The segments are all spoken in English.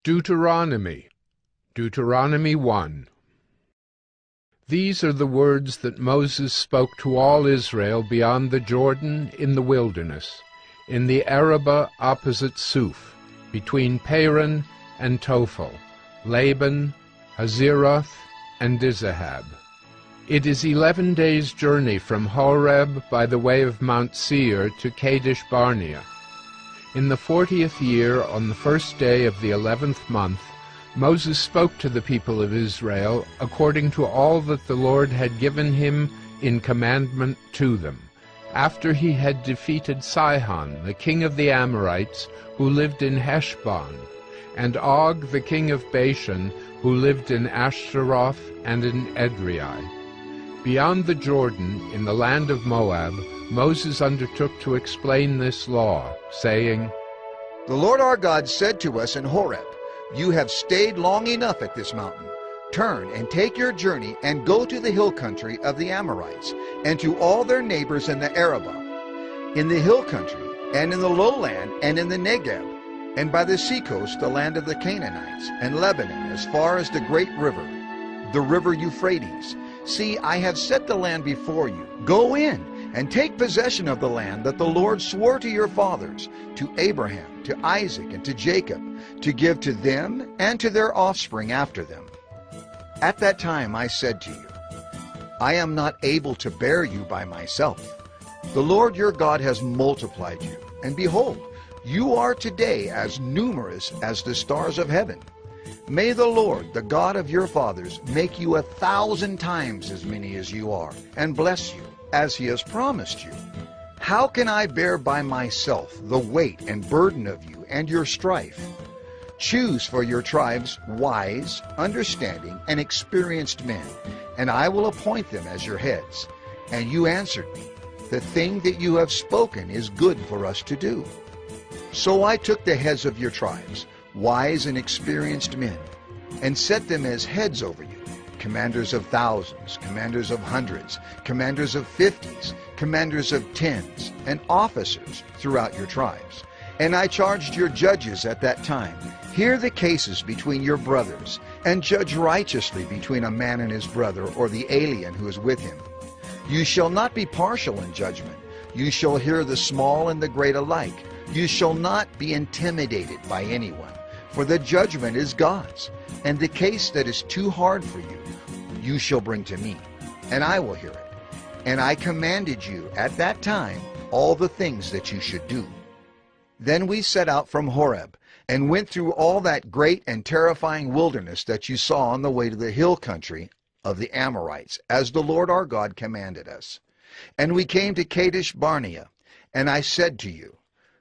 Deuteronomy, Deuteronomy 1. These are the words that Moses spoke to all Israel beyond the Jordan in the wilderness, in the Arabah opposite Suf, between Paran and Tophel, Laban, Hazeroth, and Dizahab. It is 11 days' journey from Horeb by the way of Mount Seir to Kadesh Barnea. In the 40th year, on the first day of the 11th month, Moses spoke to the people of Israel according to all that the Lord had given him in commandment to them, after he had defeated Sihon, the king of the Amorites, who lived in Heshbon, and Og, the king of Bashan, who lived in Ashtaroth and in Edrei. Beyond the Jordan, in the land of Moab, Moses undertook to explain this law, saying, The Lord our God said to us in Horeb, You have stayed long enough at this mountain. Turn and take your journey and go to the hill country of the Amorites, and to all their neighbors in the Arabah, in the hill country, and in the lowland, and in the Negeb, and by the seacoast, the land of the Canaanites, and Lebanon, as far as the great river, the river Euphrates. See, I have set the land before you. Go in and take possession of the land that the Lord swore to your fathers, to Abraham, to Isaac, and to Jacob, to give to them and to their offspring after them. At that time I said to you, I am not able to bear you by myself. The Lord your God has multiplied you, and behold, you are today as numerous as the stars of heaven. May the Lord, the God of your fathers, make you 1,000 times as many as you are, and bless you, as he has promised you. How can I bear by myself the weight and burden of you and your strife? Choose for your tribes wise, understanding, and experienced men, and I will appoint them as your heads. And you answered me, The thing that you have spoken is good for us to do. So I took the heads of your tribes, wise and experienced men, and set them as heads over you, commanders of thousands, commanders of hundreds, commanders of 50s, commanders of 10s, and officers throughout your tribes. And I charged your judges at that time, Hear the cases between your brothers, and judge righteously between a man and his brother, or the alien who is with him. You shall not be partial in judgment. You shall hear the small and the great alike. You shall not be intimidated by anyone, for the judgment is God's, and the case that is too hard for you, you shall bring to me, and I will hear it. And I commanded you at that time all the things that you should do. Then we set out from Horeb, and went through all that great and terrifying wilderness that you saw on the way to the hill country of the Amorites, as the Lord our God commanded us. And we came to Kadesh Barnea, and I said to you,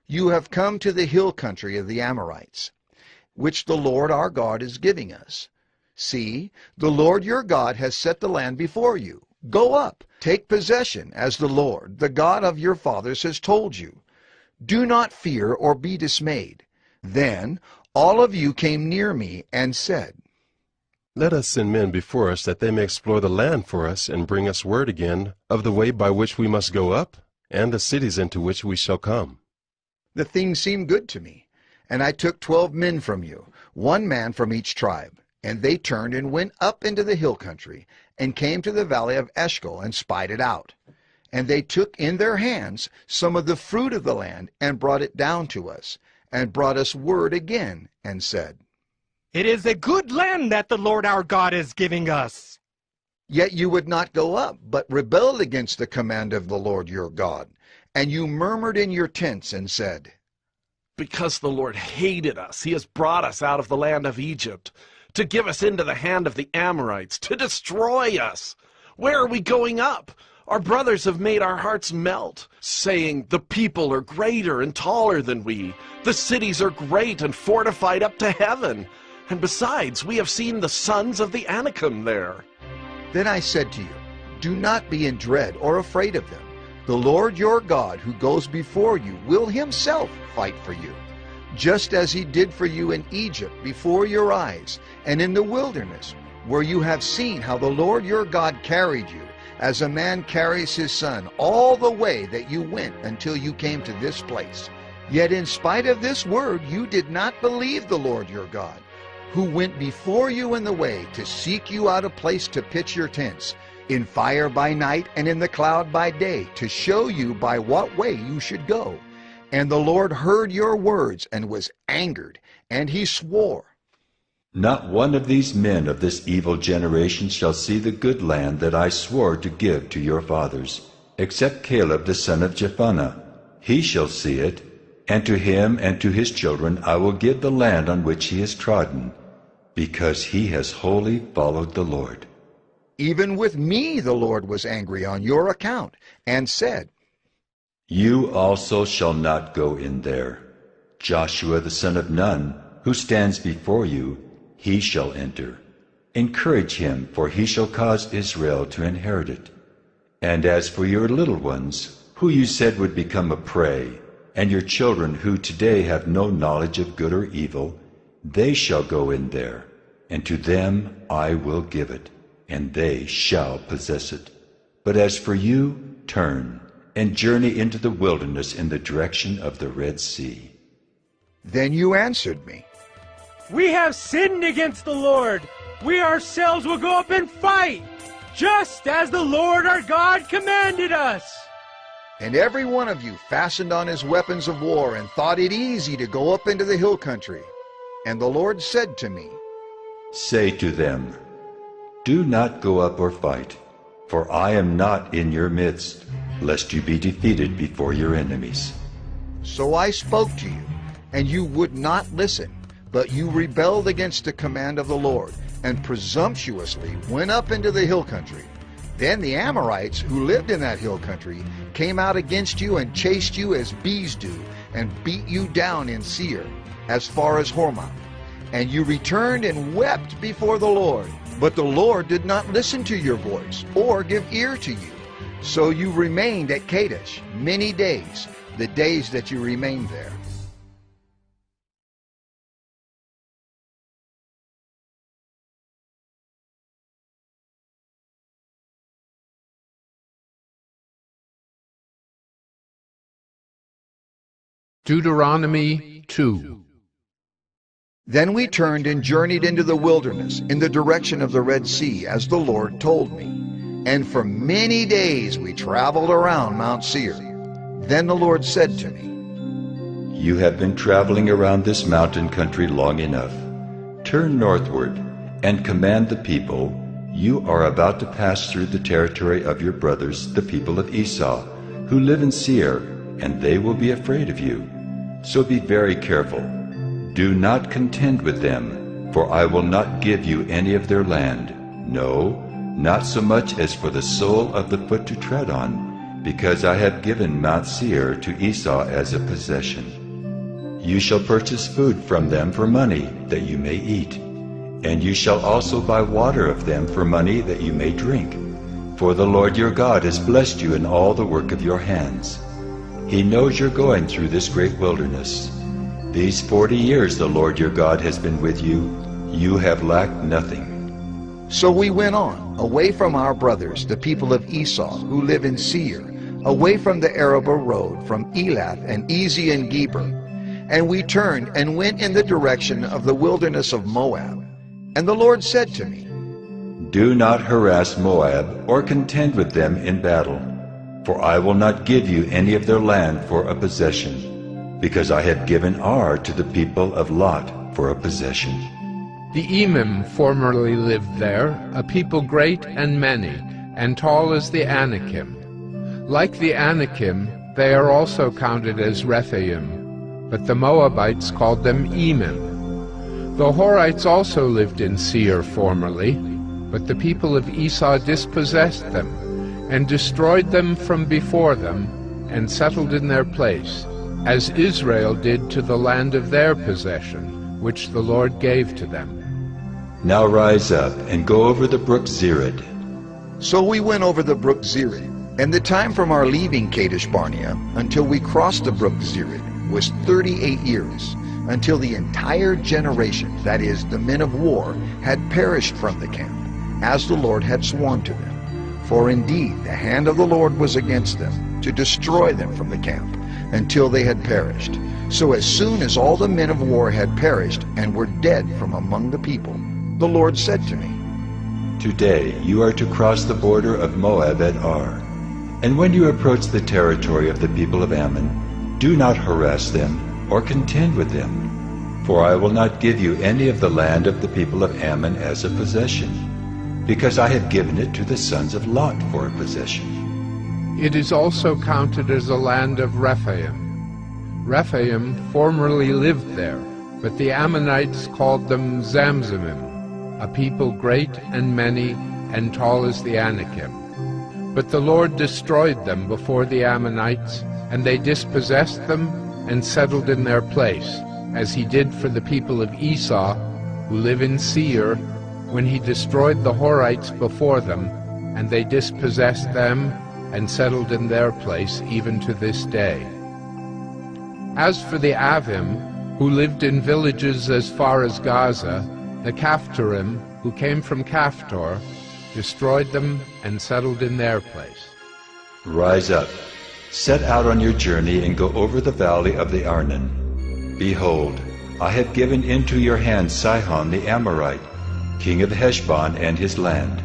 You have come to the hill country of the Amorites, which the Lord our God is giving us. See, the Lord your God has set the land before you. Go up, take possession, as the Lord, the God of your fathers, has told you. Do not fear or be dismayed. Then all of you came near me and said, Let us send men before us, that they may explore the land for us, and bring us word again of the way by which we must go up, and the cities into which we shall come. The thing seemed good to me, and I took 12 men from you, 1 man from each tribe. And they turned and went up into the hill country, and came to the valley of Eshcol, and spied it out. And they took in their hands some of the fruit of the land, and brought it down to us, and brought us word again, and said, It is a good land that the Lord our God is giving us. Yet you would not go up, but rebelled against the command of the Lord your God. And you murmured in your tents, and said, Because the Lord hated us, he has brought us out of the land of Egypt, to give us into the hand of the Amorites, to destroy us. Where are we going up? Our brothers have made our hearts melt, saying, The people are greater and taller than we. The cities are great and fortified up to heaven. And besides, we have seen the sons of the Anakim there. Then I said to you, Do not be in dread or afraid of them. The Lord your God, who goes before you, will himself fight for you, just as he did for you in Egypt before your eyes, and in the wilderness, where you have seen how the Lord your God carried you, as a man carries his son, all the way that you went until you came to this place. Yet in spite of this word, you did not believe the Lord your God, who went before you in the way to seek you out a place to pitch your tents, in fire by night and in the cloud by day, to show you by what way you should go. And the Lord heard your words and was angered, and he swore, Not one of these men of this evil generation shall see the good land that I swore to give to your fathers, except Caleb the son of Jephunneh. He shall see it, and to him and to his children I will give the land on which he has trodden, because he has wholly followed the Lord. Even with me the Lord was angry on your account, and said, You also shall not go in there. Joshua the son of Nun, who stands before you, he shall enter. Encourage him, for he shall cause Israel to inherit it. And as for your little ones, who you said would become a prey, and your children who today have no knowledge of good or evil, they shall go in there, and to them I will give it, and they shall possess it. But as for you, turn, and journey into the wilderness in the direction of the Red Sea. Then you answered me, We have sinned against the Lord. We ourselves will go up and fight, just as the Lord our God commanded us. And every one of you fastened on his weapons of war and thought it easy to go up into the hill country. And the Lord said to me, Say to them, Do not go up or fight, for I am not in your midst, lest you be defeated before your enemies. So I spoke to you, and you would not listen, but you rebelled against the command of the Lord, and presumptuously went up into the hill country. Then the Amorites, who lived in that hill country, came out against you and chased you as bees do, and beat you down in Seir, as far as Hormah. And you returned and wept before the Lord. But the Lord did not listen to your voice, or give ear to you. So you remained at Kadesh many days, the days that you remained there. Deuteronomy 2. Then we turned and journeyed into the wilderness, in the direction of the Red Sea, as the Lord told me. And for many days we traveled around Mount Seir. Then the Lord said to me, You have been traveling around this mountain country long enough. Turn northward and command the people, You are about to pass through the territory of your brothers, the people of Esau, who live in Seir, and they will be afraid of you. So be very careful. Do not contend with them, for I will not give you any of their land, no, not so much as for the sole of the foot to tread on, because I have given Mount Seir to Esau as a possession. You shall purchase food from them for money, that you may eat, and you shall also buy water of them for money, that you may drink. For the Lord your God has blessed you in all the work of your hands. He knows you're going through this great wilderness. These 40 years the Lord your God has been with you. You have lacked nothing. So we went on, away from our brothers, the people of Esau, who live in Seir, away from the Arabah road, from Elath and Ezion Geber. And we turned and went in the direction of the wilderness of Moab. And the Lord said to me, Do not harass Moab or contend with them in battle, for I will not give you any of their land for a possession, because I have given Ar to the people of Lot for a possession. The Emim formerly lived there, a people great and many, and tall as the Anakim. Like the Anakim, they are also counted as Rephaim, but the Moabites called them Emim. The Horites also lived in Seir formerly, but the people of Esau dispossessed them, and destroyed them from before them, and settled in their place, as Israel did to the land of their possession, which the Lord gave to them. Now rise up and go over the brook Zered. So we went over the brook Zered, and the time from our leaving Kadesh Barnea until we crossed the brook Zered was 38 years, until the entire generation, that is, the men of war, had perished from the camp, as the Lord had sworn to them. For indeed the hand of the Lord was against them, to destroy them from the camp, until they had perished. So as soon as all the men of war had perished and were dead from among the people, the Lord said to me, Today you are to cross the border of Moab at Ar. And when you approach the territory of the people of Ammon, do not harass them or contend with them. For I will not give you any of the land of the people of Ammon as a possession, because I have given it to the sons of Lot for a possession. It is also counted as a land of Rephaim. Rephaim formerly lived there, but the Ammonites called them Zamzumim, a people great and many and tall as the Anakim. But the Lord destroyed them before the Ammonites, and they dispossessed them and settled in their place, as he did for the people of Esau, who live in Seir, when he destroyed the Horites before them, and they dispossessed them and settled in their place even to this day. As for the Avim, who lived in villages as far as Gaza, the Caphtorim, who came from Caphtor, destroyed them and settled in their place. Rise up, set out on your journey, and go over the valley of the Arnon. Behold, I have given into your hand Sihon the Amorite, king of Heshbon and his land.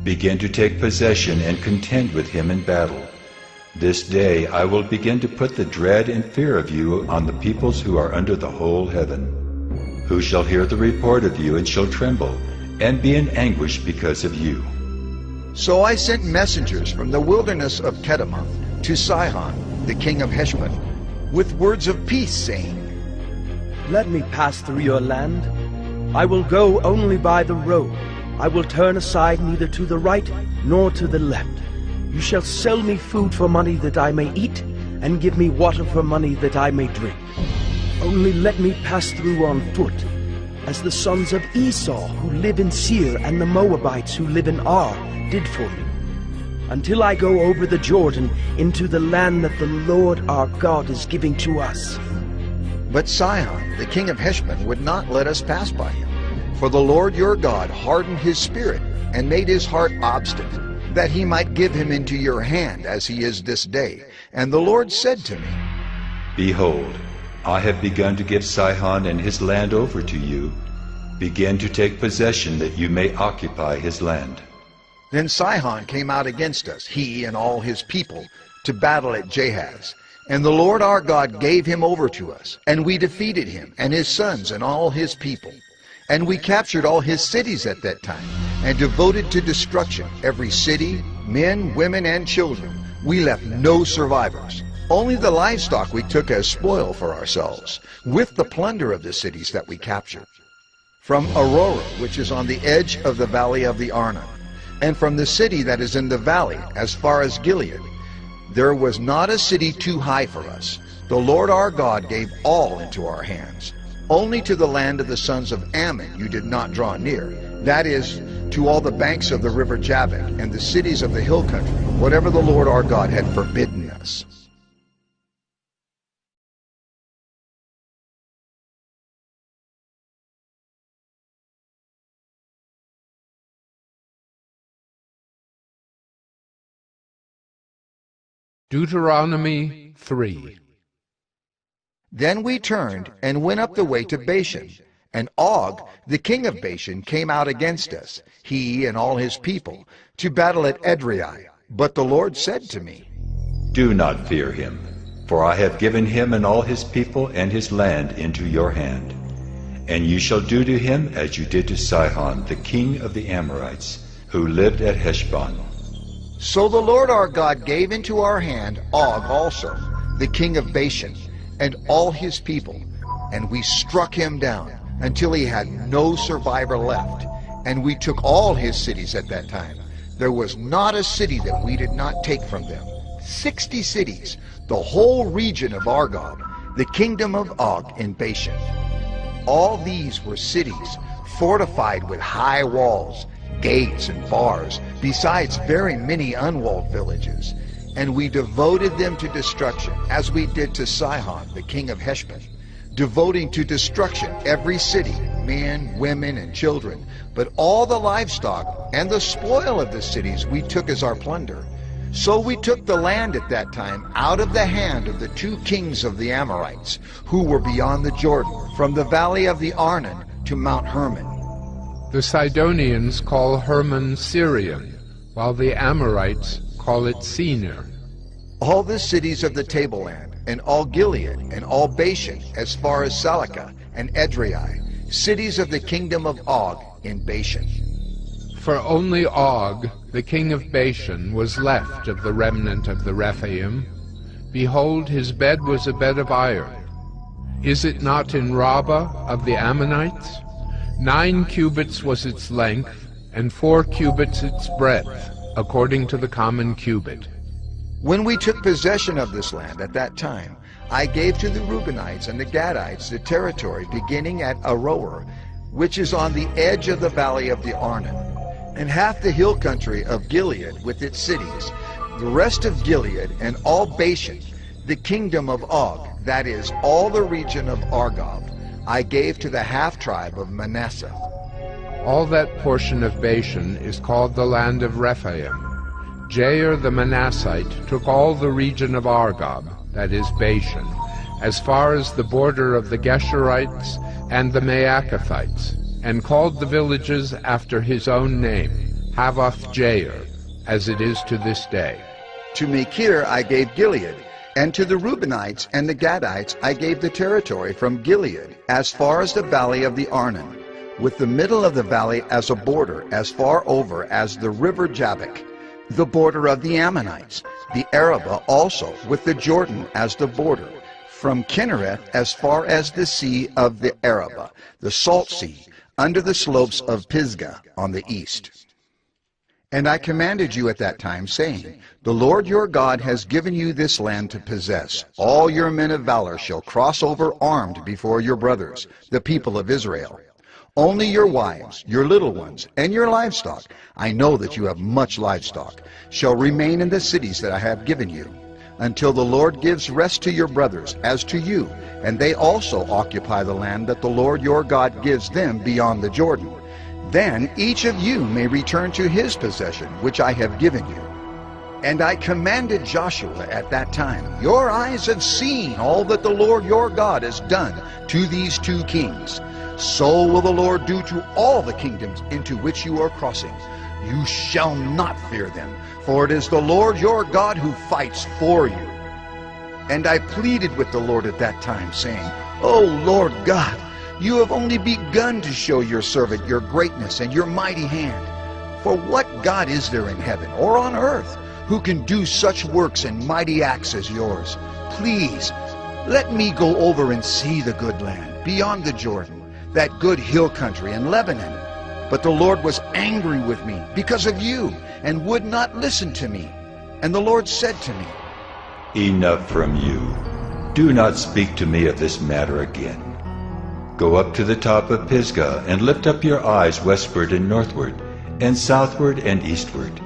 Begin to take possession and contend with him in battle. This day I will begin to put the dread and fear of you on the peoples who are under the whole heaven, who shall hear the report of you and shall tremble, and be in anguish because of you. So I sent messengers from the wilderness of Kedemoth to Sihon, the king of Heshbon, with words of peace, saying, Let me pass through your land. I will go only by the road. I will turn aside neither to the right nor to the left. You shall sell me food for money that I may eat, and give me water for money that I may drink. Only let me pass through on foot, as the sons of Esau who live in Seir and the Moabites who live in Ar did for me, until I go over the Jordan into the land that the Lord our God is giving to us. But Sihon, the king of Heshbon, would not let us pass by him. For the Lord your God hardened his spirit and made his heart obstinate, that he might give him into your hand as he is this day. And the Lord said to me, Behold, I have begun to give Sihon and his land over to you. Begin to take possession that you may occupy his land. Then Sihon came out against us, he and all his people, to battle at Jahaz. And the Lord our God gave him over to us, and we defeated him and his sons and all his people. And we captured all his cities at that time, and devoted to destruction every city, men, women, and children. We left no survivors. Only the livestock we took as spoil for ourselves, with the plunder of the cities that we captured. From Aurora, which is on the edge of the valley of the Arnon, and from the city that is in the valley as far as Gilead, there was not a city too high for us. The Lord our God gave all into our hands. Only to the land of the sons of Ammon you did not draw near, that is, to all the banks of the river Jabbok and the cities of the hill country, whatever the Lord our God had forbidden us. Deuteronomy 3. Then we turned and went up the way to Bashan. And Og, the king of Bashan, came out against us, he and all his people, to battle at Edrei. But the Lord said to me, Do not fear him, for I have given him and all his people and his land into your hand. And you shall do to him as you did to Sihon, the king of the Amorites, who lived at Heshbon. So the Lord our God gave into our hand Og also, the king of Bashan, and all his people, and we struck him down until he had no survivor left. And we took all his cities at that time. There was not a city that we did not take from them. 60 cities, the whole region of Argob, the kingdom of Og in Bashan. All these were cities fortified with high walls, gates and bars, besides very many unwalled villages. And we devoted them to destruction, as we did to Sihon, the king of Heshbon, devoting to destruction every city, men, women, and children. But all the livestock and the spoil of the cities we took as our plunder. So we took the land at that time out of the hand of the 2 kings of the Amorites, who were beyond the Jordan, from the valley of the Arnon to Mount Hermon. The Sidonians call Hermon Syrian, while the Amorites call it Senir. All the cities of the tableland, and all Gilead, and all Bashan, as far as Salakah and Edrei, cities of the kingdom of Og in Bashan. For only Og, the king of Bashan, was left of the remnant of the Rephaim. Behold, his bed was a bed of iron. Is it not in Rabbah of the Ammonites? 9 cubits was its length, and 4 cubits its breadth, according to the common cubit. When we took possession of this land at that time, I gave to the Reubenites and the Gadites the territory beginning at Aroer, which is on the edge of the valley of the Arnon, and half the hill country of Gilead with its cities, the rest of Gilead and all Bashan, the kingdom of Og, that is, all the region of Argob, I gave to the half-tribe of Manasseh. All that portion of Bashan is called the land of Rephaim. Jair the Manassite took all the region of Argob, that is Bashan, as far as the border of the Geshurites and the Maacathites, and called the villages after his own name, Havoth Jair, as it is to this day. To Machir I gave Gilead, and to the Reubenites and the Gadites I gave the territory from Gilead, as far as the valley of the Arnon, with the middle of the valley as a border, as far over as the river Jabbok, the border of the Ammonites, the Arabah also, with the Jordan as the border, from Kinnereth as far as the sea of the Arabah, the salt sea, under the slopes of Pisgah on the east. And I commanded you at that time, saying, The Lord your God has given you this land to possess. All your men of valor shall cross over armed before your brothers, the people of Israel. Only your wives, your little ones, and your livestock, I know that you have much livestock, shall remain in the cities that I have given you, until the Lord gives rest to your brothers as to you, and they also occupy the land that the Lord your God gives them beyond the Jordan. Then each of you may return to his possession, which I have given you. And I commanded Joshua at that time, Your eyes have seen all that the Lord your God has done to these 2 kings. So will the Lord do to all the kingdoms into which you are crossing. You shall not fear them, for it is the Lord your God who fights for you. And I pleaded with the Lord at that time, saying, O Lord God, you have only begun to show your servant your greatness and your mighty hand. For what God is there in heaven or on earth who can do such works and mighty acts as yours? Please, let me go over and see the good land beyond the Jordan, that good hill country in Lebanon. But the Lord was angry with me because of you, and would not listen to me. And the Lord said to me, Enough from you. Do not speak to me of this matter again. Go up to the top of Pisgah, and lift up your eyes westward and northward, and southward and eastward,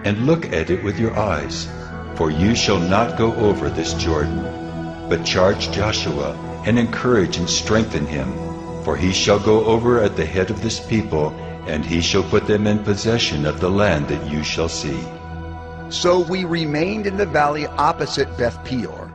and look at it with your eyes. For you shall not go over this Jordan, but charge Joshua, and encourage and strengthen him. For he shall go over at the head of this people, and he shall put them in possession of the land that you shall see. So we remained in the valley opposite Beth Peor.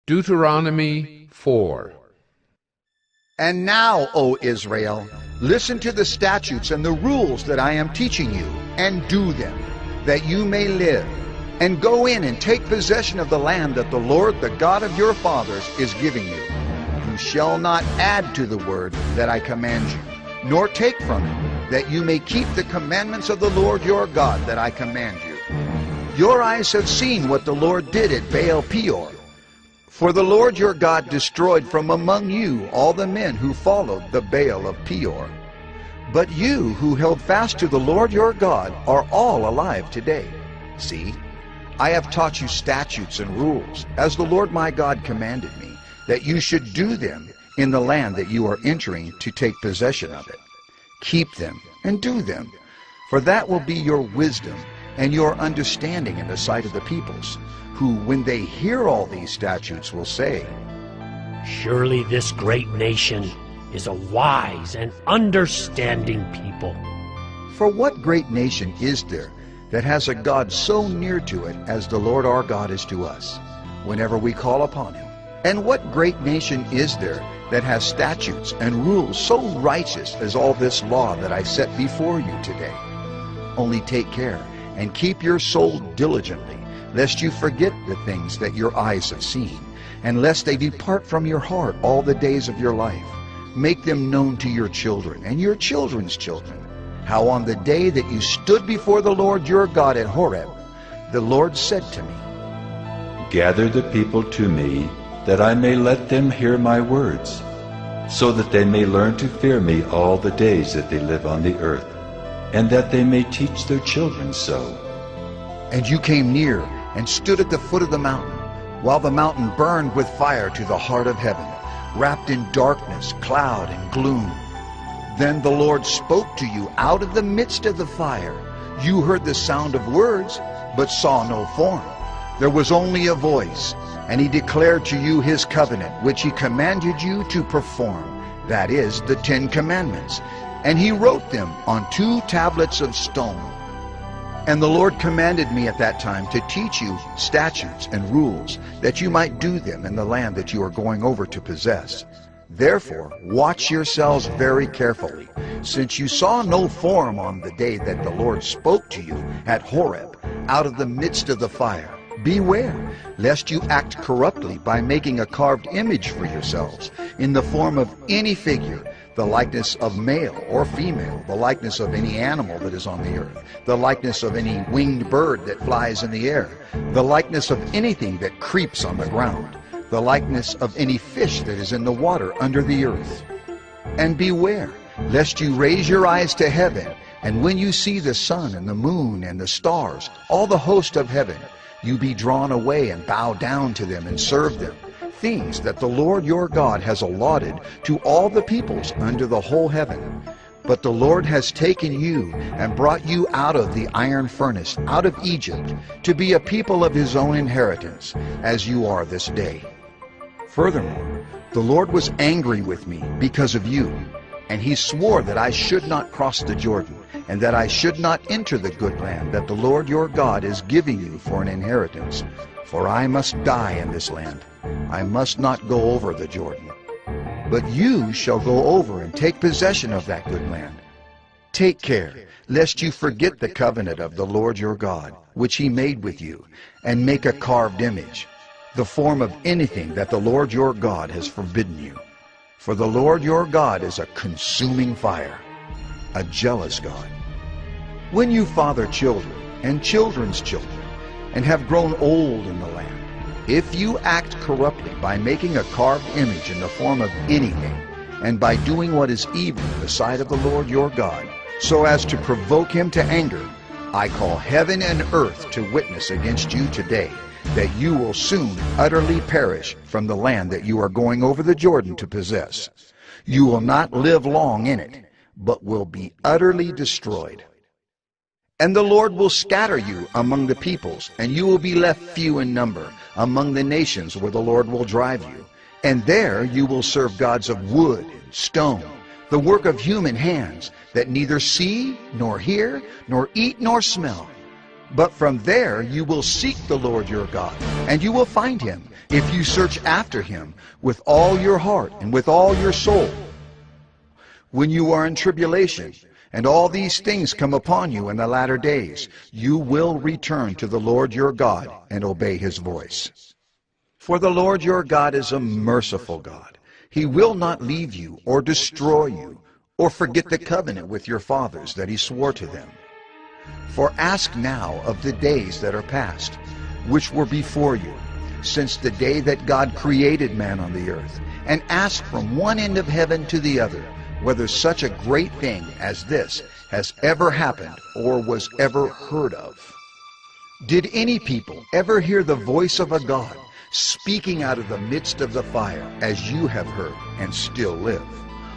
Deuteronomy 4. And now, O Israel, listen to the statutes and the rules that I am teaching you, and do them, that you may live, and go in and take possession of the land that the Lord, the God of your fathers, is giving you. You shall not add to the word that I command you, nor take from it, that you may keep the commandments of the Lord your God that I command you. Your eyes have seen what the Lord did at Baal Peor. For the Lord your God destroyed from among you all the men who followed the Baal of Peor. But you who held fast to the Lord your God are all alive today. See, I have taught you statutes and rules, as the Lord my God commanded me, that you should do them in the land that you are entering to take possession of it. Keep them and do them, for that will be your wisdom and your understanding in the sight of the peoples, who, when they hear all these statutes, will say, Surely this great nation is a wise and understanding people. For what great nation is there that has a God so near to it as the Lord our God is to us, whenever we call upon him? And what great nation is there that has statutes and rules so righteous as all this law that I set before you today? Only take care and keep your soul diligently, lest you forget the things that your eyes have seen, and lest they depart from your heart all the days of your life. Make them known to your children and your children's children, how on the day that you stood before the Lord your God at Horeb, the Lord said to me, Gather the people to me, that I may let them hear my words, so that they may learn to fear me all the days that they live on the earth, and that they may teach their children so. And you came near and stood at the foot of the mountain, while the mountain burned with fire to the heart of heaven, wrapped in darkness, cloud, and gloom. Then the Lord spoke to you out of the midst of the fire. You heard the sound of words, but saw no form. There was only a voice, and he declared to you his covenant, which he commanded you to perform, that is, the 10 Commandments. And he wrote them on 2 tablets of stone. And the Lord commanded me at that time to teach you statutes and rules, that you might do them in the land that you are going over to possess. Therefore, watch yourselves very carefully, since you saw no form on the day that the Lord spoke to you at Horeb, out of the midst of the fire. Beware, lest you act corruptly by making a carved image for yourselves, in the form of any figure, the likeness of male or female, the likeness of any animal that is on the earth, the likeness of any winged bird that flies in the air, the likeness of anything that creeps on the ground, the likeness of any fish that is in the water under the earth. And beware, lest you raise your eyes to heaven, and when you see the sun and the moon and the stars, all the host of heaven, you be drawn away and bow down to them and serve them, things that the Lord your God has allotted to all the peoples under the whole heaven. But the Lord has taken you and brought you out of the iron furnace, out of Egypt, to be a people of his own inheritance, as you are this day. Furthermore, the Lord was angry with me because of you, and he swore that I should not cross the Jordan, and that I should not enter the good land that the Lord your God is giving you for an inheritance. For I must die in this land. I must not go over the Jordan. But you shall go over and take possession of that good land. Take care, lest you forget the covenant of the Lord your God, which he made with you, and make a carved image, the form of anything that the Lord your God has forbidden you. For the Lord your God is a consuming fire, a jealous God. When you father children and children's children, and have grown old in the land, if you act corruptly by making a carved image in the form of anything, and by doing what is evil in the sight of the Lord your God, so as to provoke him to anger, I call heaven and earth to witness against you today, that you will soon utterly perish from the land that you are going over the Jordan to possess. You will not live long in it, but will be utterly destroyed. And the Lord will scatter you among the peoples, and you will be left few in number among the nations where the Lord will drive you. And there you will serve gods of wood and stone, the work of human hands, that neither see, nor hear, nor eat, nor smell. But from there you will seek the Lord your God, and you will find him, if you search after him with all your heart and with all your soul. When you are in tribulation, and all these things come upon you in the latter days, you will return to the Lord your God and obey his voice. For the Lord your God is a merciful God. He will not leave you or destroy you, or forget the covenant with your fathers that he swore to them. For ask now of the days that are past, which were before you, since the day that God created man on the earth, and ask from one end of heaven to the other, whether such a great thing as this has ever happened or was ever heard of. Did any people ever hear the voice of a God speaking out of the midst of the fire, as you have heard and still live?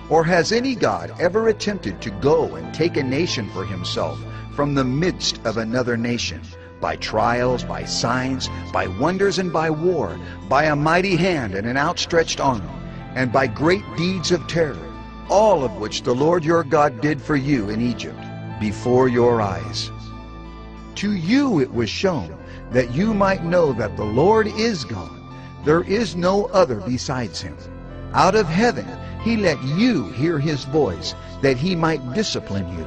Or has any God ever attempted to go and take a nation for himself from the midst of another nation, by trials, by signs, by wonders, and by war, by a mighty hand and an outstretched arm, and by great deeds of terror, all of which the Lord your God did for you in Egypt, before your eyes? To you it was shown, that you might know that the Lord is God. There is no other besides him. Out of heaven he let you hear his voice, that he might discipline you.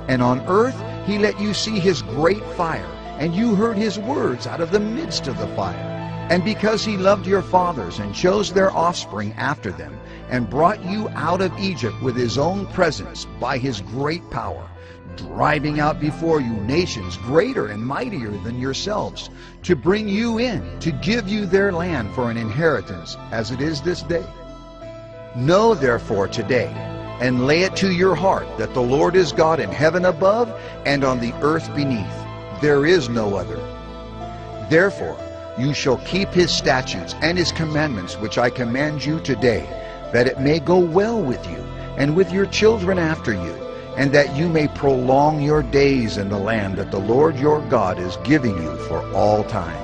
And on earth he let you see his great fire, and you heard his words out of the midst of the fire. And because he loved your fathers, and chose their offspring after them, and brought you out of Egypt with his own presence by his great power, driving out before you nations greater and mightier than yourselves, to bring you in, to give you their land for an inheritance, as it is this day. Know therefore today, and lay it to your heart, that the Lord is God in heaven above and on the earth beneath. There is no other. Therefore you shall keep his statutes and his commandments which I command you today, that it may go well with you and with your children after you, and that you may prolong your days in the land that the Lord your God is giving you for all time.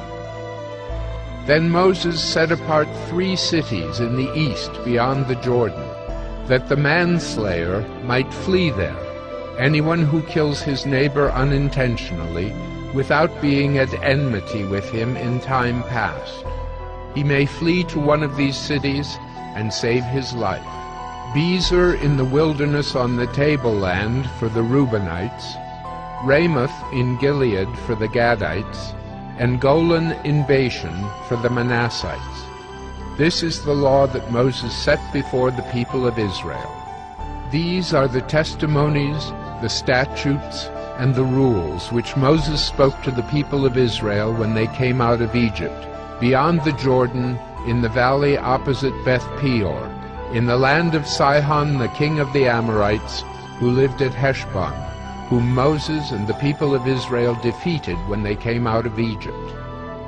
Then Moses set apart 3 cities in the east beyond the Jordan, that the manslayer might flee there, anyone who kills his neighbor unintentionally, without being at enmity with him in time past. He may flee to one of these cities and save his life. Bezer in the wilderness on the tableland for the Reubenites, Ramoth in Gilead for the Gadites, and Golan in Bashan for the Manassites. This is the law that Moses set before the people of Israel. These are the testimonies, the statutes, and the rules which Moses spoke to the people of Israel when they came out of Egypt, beyond the Jordan, in the valley opposite Beth Peor, in the land of Sihon the king of the Amorites, who lived at Heshbon, whom Moses and the people of Israel defeated when they came out of Egypt.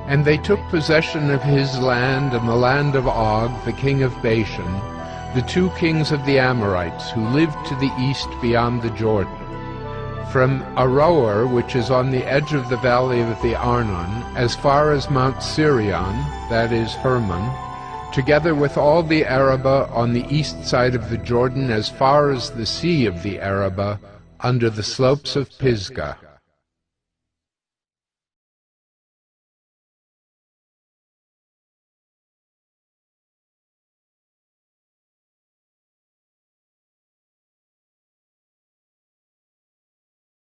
And they took possession of his land and the land of Og the king of Bashan, the 2 kings of the Amorites, who lived to the east beyond the Jordan. From Aroer, which is on the edge of the valley of the Arnon, as far as Mount Sirion, that is Hermon, together with all the Arabah on the east side of the Jordan, as far as the sea of the Arabah, under the slopes of Pisgah.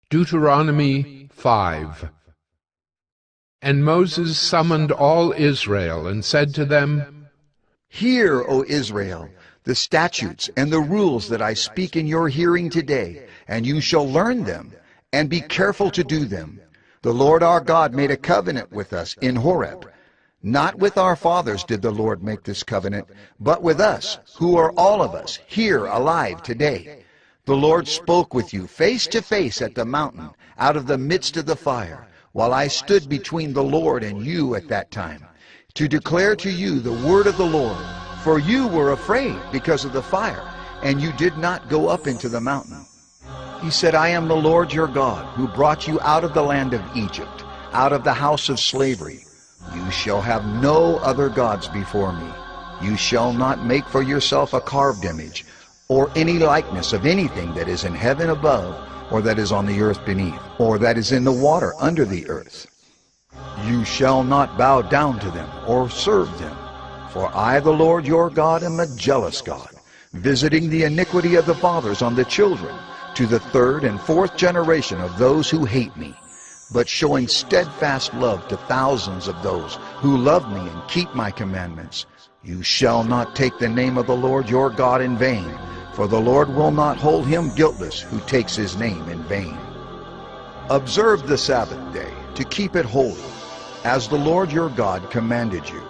Deuteronomy 5. And Moses summoned all Israel, and said to them, Hear, O Israel, the statutes and the rules that I speak in your hearing today, and you shall learn them, and be careful to do them. The Lord our God made a covenant with us in Horeb. Not with our fathers did the Lord make this covenant, but with us, who are all of us here alive today. The Lord spoke with you face to face at the mountain, out of the midst of the fire, while I stood between the Lord and you at that time, to declare to you the word of the Lord. For you were afraid because of the fire, and you did not go up into the mountain. He said, I am the Lord your God, who brought you out of the land of Egypt, out of the house of slavery. You shall have no other gods before me. You shall not make for yourself a carved image, or any likeness of anything that is in heaven above, or that is on the earth beneath, or that is in the water under the earth. You shall not bow down to them, or serve them. For I, the Lord your God, am a jealous God, visiting the iniquity of the fathers on the children, to the 3rd and 4th generation of those who hate me, but showing steadfast love to thousands of those who love me and keep my commandments. You shall not take the name of the Lord your God in vain, for the Lord will not hold him guiltless who takes his name in vain. Observe the Sabbath day, to keep it holy, as the Lord your God commanded you.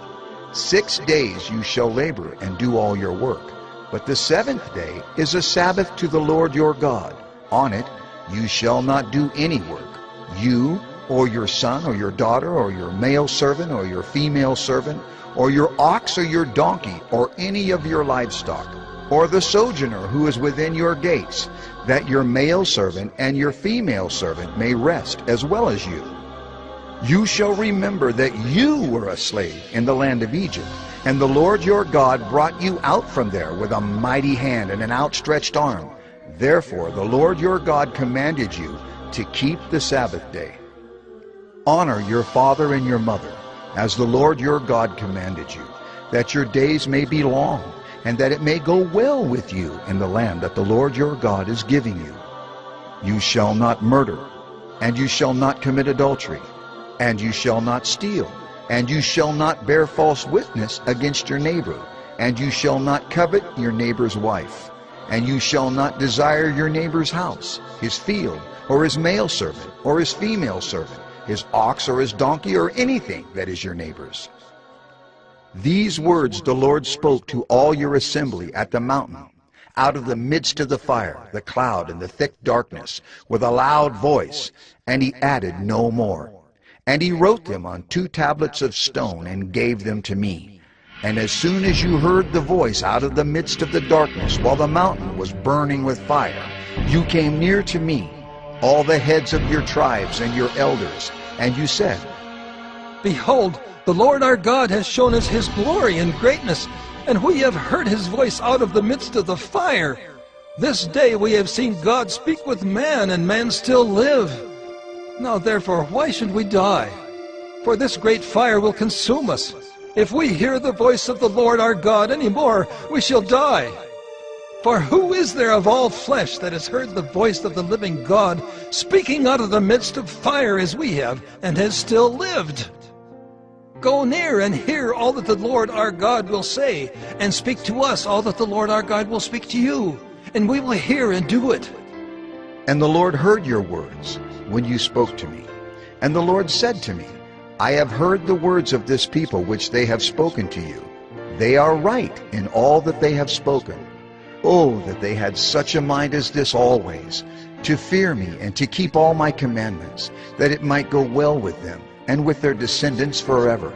6 days you shall labor and do all your work, but the 7th day is a Sabbath to the Lord your God. On it you shall not do any work, you, or your son, or your daughter, or your male servant, or your female servant, or your ox, or your donkey, or any of your livestock. or the sojourner who is within your gates, that your male servant and your female servant may rest as well as you. You shall remember that you were a slave in the land of Egypt, and the Lord your God brought you out from there with a mighty hand and an outstretched arm. Therefore the Lord your God commanded you to keep the Sabbath day. Honor your father and your mother, as the Lord your God commanded you, that your days may be long, and that it may go well with you in the land that the Lord your God is giving you. You shall not murder, and you shall not commit adultery, and you shall not steal, and you shall not bear false witness against your neighbor, and you shall not covet your neighbor's wife, and you shall not desire your neighbor's house, his field, or his male servant, or his female servant, his ox or his donkey, or anything that is your neighbor's. These words the Lord spoke to all your assembly at the mountain, out of the midst of the fire, the cloud, and the thick darkness, with a loud voice, and he added no more. And he wrote them on 2 tablets of stone and gave them to me. And as soon as you heard the voice out of the midst of the darkness, while the mountain was burning with fire, you came near to me, all the heads of your tribes and your elders, and you said, Behold, the Lord our God has shown us his glory and greatness, and we have heard his voice out of the midst of the fire. This day we have seen God speak with man, and man still live. Now therefore, why should we die? For this great fire will consume us. If we hear the voice of the Lord our God any more, we shall die. For who is there of all flesh that has heard the voice of the living God speaking out of the midst of fire as we have, and has still lived? Go near and hear all that the Lord our God will say, and speak to us all that the Lord our God will speak to you, and we will hear and do it. And the Lord heard your words when you spoke to me. And the Lord said to me, I have heard the words of this people which they have spoken to you. They are right in all that they have spoken. Oh, that they had such a mind as this always, to fear me and to keep all my commandments, that it might go well with them and with their descendants forever.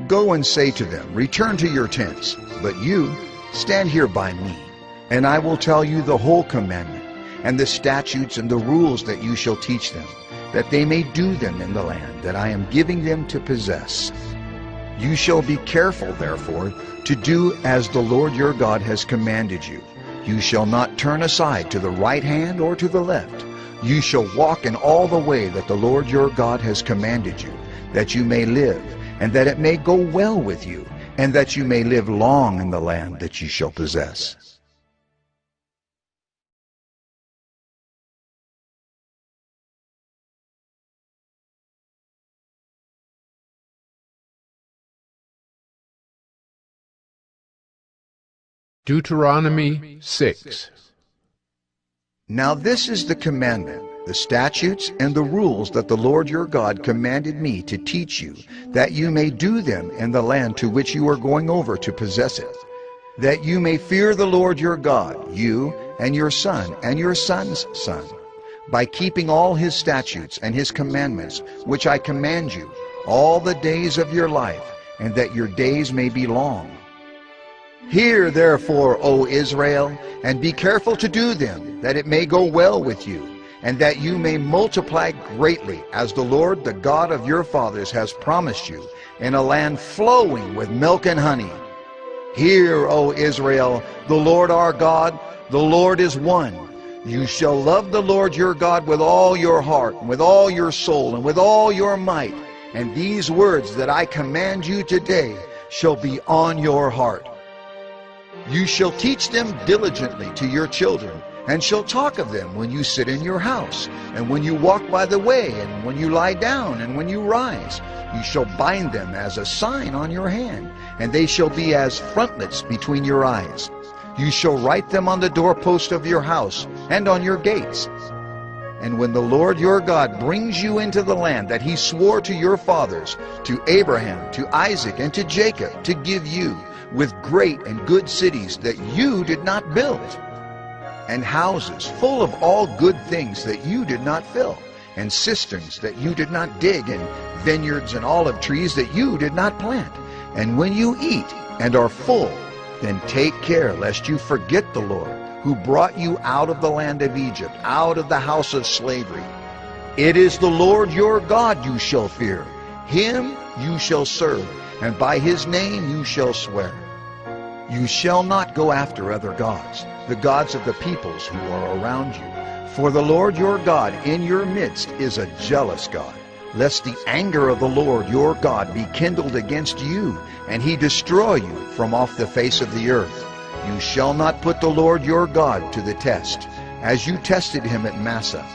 Go and say to them, Return to your tents, but you stand here by me, and I will tell you the whole commandment, and the statutes and the rules that you shall teach them, that they may do them in the land that I am giving them to possess. You shall be careful, therefore, to do as the Lord your God has commanded you. You shall not turn aside to the right hand or to the left. You shall walk in all the way that the Lord your God has commanded you, that you may live, and that it may go well with you, and that you may live long in the land that you shall possess. Deuteronomy 6. Now this is the commandment, the statutes and the rules that the Lord your God commanded me to teach you, that you may do them in the land to which you are going over to possess it, that you may fear the Lord your God, you and your son and your son's son, by keeping all his statutes and his commandments, which I command you, all the days of your life, and that your days may be long. Hear therefore, O Israel, and be careful to do them, that it may go well with you, and that you may multiply greatly, as the Lord, the God of your fathers, has promised you, in a land flowing with milk and honey. Hear, O Israel, the Lord our God, the Lord is one. You shall love the Lord your God with all your heart, and with all your soul, and with all your might. And these words that I command you today shall be on your heart. You shall teach them diligently to your children, and shall talk of them when you sit in your house, and when you walk by the way, and when you lie down, and when you rise. You shall bind them as a sign on your hand, and they shall be as frontlets between your eyes. You shall write them on the doorpost of your house, and on your gates. And when the Lord your God brings you into the land that he swore to your fathers, to Abraham, to Isaac, and to Jacob, to give you, with great and good cities that you did not build, and houses full of all good things that you did not fill, and cisterns that you did not dig, and vineyards and olive trees that you did not plant. And when you eat and are full, then take care lest you forget the Lord, who brought you out of the land of Egypt, out of the house of slavery. It is the Lord your God you shall fear. Him you shall serve, and by his name you shall swear. You shall not go after other gods, the gods of the peoples who are around you. For the Lord your God in your midst is a jealous God, lest the anger of the Lord your God be kindled against you, and he destroy you from off the face of the earth. You shall not put the Lord your God to the test, as you tested him at Massah.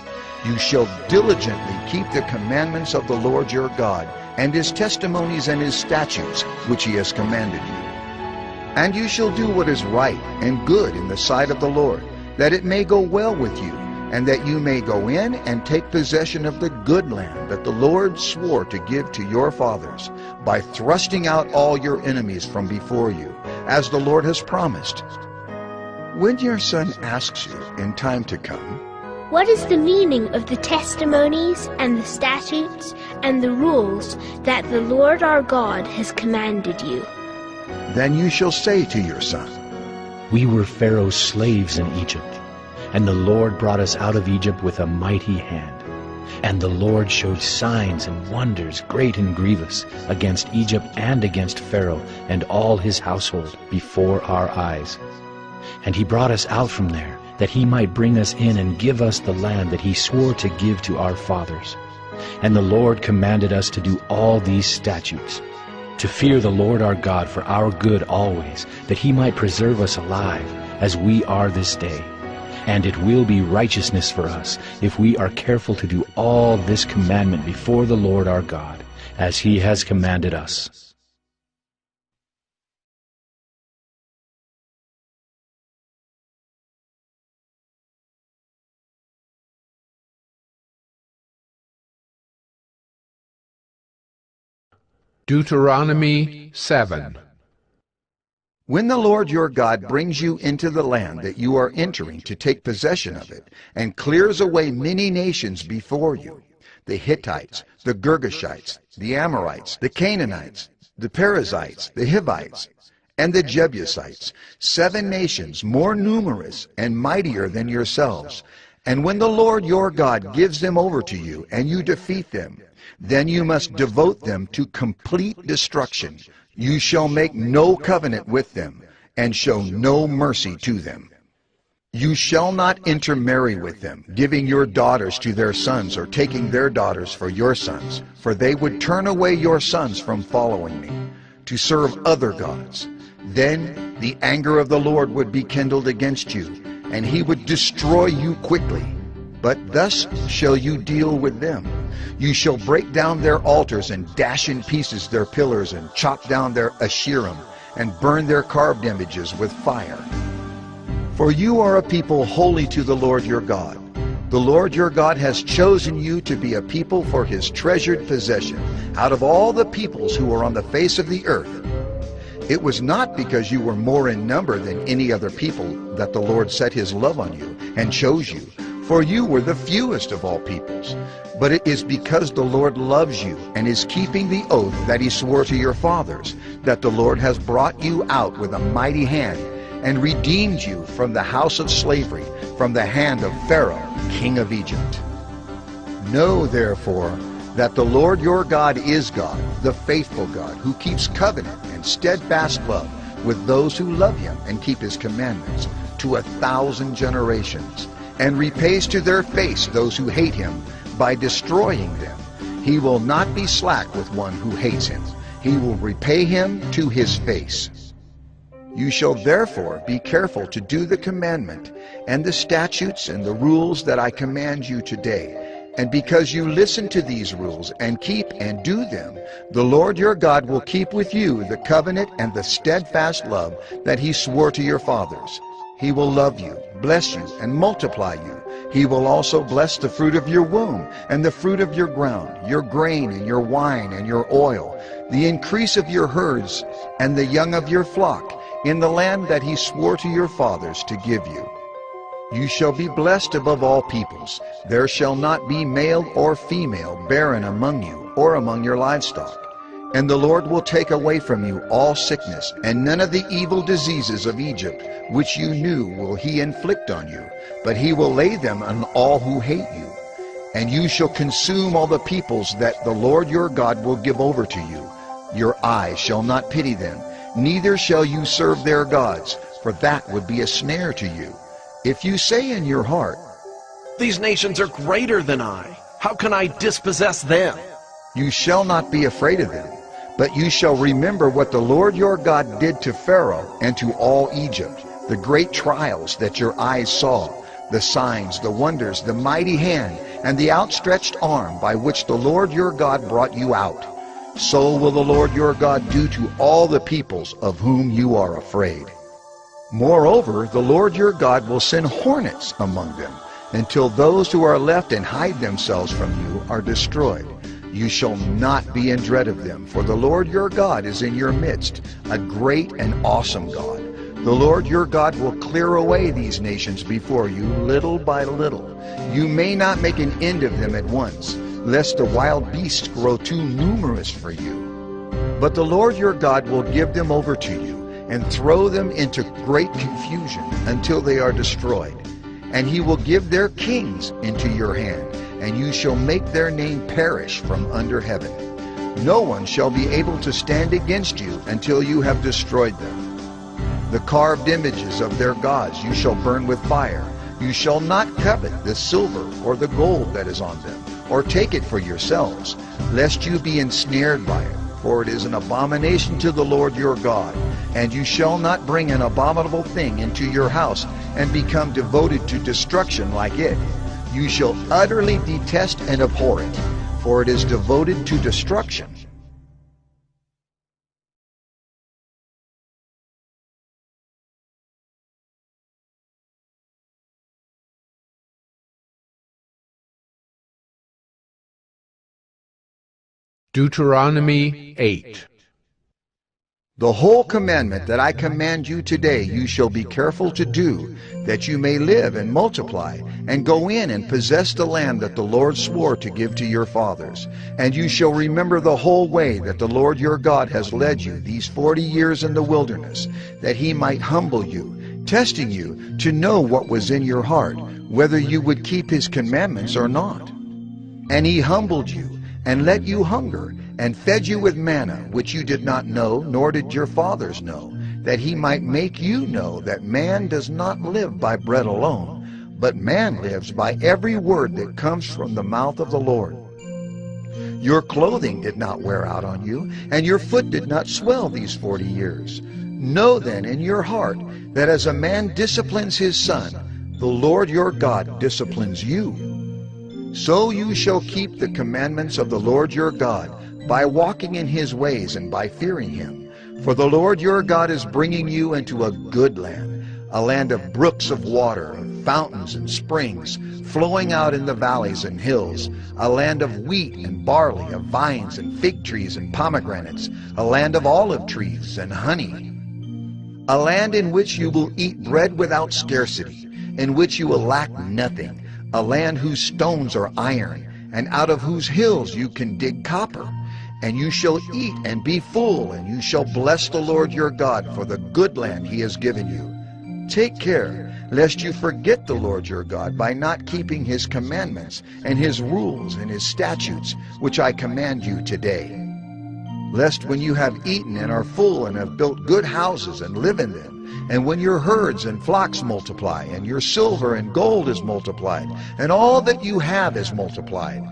You shall diligently keep the commandments of the Lord your God, and his testimonies and his statutes, which he has commanded you. And you shall do what is right and good in the sight of the Lord, that it may go well with you, and that you may go in and take possession of the good land that the Lord swore to give to your fathers, by thrusting out all your enemies from before you, as the Lord has promised. When your son asks you in time to come, "What is the meaning of the testimonies and the statutes and the rules that the Lord our God has commanded you?" then you shall say to your son, We were Pharaoh's slaves in Egypt, and the Lord brought us out of Egypt with a mighty hand. And the Lord showed signs and wonders great and grievous against Egypt and against Pharaoh and all his household before our eyes. And he brought us out from there, that he might bring us in and give us the land that he swore to give to our fathers. And the Lord commanded us to do all these statutes, to fear the Lord our God for our good always, that he might preserve us alive, as we are this day. And it will be righteousness for us, if we are careful to do all this commandment before the Lord our God, as he has commanded us. Deuteronomy 7. when the Lord your God brings you into the land that you are entering to take possession of it, and clears away many nations before you, the Hittites, the Girgashites, the Amorites, the Canaanites, the Perizzites, the Hivites, and the Jebusites, 7 nations more numerous and mightier than yourselves. And when the Lord your God gives them over to you, and you defeat them, then you must devote them to complete destruction. You shall make no covenant with them, and show no mercy to them. You shall not intermarry with them, giving your daughters to their sons, or taking their daughters for your sons, for they would turn away your sons from following me, to serve other gods. Then the anger of the Lord would be kindled against you, and he would destroy you quickly. But thus shall you deal with them. You shall break down their altars, and dash in pieces their pillars, and chop down their Asherim, and burn their carved images with fire. For you are a people holy to the Lord your God. The Lord your God has chosen you to be a people for his treasured possession out of all the peoples who are on the face of the earth. It was not because you were more in number than any other people that the Lord set his love on you and chose you, for you were the fewest of all peoples. But it is because the Lord loves you and is keeping the oath that he swore to your fathers, that the Lord has brought you out with a mighty hand and redeemed you from the house of slavery, from the hand of Pharaoh, king of Egypt. Know therefore that the Lord your God is God, the faithful God, who keeps covenant and steadfast love with those who love him and keep his commandments to 1,000 generations, and repays to their face those who hate him by destroying them. He will not be slack with one who hates him. He will repay him to his face. You shall therefore be careful to do the commandment and the statutes and the rules that I command you today. And because you listen to these rules and keep and do them, the Lord your God will keep with you the covenant and the steadfast love that he swore to your fathers. He will love you, bless you, and multiply you. He will also bless the fruit of your womb, and the fruit of your ground, your grain, and your wine, and your oil, the increase of your herds, and the young of your flock, in the land that he swore to your fathers to give you. You shall be blessed above all peoples. There shall not be male or female barren among you, or among your livestock. And the Lord will take away from you all sickness, and none of the evil diseases of Egypt, which you knew will he inflict on you, but he will lay them on all who hate you. And you shall consume all the peoples that the Lord your God will give over to you. Your eyes shall not pity them, neither shall you serve their gods, for that would be a snare to you. If you say in your heart, These nations are greater than I. How can I dispossess them? you shall not be afraid of them, but you shall remember what the Lord your God did to Pharaoh and to all Egypt, the great trials that your eyes saw, the signs, the wonders, the mighty hand, and the outstretched arm by which the Lord your God brought you out. So will the Lord your God do to all the peoples of whom you are afraid. Moreover, the Lord your God will send hornets among them, until those who are left and hide themselves from you are destroyed. You shall not be in dread of them, for the Lord your God is in your midst, a great and awesome God. The Lord your God will clear away these nations before you little by little. You may not make an end of them at once, lest the wild beasts grow too numerous for you. But the Lord your God will give them over to you, and throw them into great confusion until they are destroyed. And he will give their kings into your hand, and you shall make their name perish from under heaven. No one shall be able to stand against you until you have destroyed them. The carved images of their gods you shall burn with fire. You shall not covet the silver or the gold that is on them, or take it for yourselves, lest you be ensnared by it, for it is an abomination to the Lord your God. And you shall not bring an abominable thing into your house and become devoted to destruction like it. You shall utterly detest and abhor it, for it is devoted to destruction. Deuteronomy 8. The whole commandment that I command you today you shall be careful to do, that you may live and multiply, and go in and possess the land that the Lord swore to give to your fathers. And you shall remember the whole way that the Lord your God has led you these 40 years in the wilderness, that he might humble you, testing you to know what was in your heart, whether you would keep his commandments or not. And he humbled you, and let you hunger, and fed you with manna, which you did not know, nor did your fathers know, that he might make you know that man does not live by bread alone, but man lives by every word that comes from the mouth of the Lord. Your clothing did not wear out on you, and your foot did not swell these 40 years. Know then in your heart that as a man disciplines his son, the Lord your God disciplines you. So you shall keep the commandments of the Lord your God, by walking in his ways and by fearing him. For the Lord your God is bringing you into a good land, a land of brooks of water, of fountains and springs, flowing out in the valleys and hills, a land of wheat and barley, of vines and fig trees and pomegranates, a land of olive trees and honey, a land in which you will eat bread without scarcity, in which you will lack nothing, a land whose stones are iron, and out of whose hills you can dig copper. And you shall eat and be full, and you shall bless the Lord your God for the good land he has given you. Take care, lest you forget the Lord your God by not keeping his commandments and his rules and his statutes, which I command you today. Lest when you have eaten and are full and have built good houses and live in them, and when your herds and flocks multiply, and your silver and gold is multiplied, and all that you have is multiplied,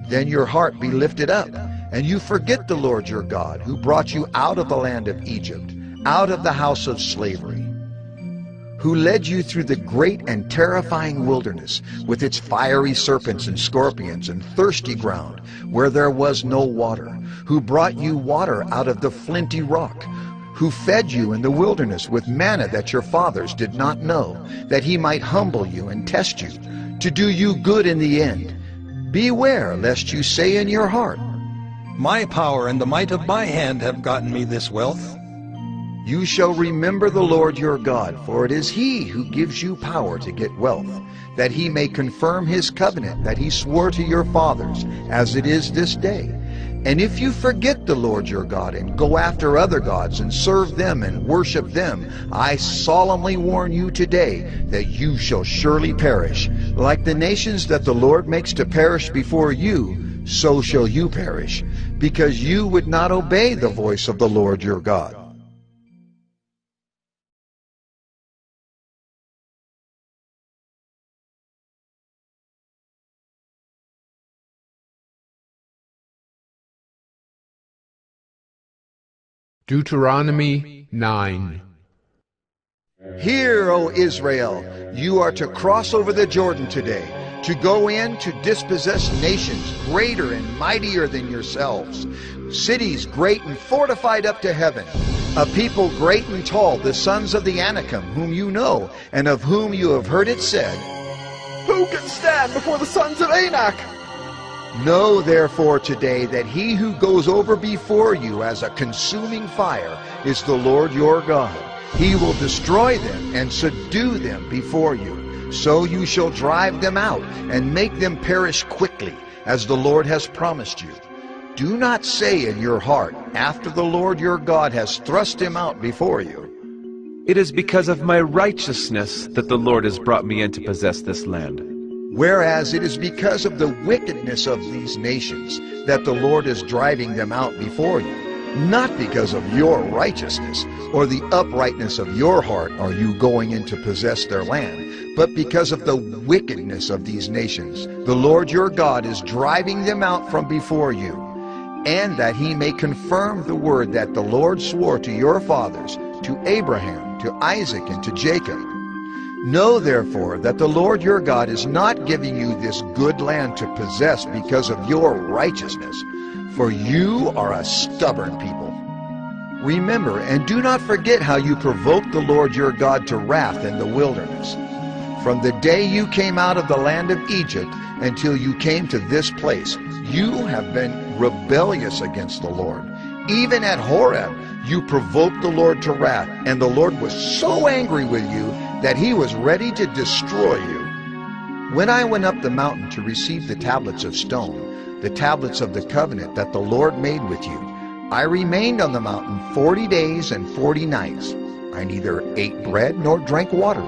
then your heart be lifted up, and you forget the Lord your God, who brought you out of the land of Egypt, out of the house of slavery, who led you through the great and terrifying wilderness, with its fiery serpents and scorpions and thirsty ground, where there was no water, who brought you water out of the flinty rock, who fed you in the wilderness with manna that your fathers did not know, that he might humble you and test you, to do you good in the end. Beware lest you say in your heart, My power and the might of my hand have gotten me this wealth. You shall remember the Lord your God, for it is he who gives you power to get wealth, that he may confirm his covenant that he swore to your fathers, as it is this day. And if you forget the Lord your God and go after other gods and serve them and worship them, I solemnly warn you today that you shall surely perish. Like the nations that the Lord makes to perish before you, so shall you perish, because you would not obey the voice of the Lord your God. Deuteronomy 9. Hear, O Israel, you are to cross over the Jordan today, to go in to dispossess nations greater and mightier than yourselves, cities great and fortified up to heaven, a people great and tall, the sons of the Anakim, whom you know, and of whom you have heard it said, Who can stand before the sons of Anak? Know therefore today that he who goes over before you as a consuming fire is the Lord your God. He will destroy them and subdue them before you. So you shall drive them out and make them perish quickly, as the Lord has promised you. Do not say in your heart, after the Lord your God has thrust him out before you, It is because of my righteousness that the Lord has brought me in to possess this land. whereas it is because of the wickedness of these nations that the Lord is driving them out before you. Not because of your righteousness or the uprightness of your heart are you going in to possess their land, but because of the wickedness of these nations. The Lord your God is driving them out from before you, and that he may confirm the word that the Lord swore to your fathers, to Abraham, to Isaac, and to Jacob. Know therefore that the Lord your God is not giving you this good land to possess because of your righteousness, for you are a stubborn people. Remember and do not forget how you provoked the Lord your God to wrath in the wilderness. From the day you came out of the land of Egypt until you came to this place, you have been rebellious against the Lord. Even at Horeb, you provoked the Lord to wrath, and the Lord was so angry with you that he was ready to destroy you. When I went up the mountain to receive the tablets of stone, the tablets of the covenant that the Lord made with you, I remained on the mountain 40 days and 40 nights. I neither ate bread nor drank water.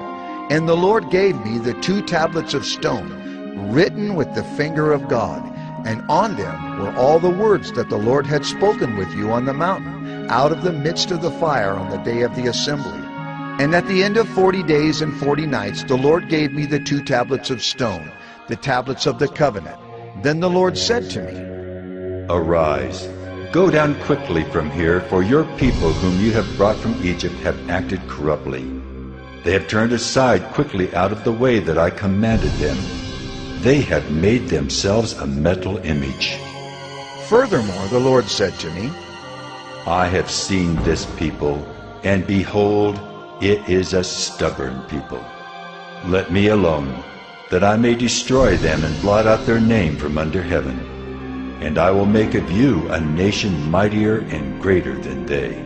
And the Lord gave me the 2 tablets of stone, written with the finger of God, and on them were all the words that the Lord had spoken with you on the mountain, out of the midst of the fire on the day of the assembly. And at the end of 40 days and 40 nights, the Lord gave me the 2 tablets of stone, the tablets of the covenant. Then the Lord said to me, Arise, go down quickly from here, for your people whom you have brought from Egypt have acted corruptly. They have turned aside quickly out of the way that I commanded them. They have made themselves a metal image. Furthermore, the Lord said to me, I have seen this people, and behold, it is a stubborn people. Let me alone, that I may destroy them and blot out their name from under heaven. And I will make of you a nation mightier and greater than they.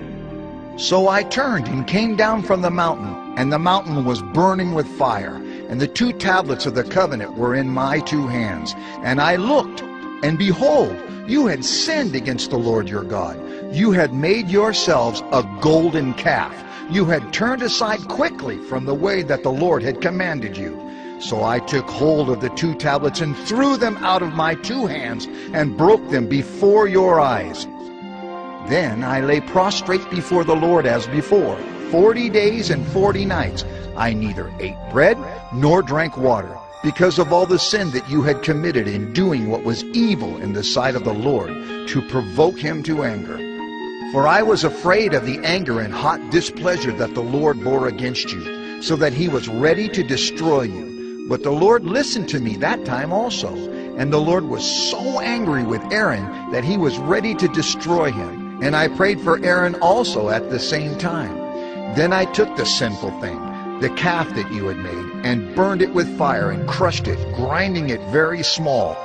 So I turned and came down from the mountain, and the mountain was burning with fire, and the 2 tablets of the covenant were in my 2 hands. And I looked, and behold, you had sinned against the Lord your God. You had made yourselves a golden calf. You had turned aside quickly from the way that the Lord had commanded you. So I took hold of the 2 tablets and threw them out of my 2 hands and broke them before your eyes. Then I lay prostrate before the Lord as before, 40 days and 40 nights. I neither ate bread nor drank water, because of all the sin that you had committed in doing what was evil in the sight of the Lord, to provoke him to anger. For I was afraid of the anger and hot displeasure that the Lord bore against you, so that he was ready to destroy you. But the Lord listened to me that time also, and the Lord was so angry with Aaron that he was ready to destroy him. And I prayed for Aaron also at the same time. Then I took the sinful thing, the calf that you had made, and burned it with fire and crushed it, grinding it very small,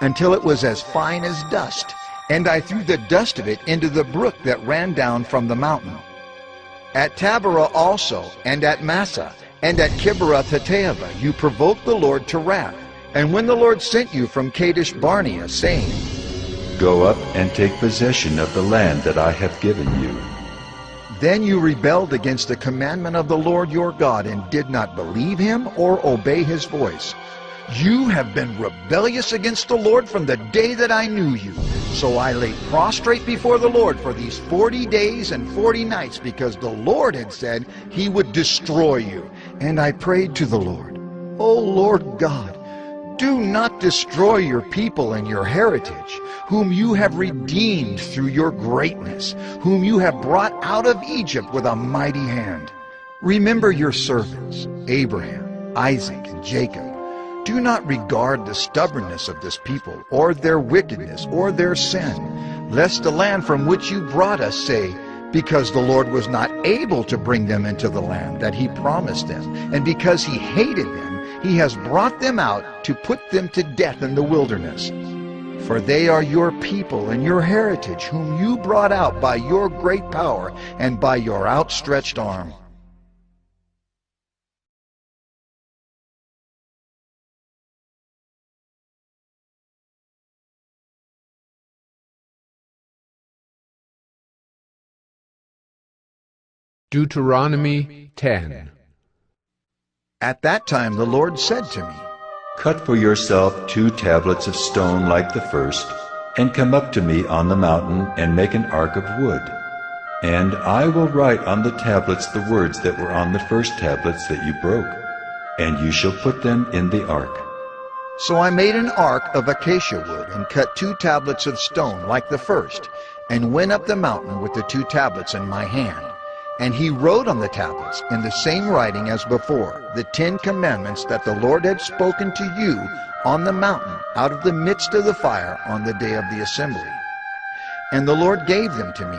until it was as fine as dust. And I threw the dust of it into the brook that ran down from the mountain. At Taberah also, and at Massa, and at Kibroth-Hattaavah, you provoked the Lord to wrath. And when the Lord sent you from Kadesh Barnea, saying, go up and take possession of the land that I have given you. Then you rebelled against the commandment of the Lord your God and did not believe him or obey his voice. You have been rebellious against the Lord from the day that I knew you. So I lay prostrate before the Lord for these 40 days and 40 nights, because the Lord had said he would destroy you. And I prayed to the Lord, O Lord God, do not destroy your people and your heritage, whom you have redeemed through your greatness, whom you have brought out of Egypt with a mighty hand. Remember your servants, Abraham, Isaac, and Jacob. Do not regard the stubbornness of this people, or their wickedness, or their sin, lest the land from which you brought us say, because the Lord was not able to bring them into the land that he promised them, and because he hated them, he has brought them out to put them to death in the wilderness. For they are your people and your heritage, whom you brought out by your great power and by your outstretched arm. Deuteronomy 10. At that time the Lord said to me, Cut for yourself 2 tablets of stone like the first, and come up to me on the mountain and make an ark of wood. And I will write on the tablets the words that were on the first tablets that you broke, and you shall put them in the ark. So I made an ark of acacia wood, and cut 2 tablets of stone like the first, and went up the mountain with the 2 tablets in my hand. And he wrote on the tablets, in the same writing as before, the 10 commandments that the Lord had spoken to you on the mountain out of the midst of the fire on the day of the assembly. And the Lord gave them to me.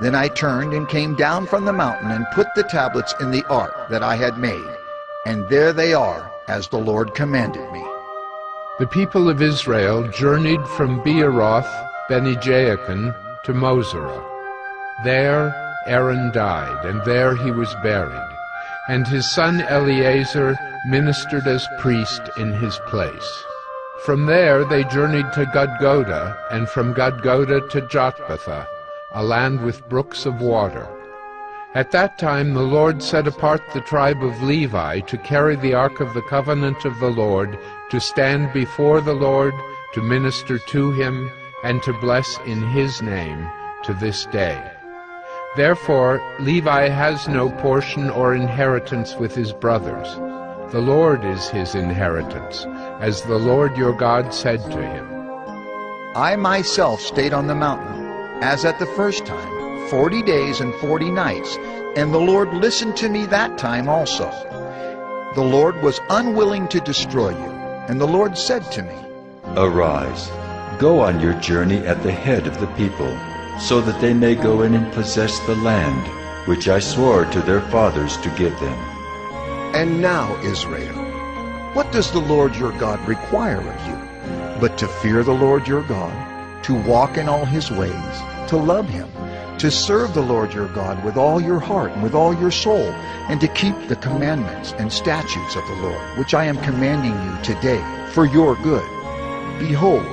Then I turned and came down from the mountain and put the tablets in the ark that I had made. And there they are, as the Lord commanded me. The people of Israel journeyed from Beeroth Bene-Jaakan to Mosera. There Aaron died, and there he was buried, and his son Eleazar ministered as priest in his place. From there they journeyed to Gudgoda, and from Gudgoda to Jotbatha, a land with brooks of water. At that time the Lord set apart the tribe of Levi to carry the ark of the covenant of the Lord, to stand before the Lord, to minister to him, and to bless in his name to this day. Therefore Levi has no portion or inheritance with his brothers. The Lord is his inheritance, as the Lord your God said to him. I myself stayed on the mountain, as at the first time, 40 days and 40 nights, and the Lord listened to me that time also. The Lord was unwilling to destroy you, and the Lord said to me, Arise, go on your journey at the head of the people, so that they may go in and possess the land, which I swore to their fathers to give them. And now, Israel, what does the Lord your God require of you, but to fear the Lord your God, to walk in all his ways, to love him, to serve the Lord your God with all your heart and with all your soul, and to keep the commandments and statutes of the Lord, which I am commanding you today for your good. Behold,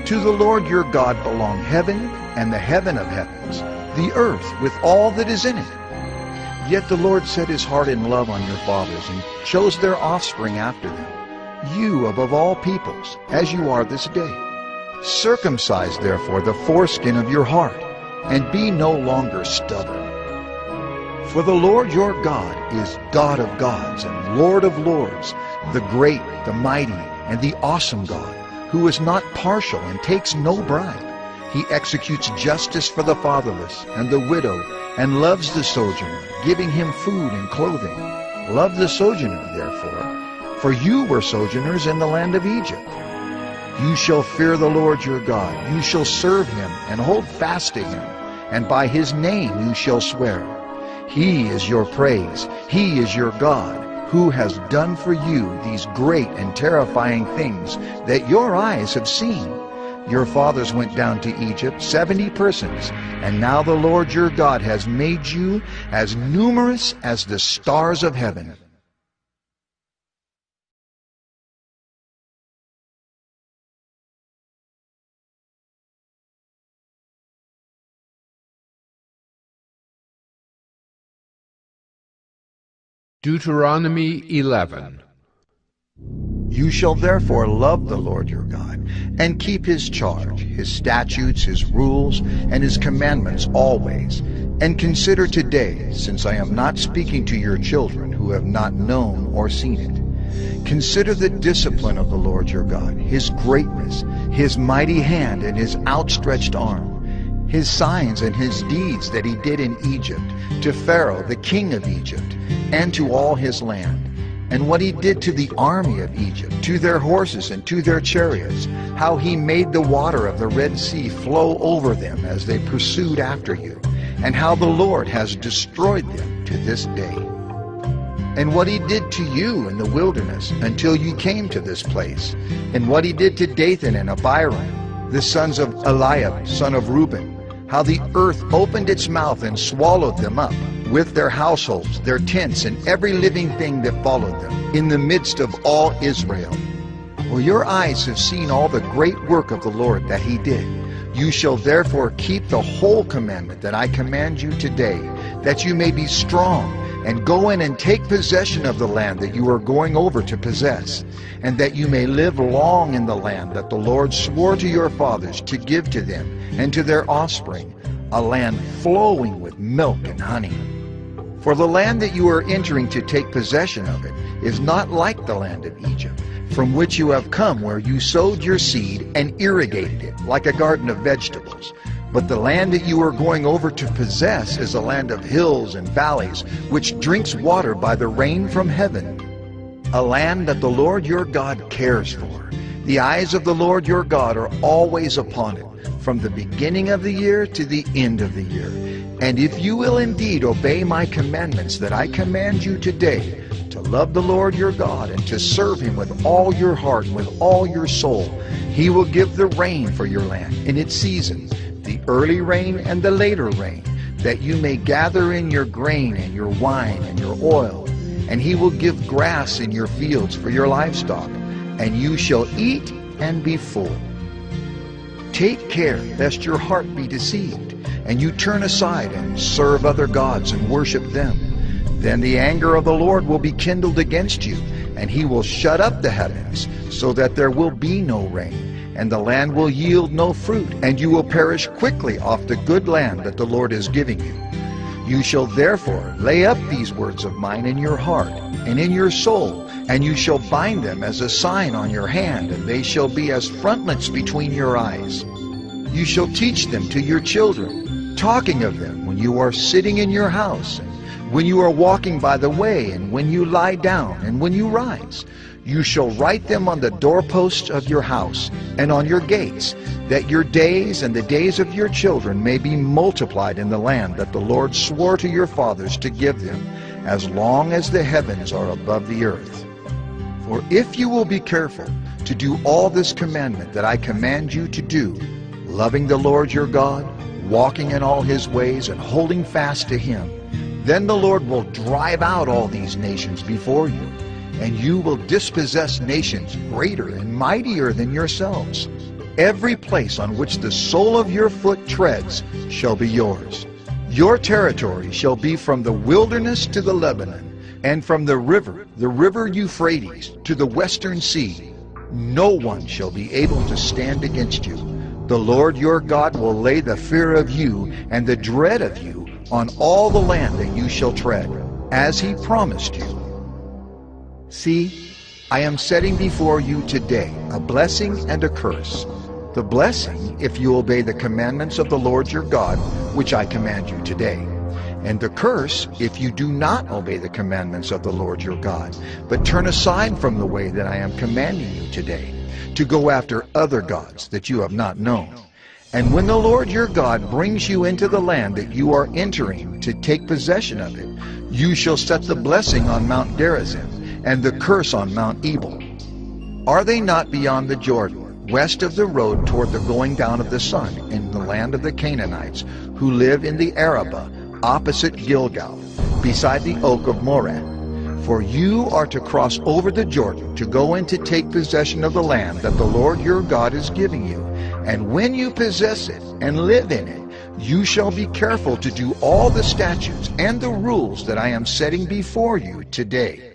to the Lord your God belong heaven and the heaven of heavens, the earth with all that is in it. Yet the Lord set his heart in love on your fathers, and chose their offspring after them, you above all peoples, as you are this day. Circumcise therefore the foreskin of your heart, and be no longer stubborn. For the Lord your God is God of gods and Lord of lords, the great, the mighty, and the awesome God, who is not partial and takes no bribe. He executes justice for the fatherless and the widow, and loves the sojourner, giving him food and clothing. Love the sojourner, therefore, for you were sojourners in the land of Egypt. You shall fear the Lord your God. You shall serve him and hold fast to him, and by his name you shall swear. He is your praise. He is your God, who has done for you these great and terrifying things that your eyes have seen. Your fathers went down to Egypt, 70 persons, and now the Lord your God has made you as numerous as the stars of heaven. Deuteronomy 11. You shall therefore love the Lord your God, and keep his charge, his statutes, his rules, and his commandments always. And consider today, since I am not speaking to your children who have not known or seen it. Consider the discipline of the Lord your God, his greatness, his mighty hand, and his outstretched arm, his signs and his deeds that he did in Egypt, to Pharaoh the king of Egypt, and to all his land. And what he did to the army of Egypt, to their horses and to their chariots, how he made the water of the Red Sea flow over them as they pursued after you, and how the Lord has destroyed them to this day. And what he did to you in the wilderness until you came to this place, and what he did to Dathan and Abiram, the sons of Eliab, son of Reuben, how the earth opened its mouth and swallowed them up, with their households, their tents, and every living thing that followed them, in the midst of all Israel. For your eyes have seen all the great work of the Lord that he did. You shall therefore keep the whole commandment that I command you today, that you may be strong, and go in and take possession of the land that you are going over to possess, and that you may live long in the land that the Lord swore to your fathers to give to them and to their offspring, a land flowing with milk and honey. For the land that you are entering to take possession of it is not like the land of Egypt, from which you have come, where you sowed your seed and irrigated it like a garden of vegetables. But the land that you are going over to possess is a land of hills and valleys, which drinks water by the rain from heaven, a land that the Lord your God cares for. The eyes of the Lord your God are always upon it, from the beginning of the year to the end of the year. And if you will indeed obey my commandments that I command you today, to love the Lord your God and to serve him with all your heart and with all your soul, he will give the rain for your land in its season, the early rain and the later rain, that you may gather in your grain and your wine and your oil. And he will give grass in your fields for your livestock, and you shall eat and be full. Take care lest your heart be deceived, and you turn aside and serve other gods and worship them. Then the anger of the Lord will be kindled against you, and he will shut up the heavens, so that there will be no rain, and the land will yield no fruit, and you will perish quickly off the good land that the Lord is giving you. You shall therefore lay up these words of mine in your heart and in your soul, and you shall bind them as a sign on your hand, and they shall be as frontlets between your eyes. You shall teach them to your children, talking of them when you are sitting in your house, and when you are walking by the way, and when you lie down, and when you rise. You shall write them on the doorposts of your house and on your gates, that your days and the days of your children may be multiplied in the land that the Lord swore to your fathers to give them, as long as the heavens are above the earth. For if you will be careful to do all this commandment that I command you to do, loving the Lord your God, walking in all his ways, and holding fast to him, then the Lord will drive out all these nations before you, and you will dispossess nations greater and mightier than yourselves. Every place on which the sole of your foot treads shall be yours. Your territory shall be from the wilderness to the Lebanon, and from the river Euphrates, to the western sea. No one shall be able to stand against you. The Lord your God will lay the fear of you and the dread of you on all the land that you shall tread, as he promised you. See, I am setting before you today a blessing and a curse. The blessing, if you obey the commandments of the Lord your God, which I command you today. And the curse, if you do not obey the commandments of the Lord your God, but turn aside from the way that I am commanding you today, to go after other gods that you have not known. And when the Lord your God brings you into the land that you are entering to take possession of it, you shall set the blessing on Mount Gerizim, and the curse on Mount Ebal. Are they not beyond the Jordan, west of the road toward the going down of the sun, in the land of the Canaanites, who live in the Arabah, opposite Gilgal, beside the oak of Moreh? For you are to cross over the Jordan to go in to take possession of the land that the Lord your God is giving you. And when you possess it and live in it, You shall be careful to do all the statutes and the rules that I am setting before you today.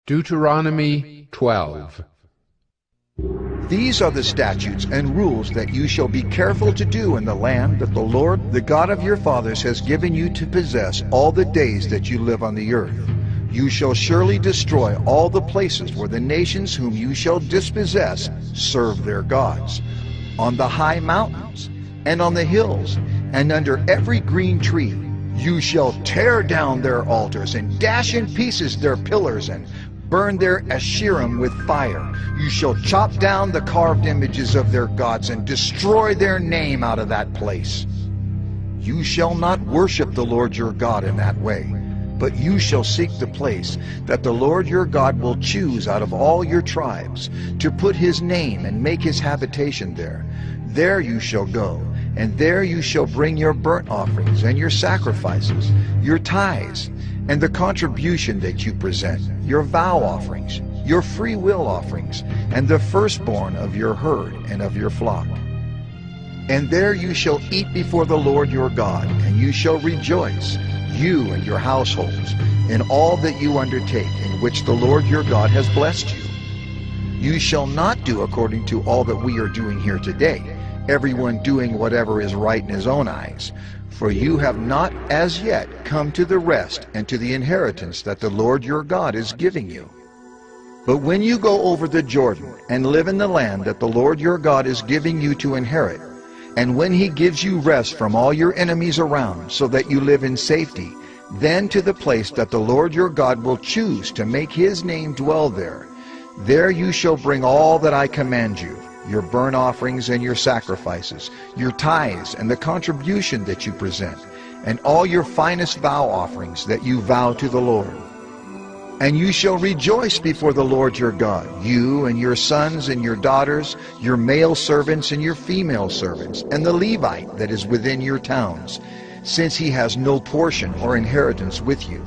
Deuteronomy 12. These are the statutes and rules that you shall be careful to do in the land that the Lord, the God of your fathers, has given you to possess all the days that you live on the earth. You shall surely destroy all the places where the nations whom you shall dispossess serve their gods, on the high mountains, and on the hills, and under every green tree. You shall tear down their altars, and dash in pieces their pillars, and burn their Asherim with fire. You shall chop down the carved images of their gods, and destroy their name out of that place. You shall not worship the Lord your God in that way, but you shall seek the place that the Lord your God will choose out of all your tribes, to put his name and make his habitation there. There you shall go, and there you shall bring your burnt offerings and your sacrifices, your tithes, and the contribution that you present, your vow offerings, your free will offerings, and the firstborn of your herd and of your flock. And there you shall eat before the Lord your God, and you shall rejoice, you and your households, in all that you undertake, in which the Lord your God has blessed you. You shall not do according to all that we are doing here today, everyone doing whatever is right in his own eyes. For you have not as yet come to the rest and to the inheritance that the Lord your God is giving you. But when you go over the Jordan and live in the land that the Lord your God is giving you to inherit, and when he gives you rest from all your enemies around, so that you live in safety, then to the place that the Lord your God will choose to make his name dwell there, there you shall bring all that I command you, your burnt offerings and your sacrifices, your tithes and the contribution that you present, and all your finest vow offerings that you vow to the Lord. And you shall rejoice before the Lord your God, you and your sons and your daughters, your male servants and your female servants, and the Levite that is within your towns, since he has no portion or inheritance with you.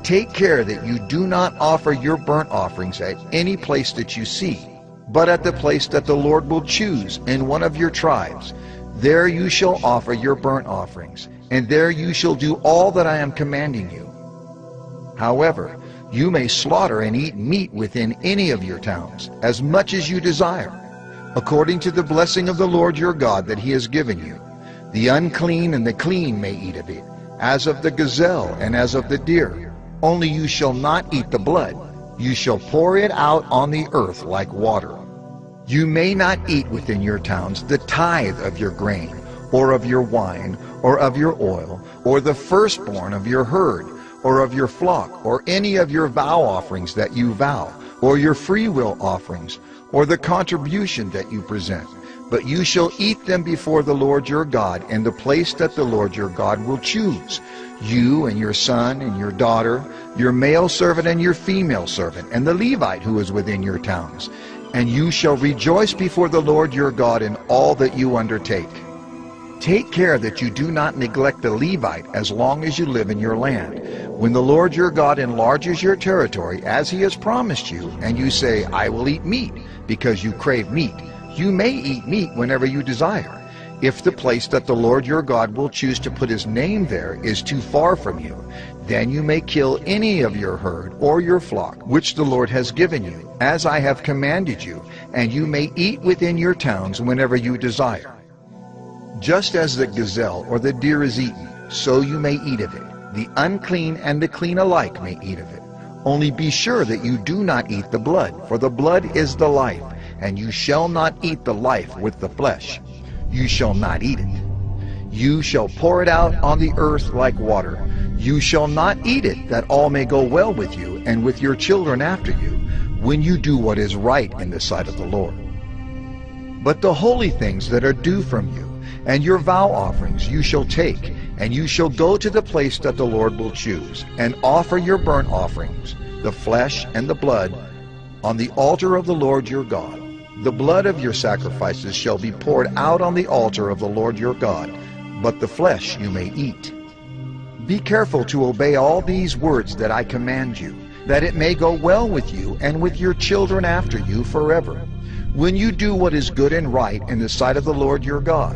Take care that you do not offer your burnt offerings at any place that you see, but at the place that the Lord will choose in one of your tribes. There you shall offer your burnt offerings, and there you shall do all that I am commanding you. However, you may slaughter and eat meat within any of your towns, as much as you desire, according to the blessing of the Lord your God that he has given you. The unclean and the clean may eat of it, as of the gazelle and as of the deer. Only you shall not eat the blood. You shall pour it out on the earth like water. You may not eat within your towns the tithe of your grain, or of your wine, or of your oil, or the firstborn of your herd, or of your flock, or any of your vow offerings that you vow, or your freewill offerings, or the contribution that you present. But you shall eat them before the Lord your God in the place that the Lord your God will choose, you and your son and your daughter, your male servant and your female servant, and the Levite who is within your towns. And you shall rejoice before the Lord your God in all that you undertake. Take care that you do not neglect the Levite as long as you live in your land. When the Lord your God enlarges your territory as he has promised you, and you say, I will eat meat, because you crave meat, you may eat meat whenever you desire. If the place that the Lord your God will choose to put his name there is too far from you, then you may kill any of your herd or your flock, which the Lord has given you, as I have commanded you, and you may eat within your towns whenever you desire. Just as the gazelle or the deer is eaten, so you may eat of it. The unclean and the clean alike may eat of it. Only be sure that you do not eat the blood, for the blood is the life, and you shall not eat the life with the flesh. You shall not eat it. You shall pour it out on the earth like water. You shall not eat it, that all may go well with you and with your children after you, when you do what is right in the sight of the Lord. But the holy things that are due from you, and your vow offerings you shall take, and you shall go to the place that the Lord will choose, and offer your burnt offerings, the flesh and the blood, on the altar of the Lord your God. The blood of your sacrifices shall be poured out on the altar of the Lord your God. but the flesh you may eat. Be careful to obey all these words that I command you, that it may go well with you and with your children after you forever, when you do what is good and right in the sight of the Lord your God.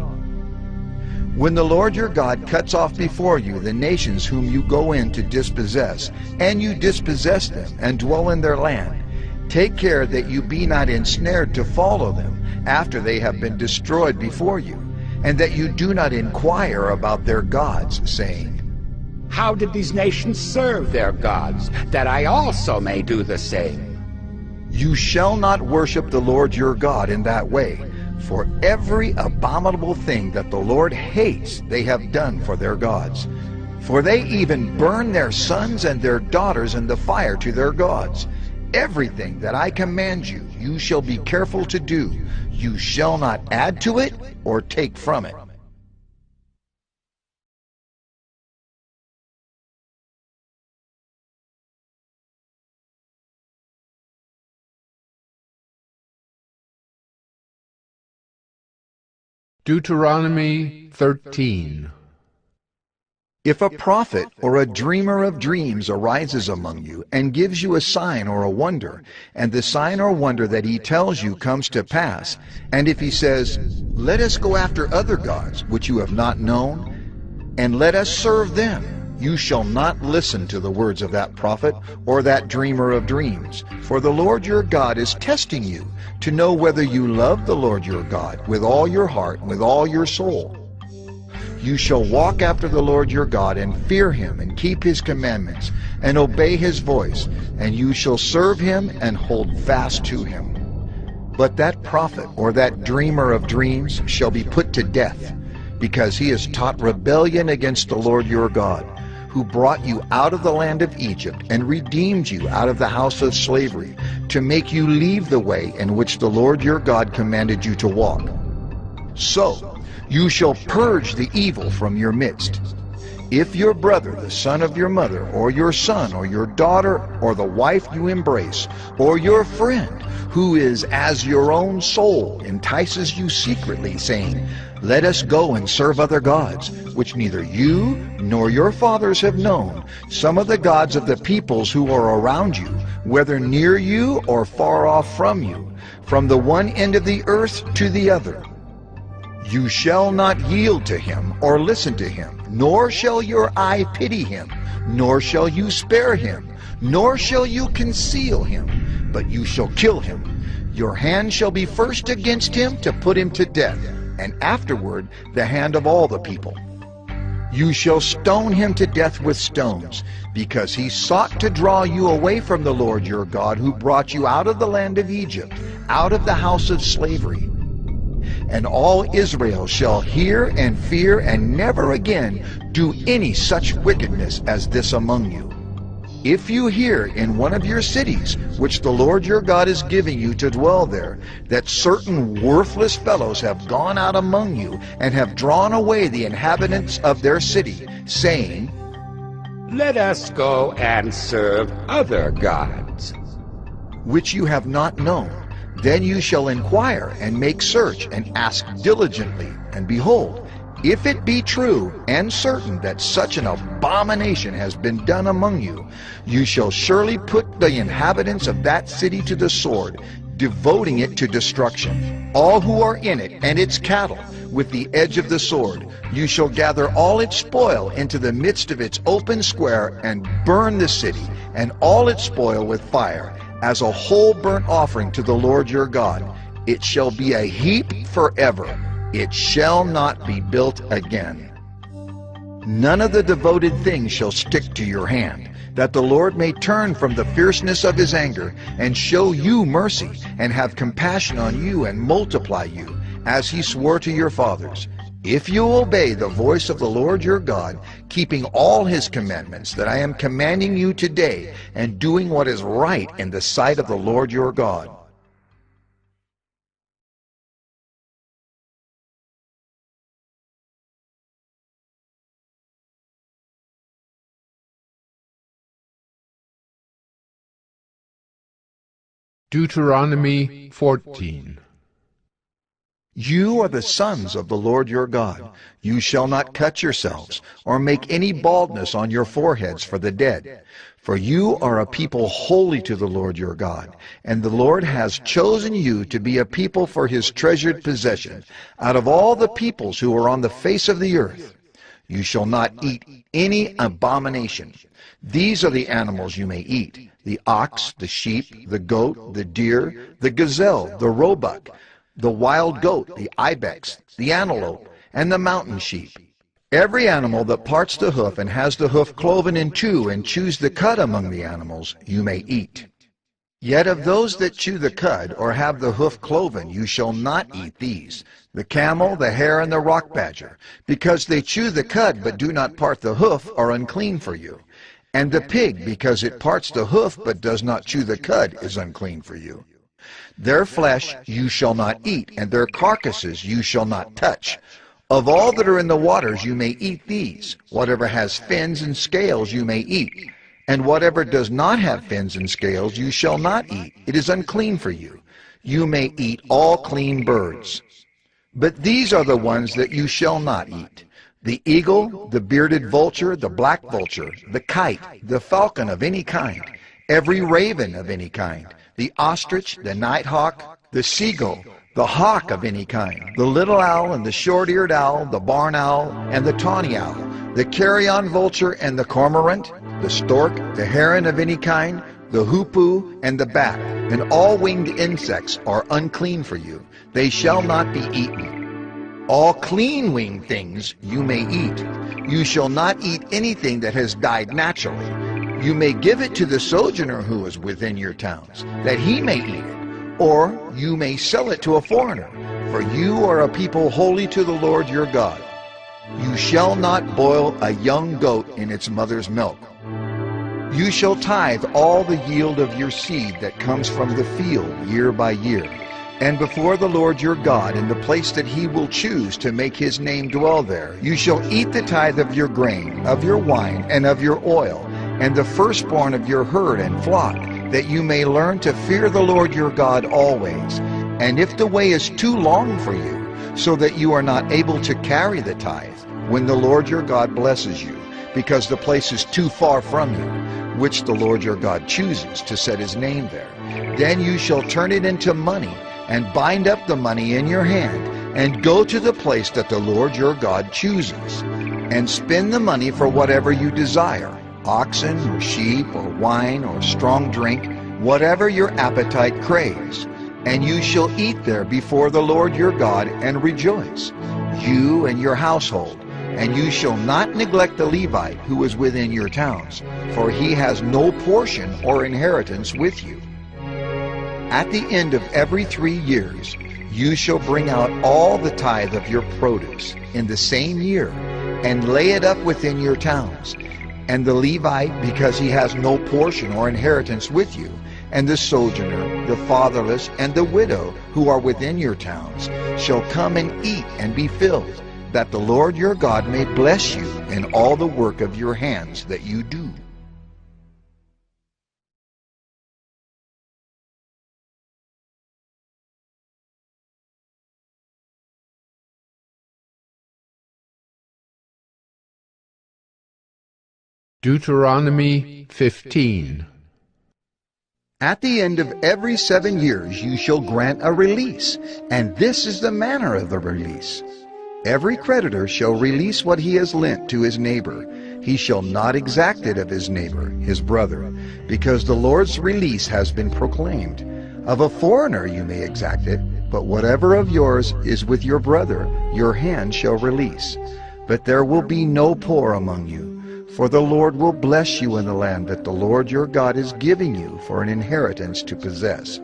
When the Lord your God cuts off before you the nations whom you go in to dispossess, and you dispossess them and dwell in their land, take care that you be not ensnared to follow them after they have been destroyed before you, and that you do not inquire about their gods, saying, How did these nations serve their gods, that I also may do the same? You shall not worship the Lord your God in that way, for every abominable thing that the Lord hates they have done for their gods. For they even burn their sons and their daughters in the fire to their gods. Everything that I command you, you shall be careful to do. You shall not add to it or take from it. Deuteronomy 13. If a prophet or a dreamer of dreams arises among you and gives you a sign or a wonder, and the sign or wonder that he tells you comes to pass, and if he says, Let us go after other gods which you have not known, and let us serve them, you shall not listen to the words of that prophet or that dreamer of dreams, for the Lord your God is testing you to know whether you love the Lord your God with all your heart and with all your soul. You shall walk after the Lord your God and fear him and keep his commandments and obey his voice, and you shall serve him and hold fast to him. But that prophet or that dreamer of dreams shall be put to death, because he has taught rebellion against the Lord your God, who brought you out of the land of Egypt and redeemed you out of the house of slavery, to make you leave the way in which the Lord your God commanded you to walk. So you shall purge the evil from your midst. If your brother, the son of your mother, or your son, or your daughter, or the wife you embrace, or your friend, who is as your own soul, entices you secretly, saying, Let us go and serve other gods, which neither you nor your fathers have known, some of the gods of the peoples who are around you, whether near you or far off from you, from the one end of the earth to the other. You shall not yield to him or listen to him, nor shall your eye pity him, nor shall you spare him, nor shall you conceal him, but you shall kill him. Your hand shall be first against him to put him to death, and afterward the hand of all the people. You shall stone him to death with stones, because he sought to draw you away from the Lord your God, who brought you out of the land of Egypt, out of the house of slavery. And all Israel shall hear and fear, and never again do any such wickedness as this among you. If you hear in one of your cities, which the Lord your God is giving you to dwell there, that certain worthless fellows have gone out among you, and have drawn away the inhabitants of their city, saying, Let us go and serve other gods, which you have not known, then you shall inquire and make search and ask diligently, and behold, if it be true and certain that such an abomination has been done among you, you shall surely put the inhabitants of that city to the sword, devoting it to destruction, all who are in it and its cattle, with the edge of the sword. You shall gather all its spoil into the midst of its open square, and burn the city and all its spoil with fire, as a whole burnt offering to the Lord your God. It shall be a heap forever. It shall not be built again. None of the devoted things shall stick to your hand, that the Lord may turn from the fierceness of his anger, and show you mercy, and have compassion on you, and multiply you, as he swore to your fathers, if you obey the voice of the Lord your God, keeping all his commandments that I am commanding you today, and doing what is right in the sight of the Lord your God. Deuteronomy 14. You are the sons of the Lord your God. You shall not cut yourselves, or make any baldness on your foreheads for the dead. For you are a people holy to the Lord your God, and the Lord has chosen you to be a people for his treasured possession, out of all the peoples who are on the face of the earth. You shall not eat any abomination. These are the animals you may eat: the ox, the sheep, the goat, the deer, the gazelle, the roebuck, the wild goat, the ibex, the antelope, and the mountain sheep. Every animal that parts the hoof and has the hoof cloven in two and chews the cud among the animals, you may eat. Yet of those that chew the cud or have the hoof cloven, you shall not eat these: the camel, the hare, and the rock badger, because they chew the cud but do not part the hoof, are unclean for you. And the pig, because it parts the hoof but does not chew the cud, is unclean for you. Their flesh you shall not eat, and their carcasses you shall not touch. Of all that are in the waters you may eat these. Whatever has fins and scales you may eat, and whatever does not have fins and scales you shall not eat. It is unclean for you. You may eat all clean birds. But these are the ones that you shall not eat: the eagle, the bearded vulture, the black vulture, the kite, the falcon of any kind, every raven of any kind, the ostrich, the nighthawk, the seagull, the hawk of any kind, the little owl and the short-eared owl, the barn owl and the tawny owl, the carrion vulture and the cormorant, the stork, the heron of any kind, the hoopoe and the bat, and all winged insects are unclean for you. They shall not be eaten. All clean winged things you may eat. You shall not eat anything that has died naturally. You may give it to the sojourner who is within your towns, that he may eat it, or you may sell it to a foreigner, for you are a people holy to the Lord your God. You shall not boil a young goat in its mother's milk. You shall tithe all the yield of your seed that comes from the field year by year, and before the Lord your God in the place that he will choose to make his name dwell there, you shall eat the tithe of your grain, of your wine, and of your oil, and the firstborn of your herd and flock, that you may learn to fear the Lord your God always. And if the way is too long for you, so that you are not able to carry the tithe, when the Lord your God blesses you, because the place is too far from you, which the Lord your God chooses to set his name there, then you shall turn it into money, and bind up the money in your hand, and go to the place that the Lord your God chooses, and spend the money for whatever you desire: oxen or sheep or wine or strong drink, whatever your appetite craves. And you shall eat there before the Lord your God and rejoice, you and your household. And you shall not neglect the Levite who is within your towns, for he has no portion or inheritance with you. At the end of every 3 years you shall bring out all the tithe of your produce in the same year, and lay it up within your towns. And the Levite, because he has no portion or inheritance with you, and the sojourner, the fatherless, and the widow who are within your towns, shall come and eat and be filled, that the Lord your God may bless you in all the work of your hands that you do. Deuteronomy 15. At the end of every 7 years you shall grant a release, and this is the manner of the release. Every creditor shall release what he has lent to his neighbor. He shall not exact it of his neighbor, his brother, because the Lord's release has been proclaimed. Of a foreigner you may exact it, but whatever of yours is with your brother, your hand shall release. But there will be no poor among you, for the Lord will bless you in the land that the Lord your God is giving you for an inheritance to possess.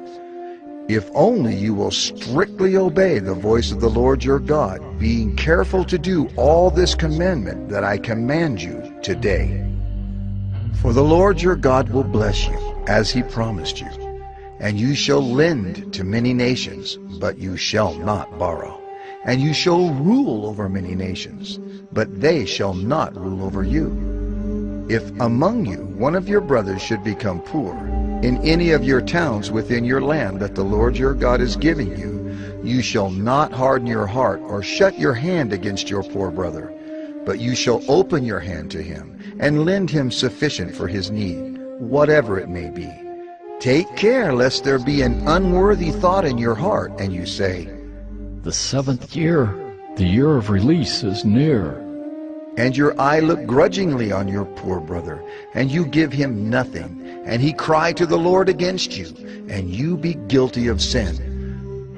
If only you will strictly obey the voice of the Lord your God, being careful to do all this commandment that I command you today. For the Lord your God will bless you, as he promised you. And you shall lend to many nations, but you shall not borrow. And you shall rule over many nations, but they shall not rule over you. If among you one of your brothers should become poor, in any of your towns within your land that the Lord your God is giving you, You shall not harden your heart or shut your hand against your poor brother, but you shall open your hand to him and lend him sufficient for his need, whatever it may be. Take care lest there be an unworthy thought in your heart, and you say, "The 7th year, the year of release, is near." And your eye look grudgingly on your poor brother, and you give him nothing, and he cry to the Lord against you, and you be guilty of sin.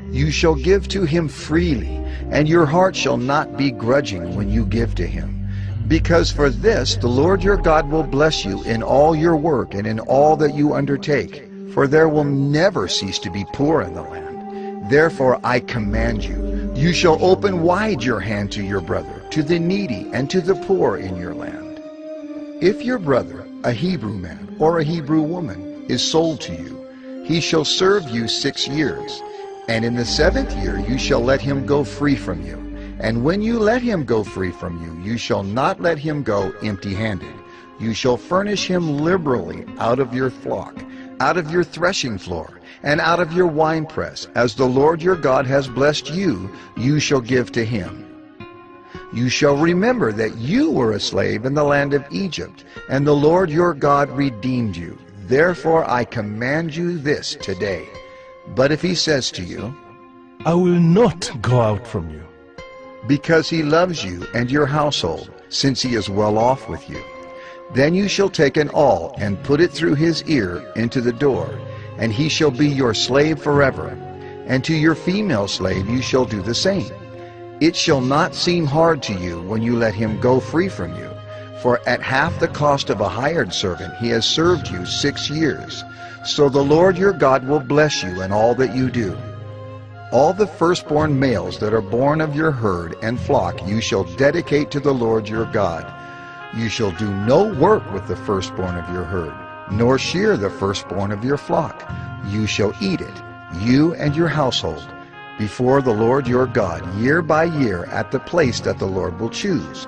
You shall give to him freely, and your heart shall not be grudging when you give to him. Because for this the Lord your God will bless you in all your work and in all that you undertake, for there will never cease to be poor in the land. Therefore I command you, you shall open wide your hand to your brother, to the needy, and to the poor in your land. If your brother, a Hebrew man or a Hebrew woman, is sold to you, he shall serve you 6 years, and in the 7th year you shall let him go free from you. And when you let him go free from you, you shall not let him go empty-handed. You shall furnish him liberally out of your flock, out of your threshing floor, and out of your winepress. As the Lord your God has blessed you, you shall give to him. You shall remember that you were a slave in the land of Egypt, and the Lord your God redeemed you. Therefore I command you this today. But if he says to you, "I will not go out from you," because he loves you and your household, since he is well off with you, then you shall take an awl and put it through his ear into the door, and he shall be your slave forever. And to your female slave you shall do the same. It shall not seem hard to you when you let him go free from you, for at half the cost of a hired servant he has served you 6 years. So the Lord your God will bless you in all that you do. All the firstborn males that are born of your herd and flock you shall dedicate to the Lord your God. You shall do no work with the firstborn of your herd, nor shear the firstborn of your flock. You shall eat it, you and your household, before the Lord your God, year by year, at the place that the Lord will choose.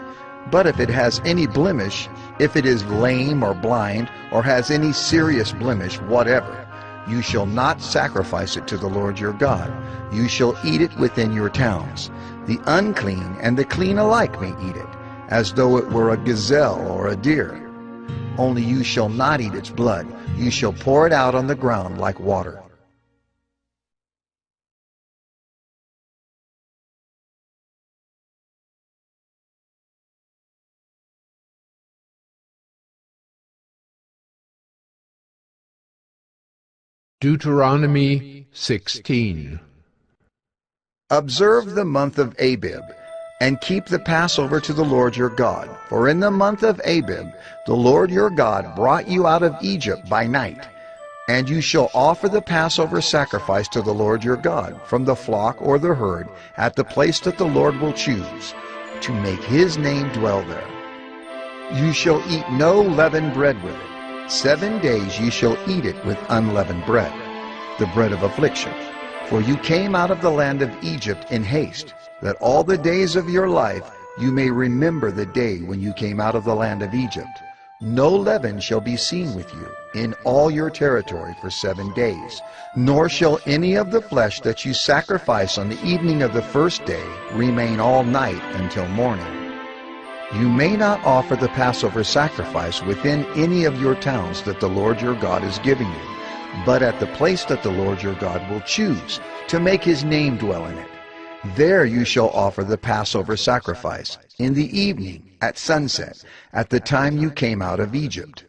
But if it has any blemish, if it is lame or blind, or has any serious blemish whatever, you shall not sacrifice it to the Lord your God. You shall eat it within your towns. The unclean and the clean alike may eat it, as though it were a gazelle or a deer. Only you shall not eat its blood. You shall pour it out on the ground like water. Deuteronomy 16. Observe the month of Abib, and keep the Passover to the Lord your God. For in the month of Abib the Lord your God brought you out of Egypt by night. And you shall offer the Passover sacrifice to the Lord your God from the flock or the herd at the place that the Lord will choose, to make his name dwell there. You shall eat no leavened bread with it. 7 days ye shall eat it with unleavened bread, the bread of affliction. For you came out of the land of Egypt in haste, that all the days of your life you may remember the day when you came out of the land of Egypt. No leaven shall be seen with you in all your territory for 7 days, nor shall any of the flesh that you sacrifice on the evening of the first day remain all night until morning. You may not offer the Passover sacrifice within any of your towns that the Lord your God is giving you, but at the place that the Lord your God will choose, to make his name dwell in it. There you shall offer the Passover sacrifice, in the evening, at sunset, at the time you came out of Egypt.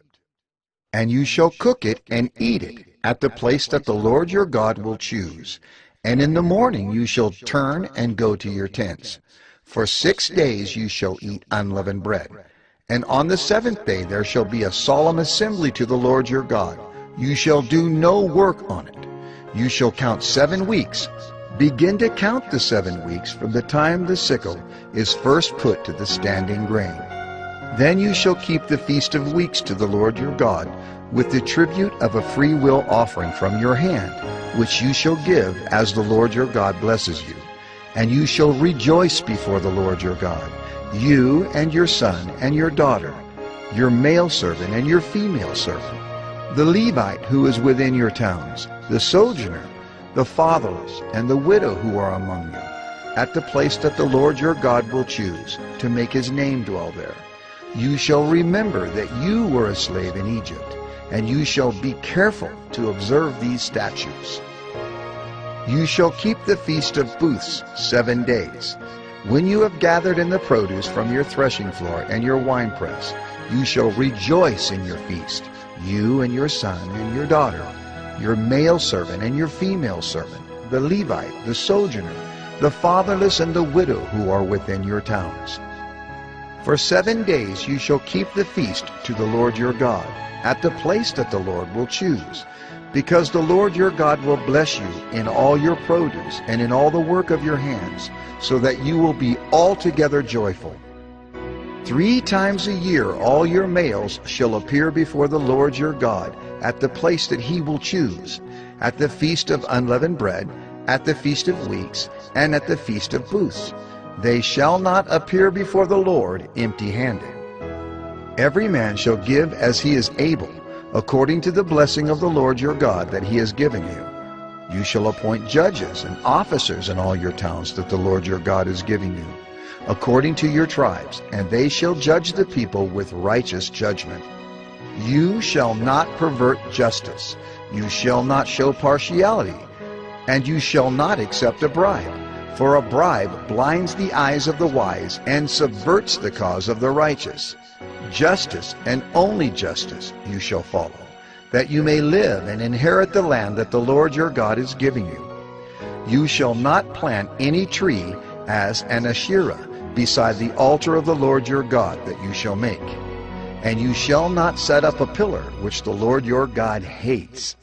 And you shall cook it and eat it at the place that the Lord your God will choose. And in the morning you shall turn and go to your tents. For 6 days you shall eat unleavened bread. And on the 7th day there shall be a solemn assembly to the Lord your God. You shall do no work on it. You shall count 7 weeks. Begin to count the 7 weeks from the time the sickle is first put to the standing grain. Then you shall keep the Feast of Weeks to the Lord your God, with the tribute of a free will offering from your hand, which you shall give as the Lord your God blesses you. And you shall rejoice before the Lord your God, you and your son and your daughter, your male servant and your female servant, the Levite who is within your towns, the sojourner, the fatherless, and the widow who are among you, at the place that the Lord your God will choose, to make his name dwell there. You shall remember that you were a slave in Egypt, and you shall be careful to observe these statutes. You shall keep the Feast of Booths 7 days. When you have gathered in the produce from your threshing floor and your winepress, you shall rejoice in your feast, you and your son and your daughter, your male servant and your female servant, the Levite, the sojourner, the fatherless and the widow who are within your towns. For 7 days you shall keep the feast to the Lord your God, at the place that the Lord will choose, because the Lord your God will bless you in all your produce and in all the work of your hands, so that you will be altogether joyful. 3 times a year all your males shall appear before the Lord your God at the place that he will choose, at the feast of unleavened bread, at the feast of weeks, and at the feast of booths. They shall not appear before the Lord empty-handed. Every man shall give as he is able, according to the blessing of the Lord your God that he has given you. You shall appoint judges and officers in all your towns that the Lord your God is giving you, according to your tribes, and they shall judge the people with righteous judgment. You shall not pervert justice. You shall not show partiality, and you shall not accept a bribe. For a bribe blinds the eyes of the wise and subverts the cause of the righteous. Justice, and only justice, you shall follow, that you may live and inherit the land that the Lord your God is giving you. You shall not plant any tree as an Asherah beside the altar of the Lord your God that you shall make. And you shall not set up a pillar which the Lord your God hates.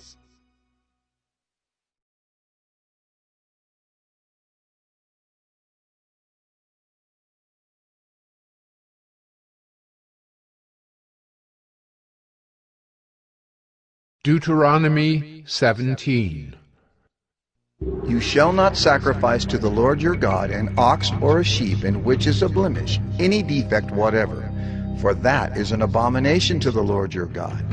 Deuteronomy 17. You shall not sacrifice to the Lord your God an ox or a sheep in which is a blemish, any defect whatever, for that is an abomination to the Lord your God.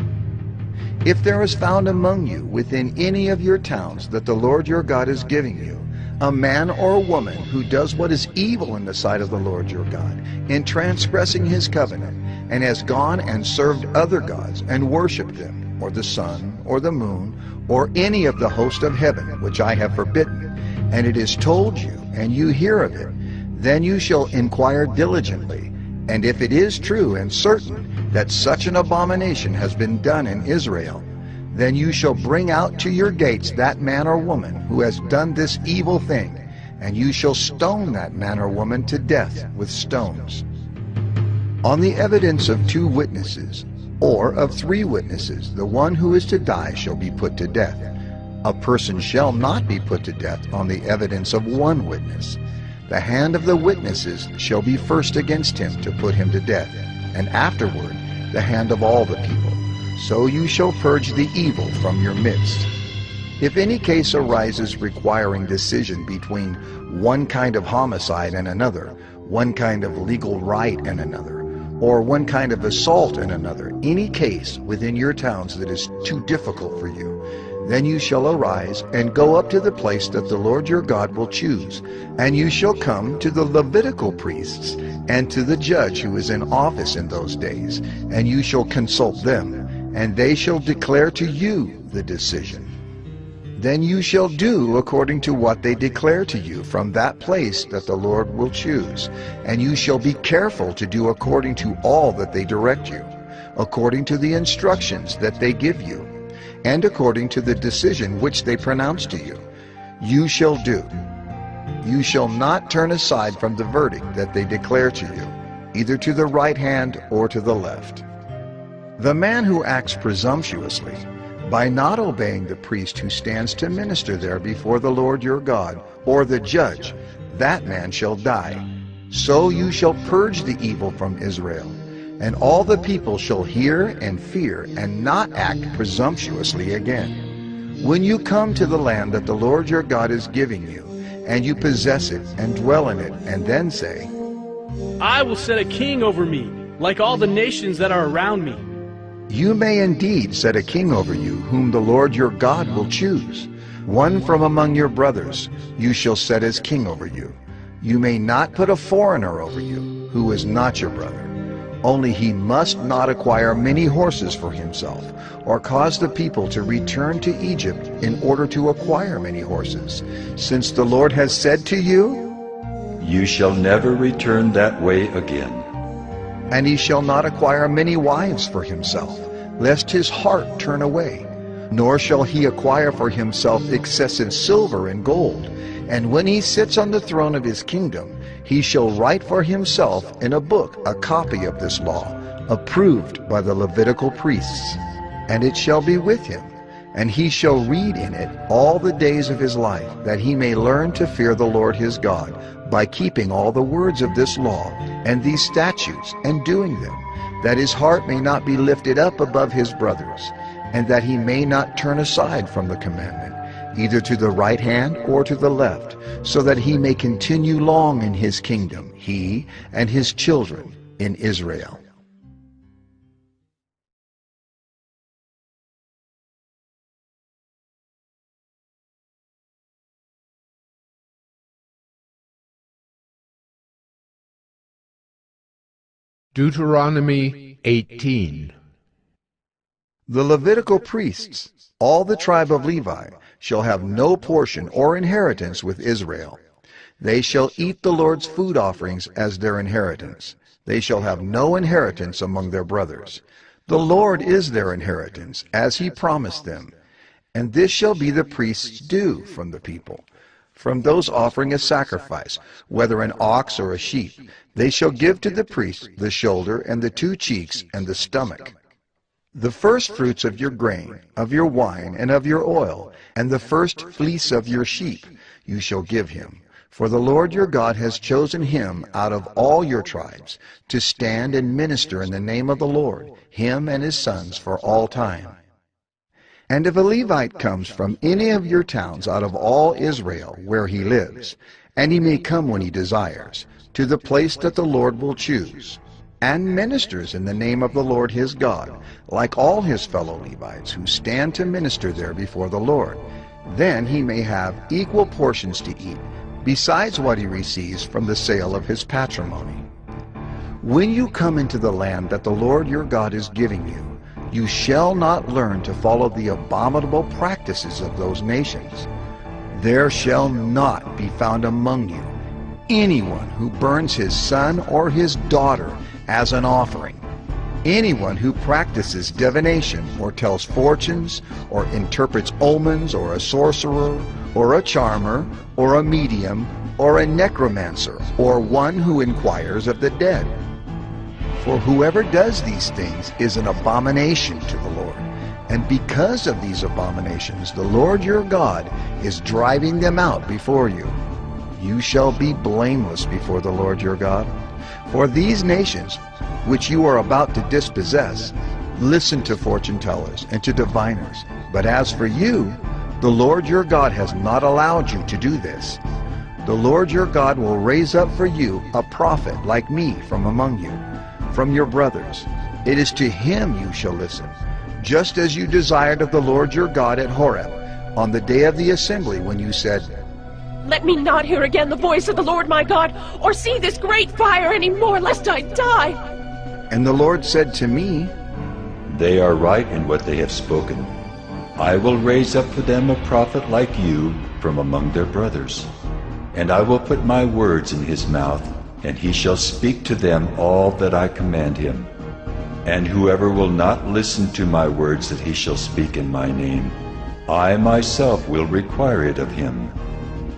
If there is found among you within any of your towns that the Lord your God is giving you, a man or a woman who does what is evil in the sight of the Lord your God, in transgressing his covenant, and has gone and served other gods and worshipped them, or the sun, or the moon, or any of the host of heaven, which I have forbidden, and it is told you, and you hear of it, then you shall inquire diligently, and if it is true and certain that such an abomination has been done in Israel, then you shall bring out to your gates that man or woman who has done this evil thing, and you shall stone that man or woman to death with stones. On the evidence of 2 witnesses, or of 3 witnesses, the one who is to die shall be put to death. A person shall not be put to death on the evidence of 1 witness. The hand of the witnesses shall be first against him to put him to death, and afterward the hand of all the people. So you shall purge the evil from your midst. If any case arises requiring decision between one kind of homicide and another, one kind of legal right and another, or one kind of assault and another, any case within your towns that is too difficult for you, then you shall arise and go up to the place that the Lord your God will choose, and you shall come to the Levitical priests and to the judge who is in office in those days, and you shall consult them, and they shall declare to you the decision. Then you shall do according to what they declare to you from that place that the Lord will choose, and you shall be careful to do according to all that they direct you, according to the instructions that they give you, and according to the decision which they pronounce to you. You shall do. You shall not turn aside from the verdict that they declare to you, either to the right hand or to the left. The man who acts presumptuously, by not obeying the priest who stands to minister there before the Lord your God, or the judge, that man shall die. So you shall purge the evil from Israel, and all the people shall hear and fear, and not act presumptuously again. When you come to the land that the Lord your God is giving you, and you possess it and dwell in it, and then say, I will set a king over me, like all the nations that are around me. You may indeed set a king over you, whom the Lord your God will choose. One from among your brothers you shall set as king over you. You may not put a foreigner over you, who is not your brother. Only he must not acquire many horses for himself, or cause the people to return to Egypt in order to acquire many horses, since the Lord has said to you, You shall never return that way again. And he shall not acquire many wives for himself, lest his heart turn away. Nor shall he acquire for himself excessive silver and gold. And when he sits on the throne of his kingdom, he shall write for himself in a book a copy of this law, approved by the Levitical priests. And it shall be with him, and he shall read in it all the days of his life, that he may learn to fear the Lord his God, by keeping all the words of this law and these statutes, and doing them, that his heart may not be lifted up above his brothers, and that he may not turn aside from the commandment, either to the right hand or to the left, so that he may continue long in his kingdom, he and his children in Israel. Deuteronomy 18. The Levitical priests, all the tribe of Levi, shall have no portion or inheritance with Israel. They shall eat the Lord's food offerings as their inheritance. They shall have no inheritance among their brothers. The Lord is their inheritance, as he promised them. And this shall be the priest's due from the people. From those offering a sacrifice, whether an ox or a sheep, they shall give to the priest the shoulder and the 2 cheeks and the stomach. The first fruits of your grain, of your wine, and of your oil, and the first fleece of your sheep, you shall give him. For the Lord your God has chosen him out of all your tribes to stand and minister in the name of the Lord, him and his sons for all time. And if a Levite comes from any of your towns out of all Israel where he lives, and he may come when he desires, to the place that the Lord will choose, and ministers in the name of the Lord his God, like all his fellow Levites who stand to minister there before the Lord, then he may have equal portions to eat, besides what he receives from the sale of his patrimony. When you come into the land that the Lord your God is giving you, you shall not learn to follow the abominable practices of those nations. There shall not be found among you anyone who burns his son or his daughter as an offering, anyone who practices divination or tells fortunes or interprets omens, or a sorcerer or a charmer or a medium or a necromancer, or one who inquires of the dead. For whoever does these things is an abomination to the Lord. And because of these abominations, the Lord your God is driving them out before you. You shall be blameless before the Lord your God. For these nations, which you are about to dispossess, listen to fortune tellers and to diviners. But as for you, the Lord your God has not allowed you to do this. The Lord your God will raise up for you a prophet like me from among you, from your brothers. It is to him you shall listen, just as you desired of the Lord your God at Horeb, on the day of the assembly, when you said, Let me not hear again the voice of the Lord my God, or see this great fire any more, lest I die. And the Lord said to me, They are right in what they have spoken. I will raise up for them a prophet like you from among their brothers. And I will put my words in his mouth, and he shall speak to them all that I command him. And whoever will not listen to my words that he shall speak in my name, I myself will require it of him.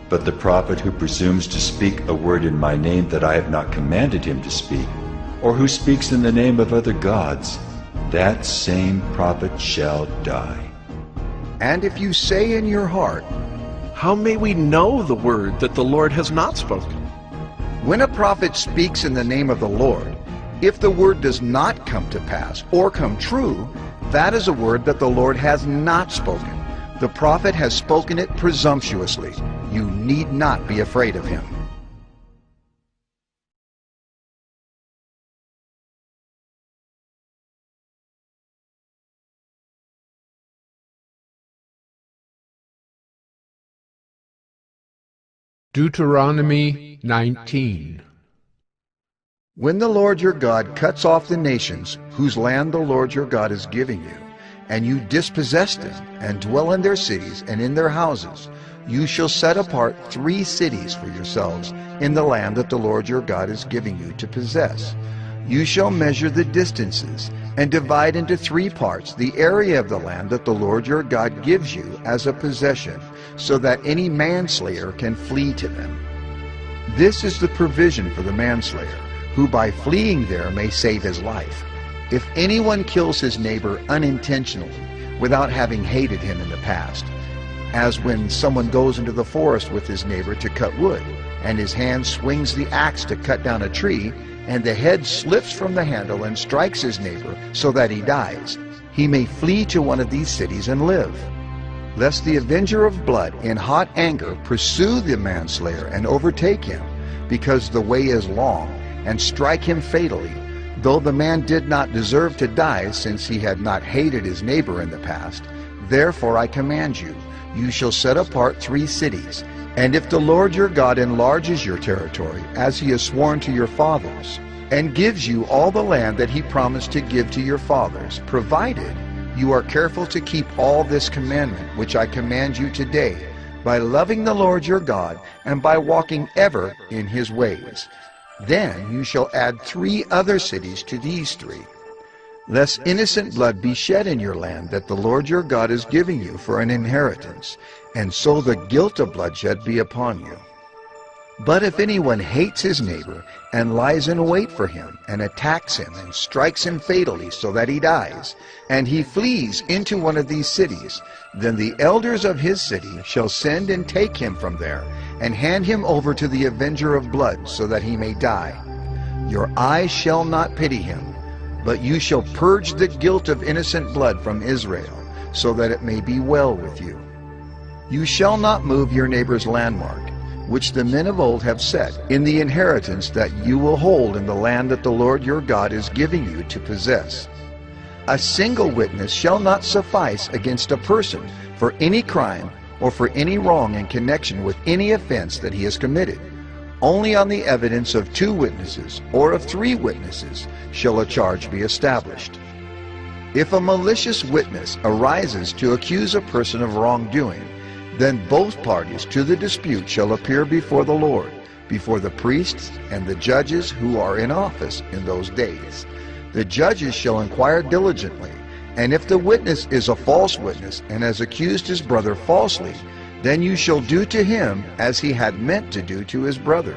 But the prophet who presumes to speak a word in my name that I have not commanded him to speak, or who speaks in the name of other gods, that same prophet shall die. And if you say in your heart, How may we know the word that the Lord has not spoken? when a prophet speaks in the name of the Lord, if the word does not come to pass or come true, that is a word that the Lord has not spoken. The prophet has spoken it presumptuously. You need not be afraid of him. Deuteronomy 19. When the Lord your God cuts off the nations whose land the Lord your God is giving you, and you dispossess them, and dwell in their cities and in their houses, you shall set apart 3 cities for yourselves in the land that the Lord your God is giving you to possess. You shall measure the distances, and divide into 3 parts the area of the land that the Lord your God gives you as a possession, so that any manslayer can flee to them. This is the provision for the manslayer, who by fleeing there may save his life. If anyone kills his neighbor unintentionally, without having hated him in the past, as when someone goes into the forest with his neighbor to cut wood, and his hand swings the axe to cut down a tree, and the head slips from the handle and strikes his neighbor so that he dies, he may flee to one of these cities and live. Lest the avenger of blood in hot anger pursue the manslayer and overtake him, because the way is long, and strike him fatally, though the man did not deserve to die, since he had not hated his neighbor in the past. Therefore I command you, you shall set apart 3 cities. And if the Lord your God enlarges your territory, as he has sworn to your fathers, and gives you all the land that he promised to give to your fathers, provided you are careful to keep all this commandment which I command you today, by loving the Lord your God, and by walking ever in his ways, then you shall add 3 other cities to these 3, lest innocent blood be shed in your land that the Lord your God is giving you for an inheritance, and so the guilt of bloodshed be upon you. But if anyone hates his neighbor, and lies in wait for him, and attacks him, and strikes him fatally so that he dies, and he flees into one of these cities, then the elders of his city shall send and take him from there, and hand him over to the avenger of blood, so that he may die. Your eyes shall not pity him, but you shall purge the guilt of innocent blood from Israel, so that it may be well with you. You shall not move your neighbor's landmark, which the men of old have set, in the inheritance that you will hold in the land that the Lord your God is giving you to possess. A single witness shall not suffice against a person for any crime or for any wrong in connection with any offense that he has committed. Only on the evidence of 2 witnesses or of 3 witnesses shall a charge be established. If a malicious witness arises to accuse a person of wrongdoing, then both parties to the dispute shall appear before the Lord, before the priests and the judges who are in office in those days. The judges shall inquire diligently, and if the witness is a false witness and has accused his brother falsely, then you shall do to him as he had meant to do to his brother.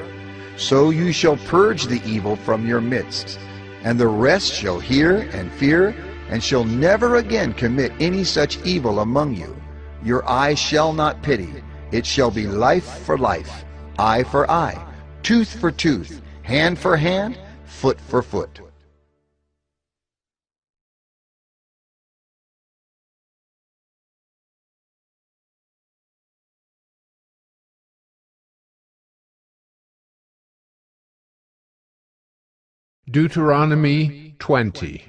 So you shall purge the evil from your midst, and the rest shall hear and fear, and shall never again commit any such evil among you. Your eye shall not pity. It shall be life for life, eye for eye, tooth for tooth, hand for hand, foot for foot. Deuteronomy 20.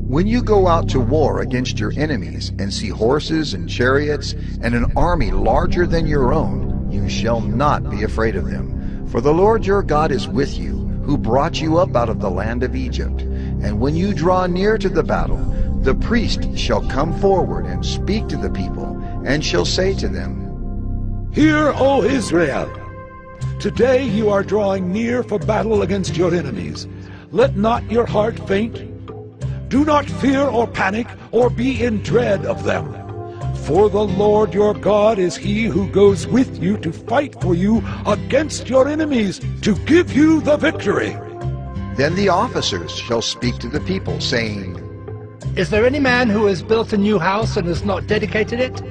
When you go out to war against your enemies, and see horses and chariots, and an army larger than your own, you shall not be afraid of them. For the Lord your God is with you, who brought you up out of the land of Egypt. And when you draw near to the battle, the priest shall come forward and speak to the people, and shall say to them, Hear, O Israel! Today you are drawing near for battle against your enemies. Let not your heart faint. Do not fear or panic or be in dread of them. For the Lord your God is he who goes with you to fight for you against your enemies, to give you the victory. Then the officers shall speak to the people, saying, Is there any man who has built a new house and has not dedicated it?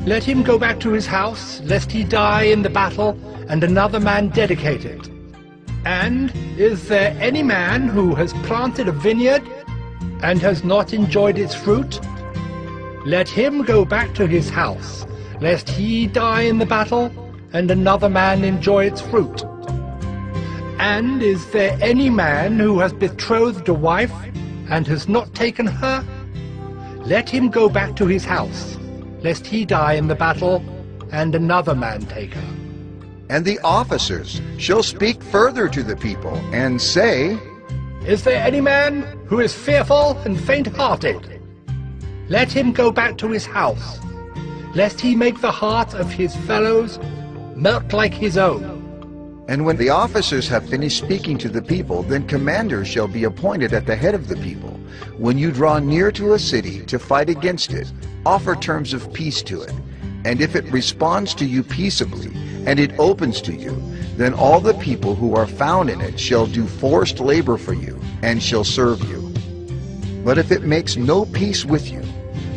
Let him go back to his house, lest he die in the battle, and another man dedicate it. And is there any man who has planted a vineyard and has not enjoyed its fruit? Let him go back to his house, lest he die in the battle, and another man enjoy its fruit. And is there any man who has betrothed a wife, and has not taken her? Let him go back to his house, lest he die in the battle, and another man take her. And the officers shall speak further to the people, and say, Is there any man who is fearful and faint-hearted? Let him go back to his house, lest he make the heart of his fellows melt like his own. And when the officers have finished speaking to the people, then commanders shall be appointed at the head of the people. When you draw near to a city to fight against it, offer terms of peace to it. And if it responds to you peaceably, and it opens to you, then all the people who are found in it shall do forced labor for you, and shall serve you. But if it makes no peace with you,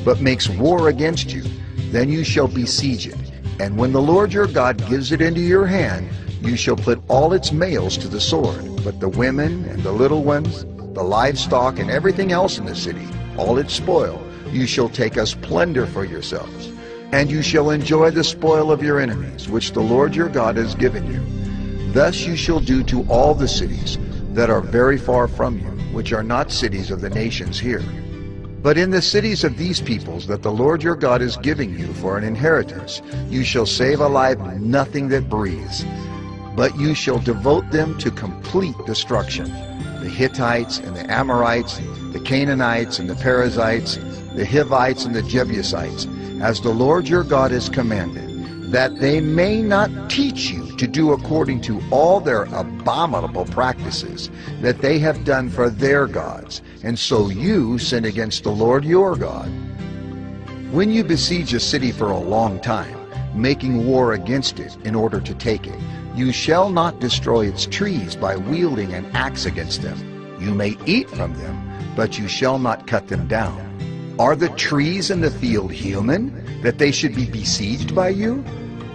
but makes war against you, then you shall besiege it. And when the Lord your God gives it into your hand, you shall put all its males to the sword, but the women and the little ones, the livestock and everything else in the city, all its spoil, you shall take as plunder for yourselves. And you shall enjoy the spoil of your enemies, which the Lord your God has given you. Thus you shall do to all the cities that are very far from you, which are not cities of the nations here. But in the cities of these peoples that the Lord your God is giving you for an inheritance, you shall save alive nothing that breathes, but you shall devote them to complete destruction. The Hittites and the Amorites, the Canaanites and the Perizzites, the Hivites and the Jebusites, as the Lord your God has commanded, that they may not teach you to do according to all their abominable practices that they have done for their gods, and so you sin against the Lord your God. When you besiege a city for a long time, making war against it in order to take it, you shall not destroy its trees by wielding an axe against them. You may eat from them, but you shall not cut them down. Are the trees in the field human, that they should be besieged by you?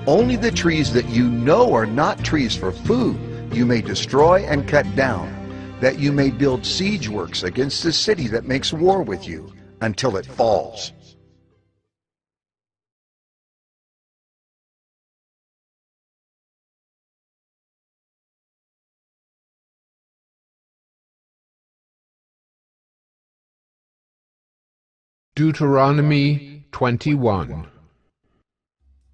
Only the trees that you know are not trees for food you may destroy and cut down, that you may build siege works against the city that makes war with you, until it falls. Deuteronomy 21.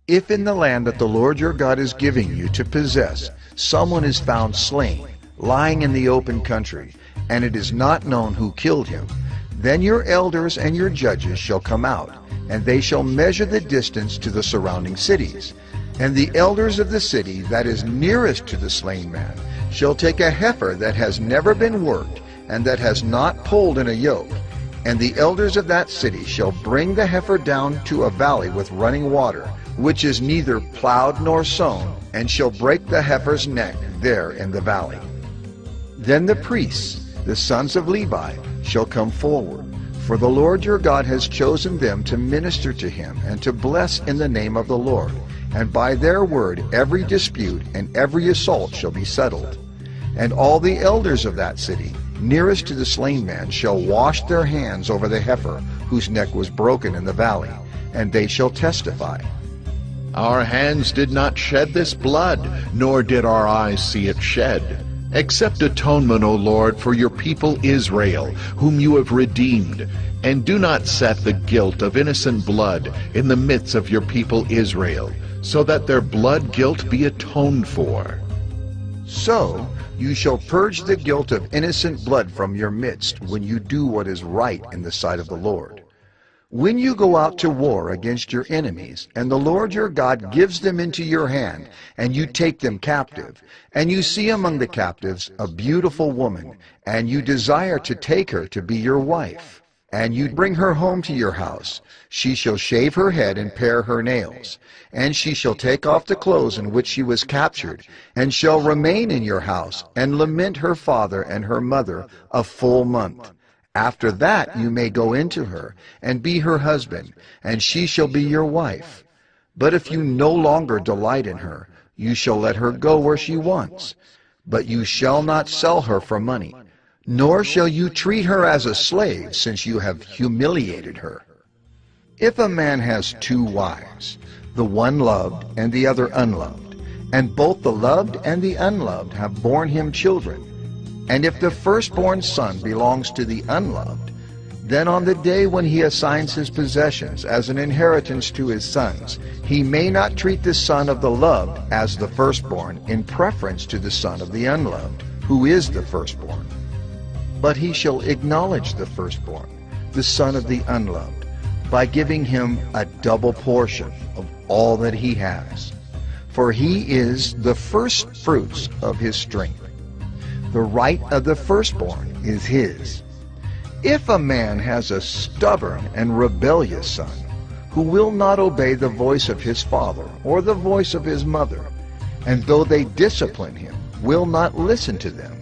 If in the land that the Lord your God is giving you to possess, someone is found slain, lying in the open country, and it is not known who killed him, then your elders and your judges shall come out, and they shall measure the distance to the surrounding cities. And the elders of the city that is nearest to the slain man shall take a heifer that has never been worked, and that has not pulled in a yoke, and the elders of that city shall bring the heifer down to a valley with running water, which is neither plowed nor sown, and shall break the heifer's neck there in the valley. Then the priests, the sons of Levi, shall come forward, for the Lord your God has chosen them to minister to him and to bless in the name of the Lord, and by their word every dispute and every assault shall be settled. And all the elders of that city, nearest to the slain man, shall wash their hands over the heifer whose neck was broken in the valley, and they shall testify. Our hands did not shed this blood, nor did our eyes see it shed. Accept atonement, O Lord, for your people Israel, whom you have redeemed, and do not set the guilt of innocent blood in the midst of your people Israel, so that their blood guilt be atoned for. So you shall purge the guilt of innocent blood from your midst when you do what is right in the sight of the Lord. When you go out to war against your enemies, and the Lord your God gives them into your hand, and you take them captive, and you see among the captives a beautiful woman, and you desire to take her to be your wife, and you bring her home to your house, she shall shave her head and pare her nails, and she shall take off the clothes in which she was captured, and shall remain in your house, and lament her father and her mother a full month. After that you may go into her, and be her husband, and she shall be your wife. But if you no longer delight in her, you shall let her go where she wants. But you shall not sell her for money, nor shall you treat her as a slave, since you have humiliated her. If a man has two wives, the one loved and the other unloved, and both the loved and the unloved have borne him children, and if the firstborn son belongs to the unloved, Then on the day when he assigns his possessions as an inheritance to his sons, he may not treat the son of the loved as the firstborn in preference to the son of the unloved, who is the firstborn. But he shall acknowledge the firstborn, the son of the unloved, by giving him a double portion of all that he has. For he is the first fruits of his strength. The right of the firstborn is his. If a man has a stubborn and rebellious son, who will not obey the voice of his father or the voice of his mother, and though they discipline him, will not listen to them,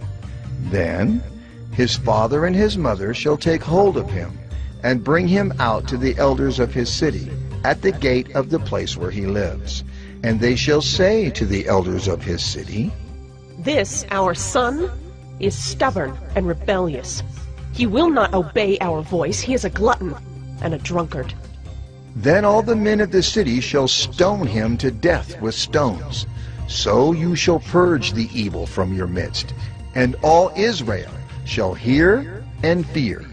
then his father and his mother shall take hold of him and bring him out to the elders of his city at the gate of the place where he lives. And they shall say to the elders of his city, This, our son, is stubborn and rebellious. He will not obey our voice. He is a glutton and a drunkard. Then all the men of the city shall stone him to death with stones. So you shall purge the evil from your midst, and all Israel shall hear and fear.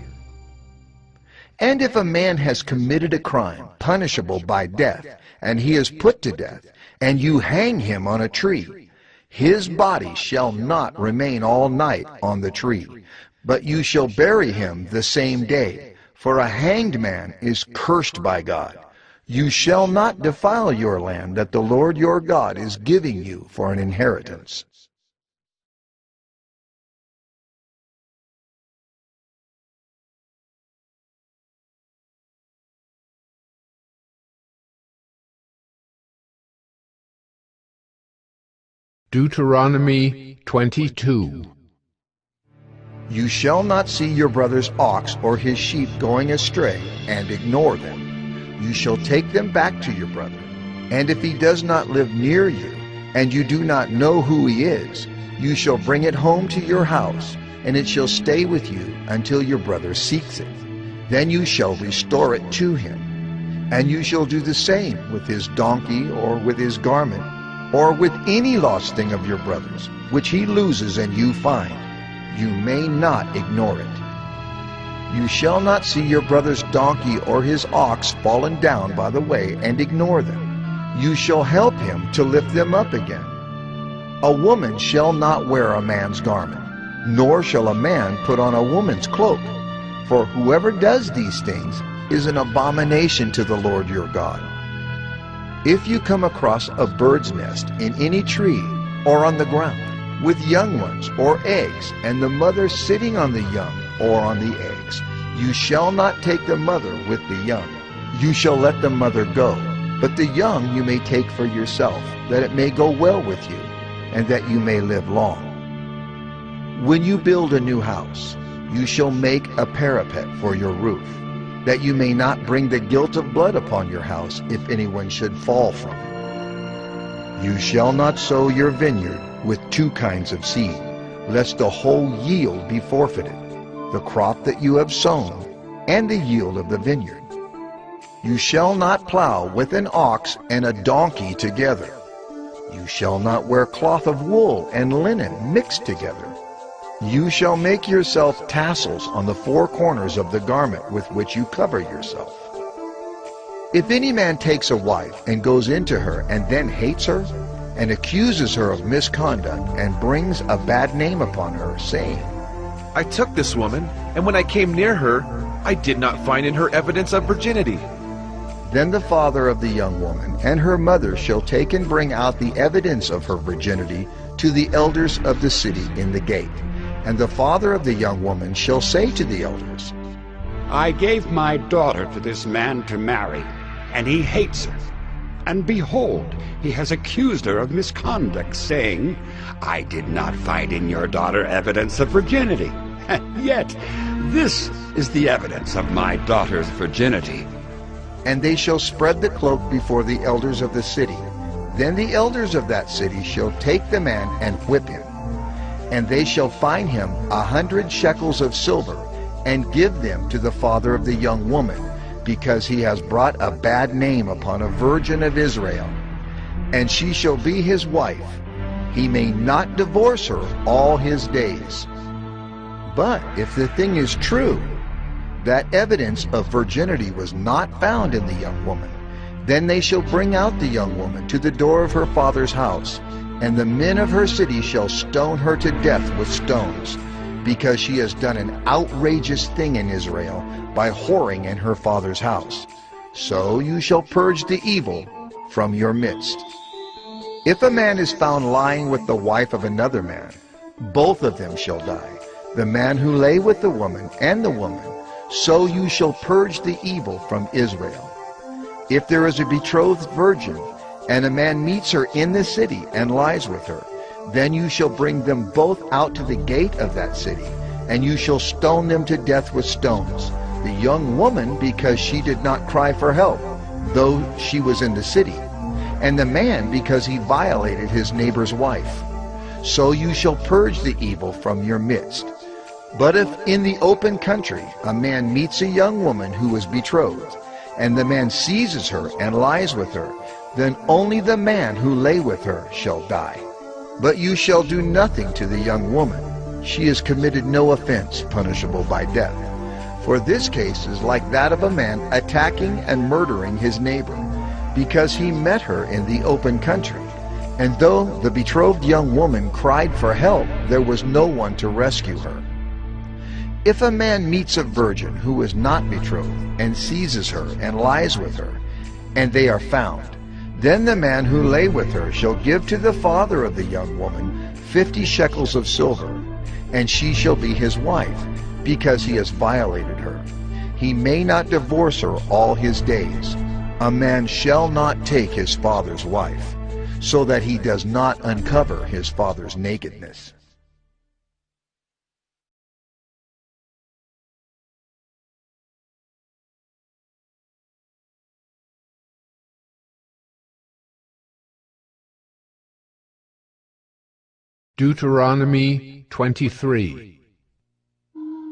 And if a man has committed a crime punishable by death, and he is put to death, and you hang him on a tree, his body shall not remain all night on the tree, but you shall bury him the same day, for a hanged man is cursed by God. You shall not defile your land that the Lord your God is giving you for an inheritance. Deuteronomy 22. You shall not see your brother's ox or his sheep going astray and ignore them. You shall take them back to your brother. And if he does not live near you, and you do not know who he is, you shall bring it home to your house, and it shall stay with you until your brother seeks it. Then you shall restore it to him. And you shall do the same with his donkey or with his garment, or with any lost thing of your brother's, which he loses and you find. You may not ignore it. You shall not see your brother's donkey or his ox fallen down by the way and ignore them. You shall help him to lift them up again. A woman shall not wear a man's garment, nor shall a man put on a woman's cloak. For whoever does these things is an abomination to the Lord your God. If you come across a bird's nest in any tree or on the ground, with young ones or eggs, and the mother sitting on the young or on the eggs, you shall not take the mother with the young. You shall let the mother go, but the young you may take for yourself, that it may go well with you, and that you may live long. When you build a new house, you shall make a parapet for your roof, that you may not bring the guilt of blood upon your house if anyone should fall from it. You shall not sow your vineyard with two kinds of seed, lest the whole yield be forfeited, the crop that you have sown, and the yield of the vineyard. You shall not plow with an ox and a donkey together. You shall not wear cloth of wool and linen mixed together. You shall make yourself tassels on the four corners of the garment with which you cover yourself. If any man takes a wife and goes into her and then hates her, and accuses her of misconduct and brings a bad name upon her, saying, I took this woman, and when I came near her, I did not find in her evidence of virginity. Then the father of the young woman and her mother shall take and bring out the evidence of her virginity to the elders of the city in the gate. And the father of the young woman shall say to the elders, I gave my daughter to this man to marry, and he hates her. And behold, he has accused her of misconduct, saying, I did not find in your daughter evidence of virginity. And yet, this is the evidence of my daughter's virginity. And they shall spread the cloak before the elders of the city. Then the elders of that city shall take the man and whip him. And they shall fine him 100 shekels of silver, and give them to the father of the young woman, because he has brought a bad name upon a virgin of Israel. And she shall be his wife. He may not divorce her all his days. But if the thing is true, that evidence of virginity was not found in the young woman, then they shall bring out the young woman to the door of her father's house, and the men of her city shall stone her to death with stones, because she has done an outrageous thing in Israel by whoring in her father's house. So you shall purge the evil from your midst. If a man is found lying with the wife of another man, both of them shall die, the man who lay with the woman and the woman. So you shall purge the evil from Israel. If there is a betrothed virgin, and a man meets her in the city and lies with her, then you shall bring them both out to the gate of that city, and you shall stone them to death with stones, the young woman because she did not cry for help, though she was in the city, and the man because he violated his neighbor's wife. So you shall purge the evil from your midst. But if in the open country a man meets a young woman who is betrothed, and the man seizes her and lies with her, then only the man who lay with her shall die. But you shall do nothing to the young woman. She has committed no offense punishable by death. For this case is like that of a man attacking and murdering his neighbor, because he met her in the open country. And though the betrothed young woman cried for help, there was no one to rescue her. If a man meets a virgin who is not betrothed, and seizes her and lies with her, and they are found, then the man who lay with her shall give to the father of the young woman 50 shekels of silver, and she shall be his wife, because he has violated her. He may not divorce her all his days. A man shall not take his father's wife, so that he does not uncover his father's nakedness. Deuteronomy 23.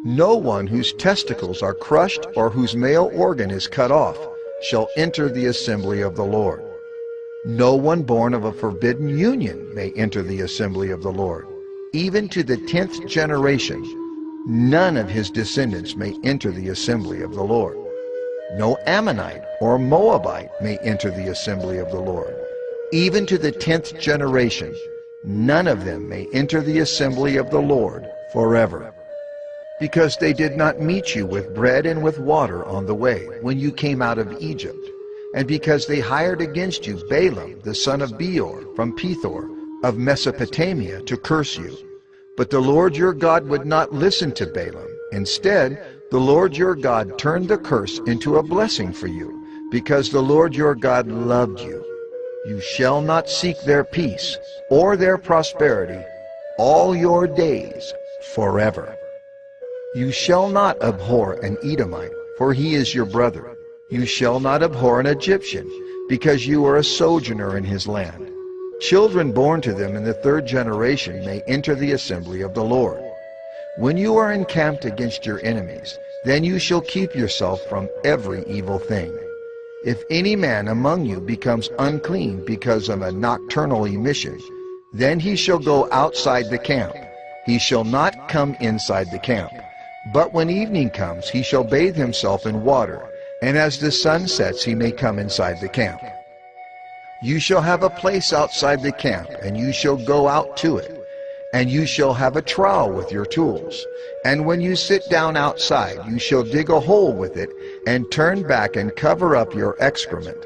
No one whose testicles are crushed or whose male organ is cut off shall enter the assembly of the Lord. No one born of a forbidden union may enter the assembly of the Lord. Even to the 10th generation, none of his descendants may enter the assembly of the Lord. No Ammonite or Moabite may enter the assembly of the Lord. Even to the 10th generation, none of them may enter the assembly of the Lord forever. Because they did not meet you with bread and with water on the way when you came out of Egypt, and because they hired against you Balaam the son of Beor from Pethor of Mesopotamia to curse you. But the Lord your God would not listen to Balaam. Instead, the Lord your God turned the curse into a blessing for you, because the Lord your God loved you. You shall not seek their peace or their prosperity all your days forever. You shall not abhor an Edomite, for he is your brother. You shall not abhor an Egyptian, because you are a sojourner in his land. Children born to them in the 3rd generation may enter the assembly of the Lord. When you are encamped against your enemies, then you shall keep yourself from every evil thing. If any man among you becomes unclean because of a nocturnal emission, then he shall go outside the camp. He shall not come inside the camp. But when evening comes, he shall bathe himself in water, and as the sun sets, he may come inside the camp. You shall have a place outside the camp, and you shall go out to it. And you shall have a trowel with your tools. And when you sit down outside, you shall dig a hole with it, and turn back and cover up your excrement.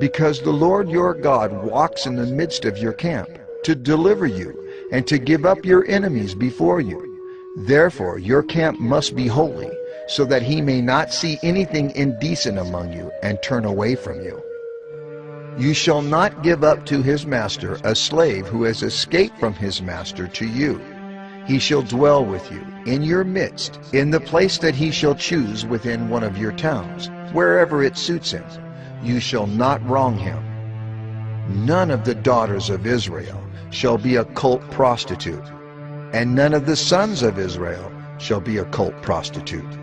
Because the Lord your God walks in the midst of your camp, to deliver you, and to give up your enemies before you. Therefore your camp must be holy, so that he may not see anything indecent among you, and turn away from you. You shall not give up to his master a slave who has escaped from his master to you. He shall dwell with you in your midst, in the place that he shall choose within one of your towns, wherever it suits him. You shall not wrong him. None of the daughters of Israel shall be a cult prostitute, and none of the sons of Israel shall be a cult prostitute.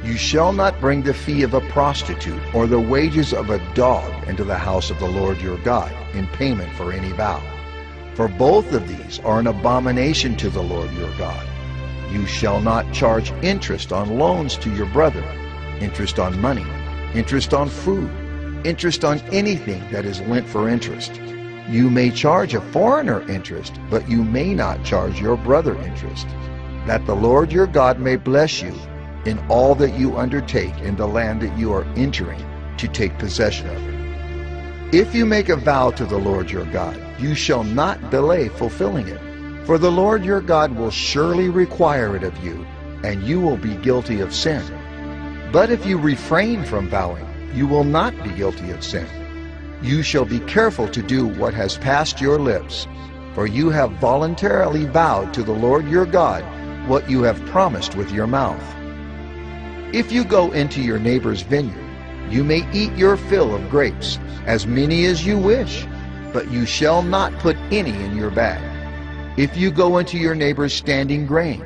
You shall not bring the fee of a prostitute or the wages of a dog into the house of the Lord your God in payment for any vow. For both of these are an abomination to the Lord your God. You shall not charge interest on loans to your brother, interest on money, interest on food, interest on anything that is lent for interest. You may charge a foreigner interest, but you may not charge your brother interest, that the Lord your God may bless you in all that you undertake in the land that you are entering to take possession of it. If you make a vow to the Lord your God, you shall not delay fulfilling it, for the Lord your God will surely require it of you, and you will be guilty of sin. But if you refrain from vowing, you will not be guilty of sin. You shall be careful to do what has passed your lips, for you have voluntarily vowed to the Lord your God what you have promised with your mouth. If you go into your neighbor's vineyard, you may eat your fill of grapes, as many as you wish, but you shall not put any in your bag. If you go into your neighbor's standing grain,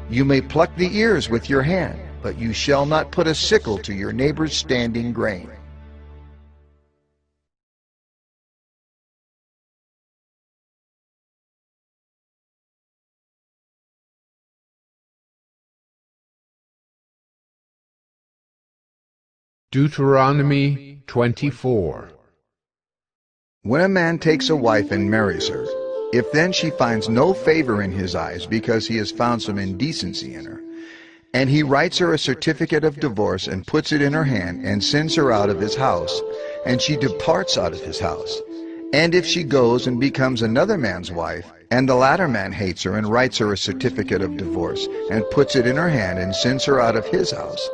you may pluck the ears with your hand, but you shall not put a sickle to your neighbor's standing grain. Deuteronomy 24. When a man takes a wife and marries her, if then she finds no favor in his eyes because he has found some indecency in her, and he writes her a certificate of divorce and puts it in her hand and sends her out of his house, and she departs out of his house, and if she goes and becomes another man's wife, and the latter man hates her and writes her a certificate of divorce and puts it in her hand and sends her out of his house,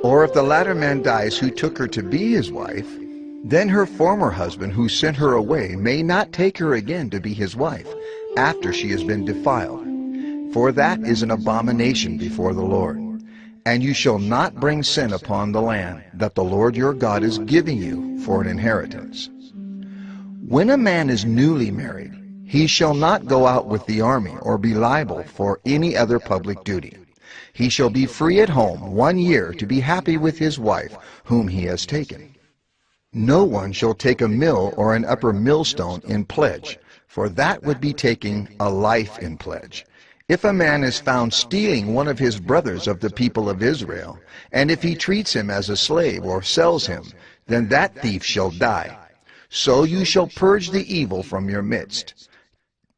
or if the latter man dies who took her to be his wife, then her former husband who sent her away may not take her again to be his wife after she has been defiled, for that is an abomination before the Lord. And you shall not bring sin upon the land that the Lord your God is giving you for an inheritance. When a man is newly married, he shall not go out with the army or be liable for any other public duty. He shall be free at home 1 year to be happy with his wife whom he has taken. No one shall take a mill or an upper millstone in pledge, for that would be taking a life in pledge. If a man is found stealing one of his brothers of the people of Israel, and if he treats him as a slave or sells him, then that thief shall die. So you shall purge the evil from your midst.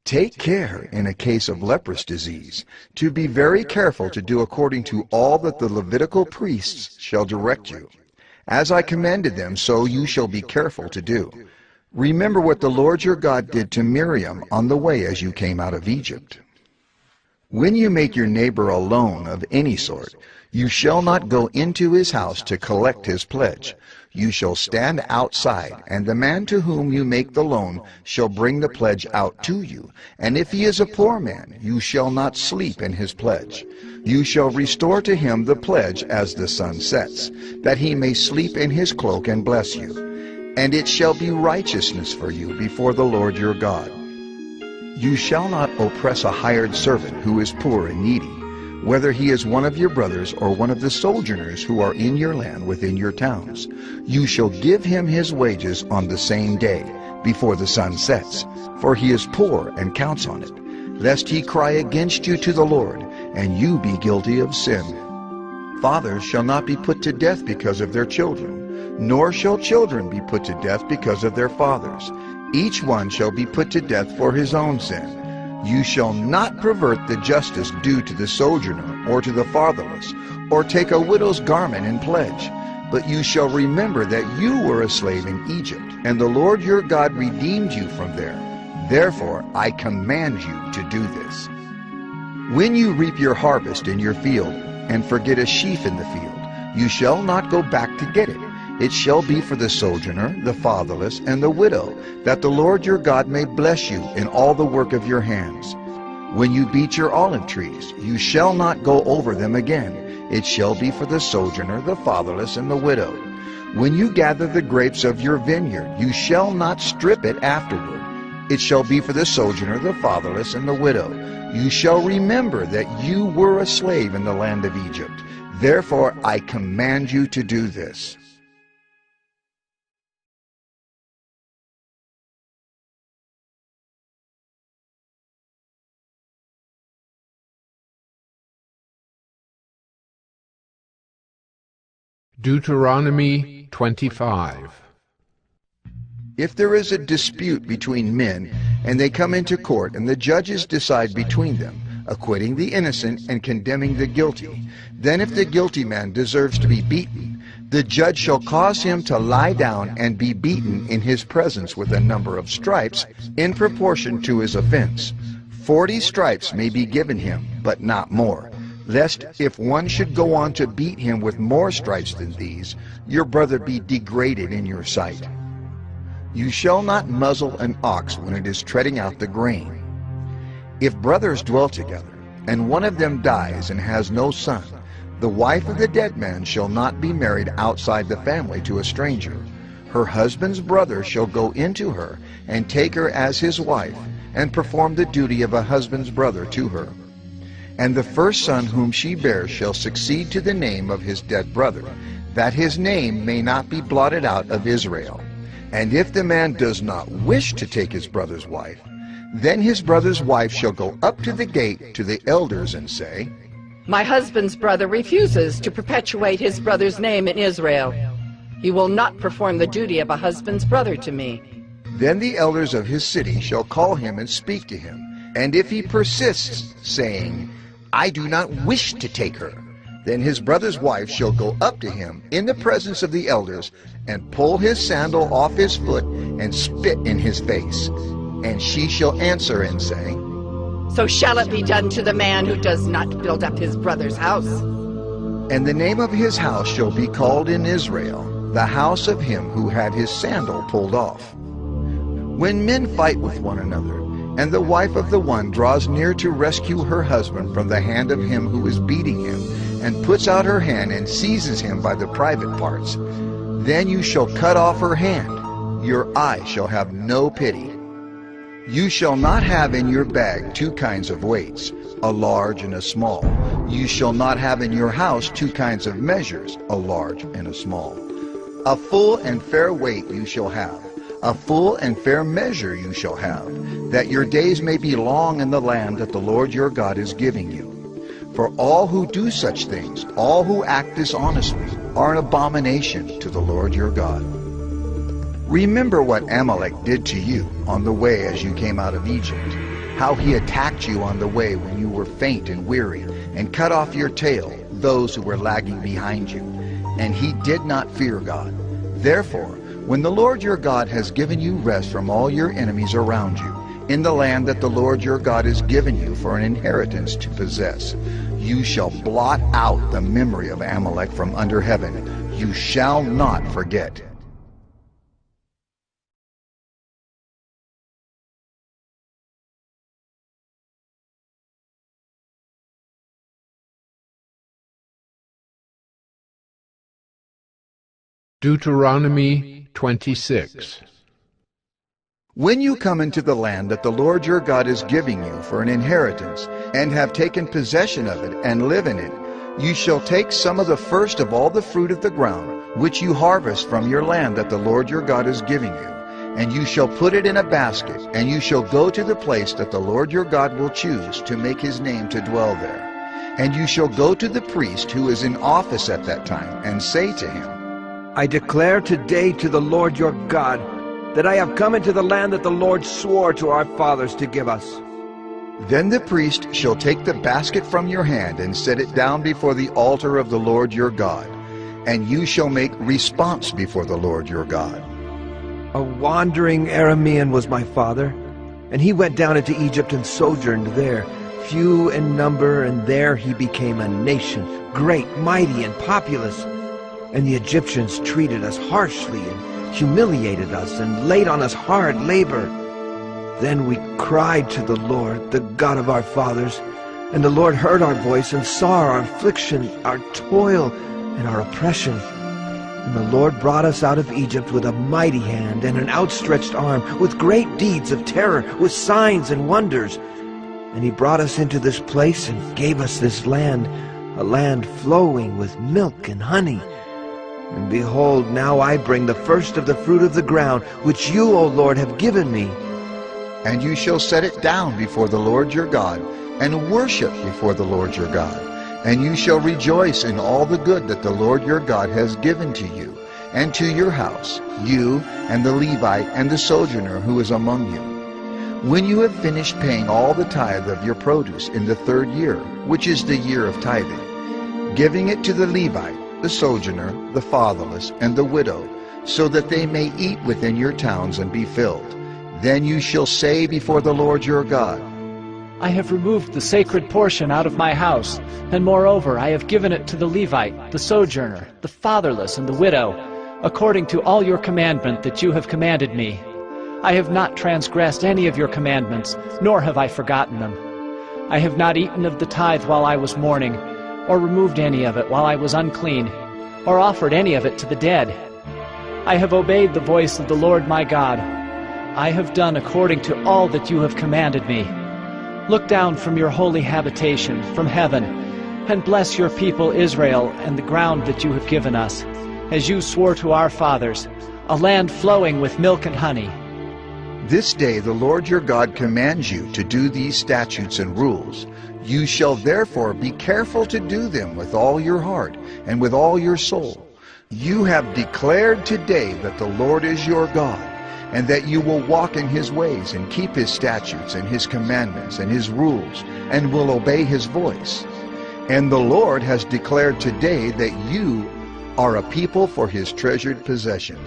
Take care in a case of leprous disease to be very careful to do according to all that the Levitical priests shall direct you. As I commanded them, so you shall be careful to do. Remember what the Lord your God did to Miriam on the way as you came out of Egypt. When you make your neighbor a loan of any sort, you shall not go into his house to collect his pledge. You shall stand outside, and the man to whom you make the loan shall bring the pledge out to you. And if he is a poor man, you shall not sleep in his pledge. You shall restore to him the pledge as the sun sets, that he may sleep in his cloak and bless you. And it shall be righteousness for you before the Lord your God. You shall not oppress a hired servant who is poor and needy, whether he is one of your brothers or one of the sojourners who are in your land within your towns. You shall give him his wages on the same day, before the sun sets, for he is poor and counts on it, lest he cry against you to the Lord, and you be guilty of sin. Fathers shall not be put to death because of their children, nor shall children be put to death because of their fathers. Each one shall be put to death for his own sin. You shall not pervert the justice due to the sojourner or to the fatherless, or take a widow's garment in pledge. But you shall remember that you were a slave in Egypt, and the Lord your God redeemed you from there. Therefore I command you to do this. When you reap your harvest in your field, and forget a sheaf in the field, you shall not go back to get it. It shall be for the sojourner, the fatherless, and the widow, that the Lord your God may bless you in all the work of your hands. When you beat your olive trees, you shall not go over them again. It shall be for the sojourner, the fatherless, and the widow. When you gather the grapes of your vineyard, you shall not strip it afterward. It shall be for the sojourner, the fatherless, and the widow. You shall remember that you were a slave in the land of Egypt. Therefore I command you to do this. Deuteronomy 25. If there is a dispute between men, and they come into court, and the judges decide between them, acquitting the innocent and condemning the guilty, then if the guilty man deserves to be beaten, the judge shall cause him to lie down and be beaten in his presence with a number of stripes in proportion to his offense. 40 stripes may be given him, but not more, lest if one should go on to beat him with more stripes than these, your brother be degraded in your sight. You shall not muzzle an ox when it is treading out the grain. If brothers dwell together, and one of them dies and has no son, the wife of the dead man shall not be married outside the family to a stranger. Her husband's brother shall go into her and take her as his wife, and perform the duty of a husband's brother to her. And the first son whom she bears shall succeed to the name of his dead brother, that his name may not be blotted out of Israel. And if the man does not wish to take his brother's wife, then his brother's wife shall go up to the gate to the elders and say, My husband's brother refuses to perpetuate his brother's name in Israel. He will not perform the duty of a husband's brother to me. Then the elders of his city shall call him and speak to him. And if he persists, saying, I do not wish to take her, then his brother's wife shall go up to him in the presence of the elders, and pull his sandal off his foot, and spit in his face. And she shall answer and say, So shall it be done to the man who does not build up his brother's house. And the name of his house shall be called in Israel, the house of him who had his sandal pulled off. When men fight with one another, and the wife of the one draws near to rescue her husband from the hand of him who is beating him, and puts out her hand and seizes him by the private parts, then you shall cut off her hand. Your eye shall have no pity. You shall not have in your bag 2 kinds of weights, a large and a small. You shall not have in your house 2 kinds of measures, a large and a small. A full and fair weight you shall have, a full and fair measure you shall have, that your days may be long in the land that the Lord your God is giving you. For all who do such things, all who act dishonestly, are an abomination to the Lord your God. Remember what Amalek did to you on the way as you came out of Egypt, how he attacked you on the way when you were faint and weary, and cut off your tail, those who were lagging behind you. And he did not fear God. Therefore, when the Lord your God has given you rest from all your enemies around you, in the land that the Lord your God has given you for an inheritance to possess, you shall blot out the memory of Amalek from under heaven. You shall not forget. Deuteronomy 26. When you come into the land that the Lord your God is giving you for an inheritance, and have taken possession of it, and live in it, you shall take some of the first of all the fruit of the ground, which you harvest from your land that the Lord your God is giving you, and you shall put it in a basket, and you shall go to the place that the Lord your God will choose to make his name to dwell there. And you shall go to the priest who is in office at that time, and say to him, I declare today to the Lord your God that I have come into the land that the Lord swore to our fathers to give us. Then the priest shall take the basket from your hand and set it down before the altar of the Lord your God, and you shall make response before the Lord your God. A wandering Aramean was my father, and he went down into Egypt and sojourned there, few in number, and there he became a nation, great, mighty, and populous. And the Egyptians treated us harshly and humiliated us and laid on us hard labor. Then we cried to the Lord, the God of our fathers, and the Lord heard our voice and saw our affliction, our toil, and our oppression. And the Lord brought us out of Egypt with a mighty hand and an outstretched arm, with great deeds of terror, with signs and wonders. And he brought us into this place and gave us this land, a land flowing with milk and honey. And behold, now I bring the first of the fruit of the ground, which you, O Lord, have given me. And you shall set it down before the Lord your God, and worship before the Lord your God. And you shall rejoice in all the good that the Lord your God has given to you, and to your house, you and the Levite and the sojourner who is among you. When you have finished paying all the tithe of your produce in the 3rd year, which is the year of tithing, giving it to the Levite, the sojourner, the fatherless, and the widow, so that they may eat within your towns and be filled, then you shall say before the Lord your God, I have removed the sacred portion out of my house, and moreover I have given it to the Levite, the sojourner, the fatherless, and the widow, according to all your commandment that you have commanded me. I have not transgressed any of your commandments, nor have I forgotten them. I have not eaten of the tithe while I was mourning, or removed any of it while I was unclean, or offered any of it to the dead. I have obeyed the voice of the Lord my God. I have done according to all that you have commanded me. Look down from your holy habitation, from heaven, and bless your people Israel and the ground that you have given us, as you swore to our fathers, a land flowing with milk and honey. This day the Lord your God commands you to do these statutes and rules. You shall therefore be careful to do them with all your heart and with all your soul. You have declared today that the Lord is your God, and that you will walk in his ways and keep his statutes and his commandments and his rules, and will obey his voice. And the Lord has declared today that you are a people for his treasured possession,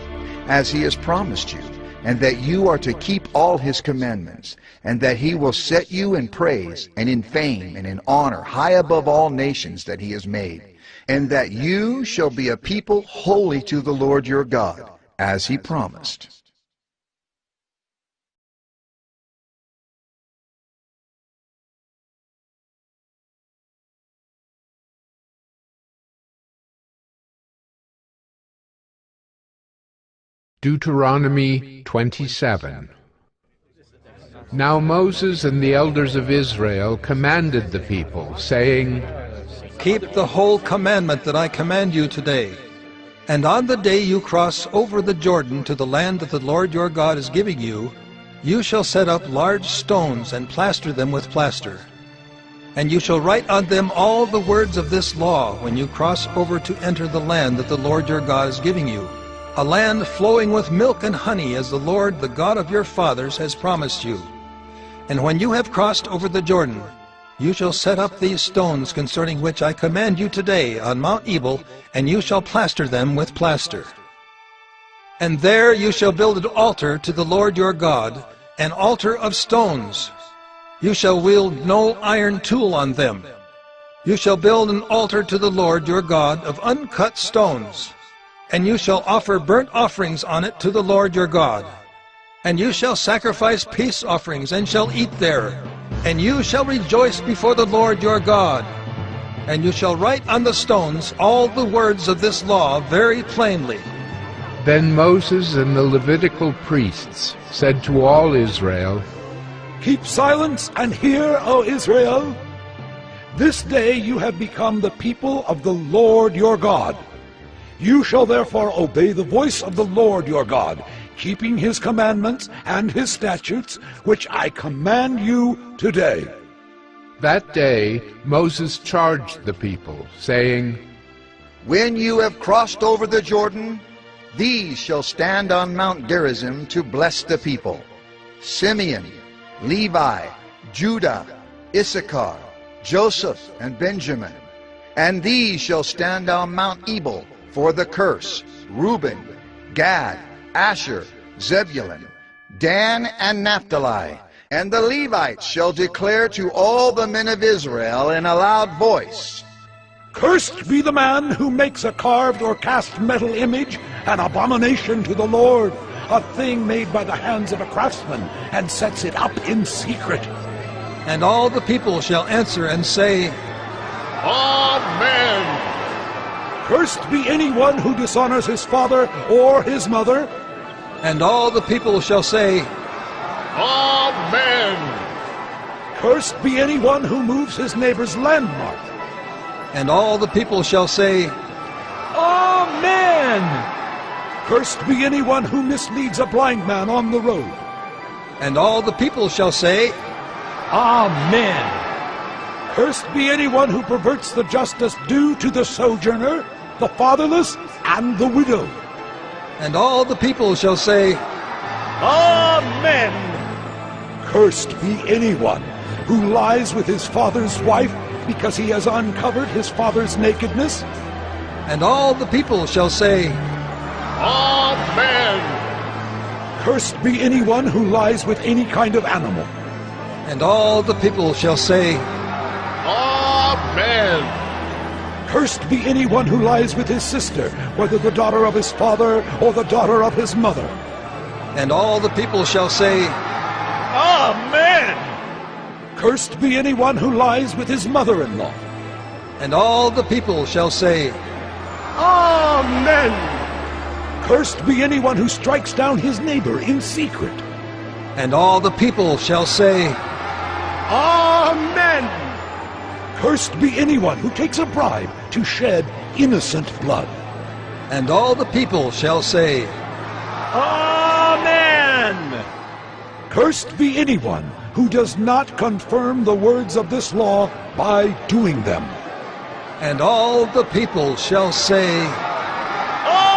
as he has promised you, and that you are to keep all his commandments, and that he will set you in praise and in fame and in honor high above all nations that he has made, and that you shall be a people holy to the Lord your God, as he promised. Deuteronomy 27. Now Moses and the elders of Israel commanded the people, saying, Keep the whole commandment that I command you today. And on the day you cross over the Jordan to the land that the Lord your God is giving you, you shall set up large stones and plaster them with plaster. And you shall write on them all the words of this law when you cross over to enter the land that the Lord your God is giving you, a land flowing with milk and honey, as the Lord, the God of your fathers, has promised you. And when you have crossed over the Jordan, you shall set up these stones concerning which I command you today on Mount Ebal, and you shall plaster them with plaster. And there you shall build an altar to the Lord your God, an altar of stones. You shall wield no iron tool on them. You shall build an altar to the Lord your God of uncut stones. And you shall offer burnt offerings on it to the Lord your God. And you shall sacrifice peace offerings, and shall eat there. And you shall rejoice before the Lord your God. And you shall write on the stones all the words of this law very plainly. Then Moses and the Levitical priests said to all Israel, Keep silence and hear, O Israel. This day you have become the people of the Lord your God. You shall therefore obey the voice of the Lord your God, keeping his commandments and his statutes, which I command you today. That day Moses charged the people, saying, When you have crossed over the Jordan, these shall stand on Mount Gerizim to bless the people: Simeon, Levi, Judah, Issachar, Joseph, and Benjamin. And these shall stand on Mount Ebal for the curse: Reuben, Gad, Asher, Zebulun, Dan, and Naphtali. And the Levites shall declare to all the men of Israel in a loud voice, Cursed be the man who makes a carved or cast metal image, an abomination to the Lord, a thing made by the hands of a craftsman, and sets it up in secret. And all the people shall answer and say, Amen. Cursed be anyone who dishonors his father or his mother. And all the people shall say, Amen. Cursed be anyone who moves his neighbor's landmark. And all the people shall say, Amen. Cursed be anyone who misleads a blind man on the road. And all the people shall say, Amen. Cursed be anyone who perverts the justice due to the sojourner, the fatherless, and the widow. And all the people shall say, Amen. Cursed be anyone who lies with his father's wife because he has uncovered his father's nakedness. And all the people shall say, Amen. Cursed be anyone who lies with any kind of animal. And all the people shall say, Amen. Cursed be anyone who lies with his sister, whether the daughter of his father or the daughter of his mother. And all the people shall say, Amen. Cursed be anyone who lies with his mother-in-law. And all the people shall say, Amen. Cursed be anyone who strikes down his neighbor in secret. And all the people shall say, Amen. Cursed be anyone who takes a bribe to shed innocent blood. And all the people shall say, Amen. Cursed be anyone who does not confirm the words of this law by doing them. And all the people shall say, Amen.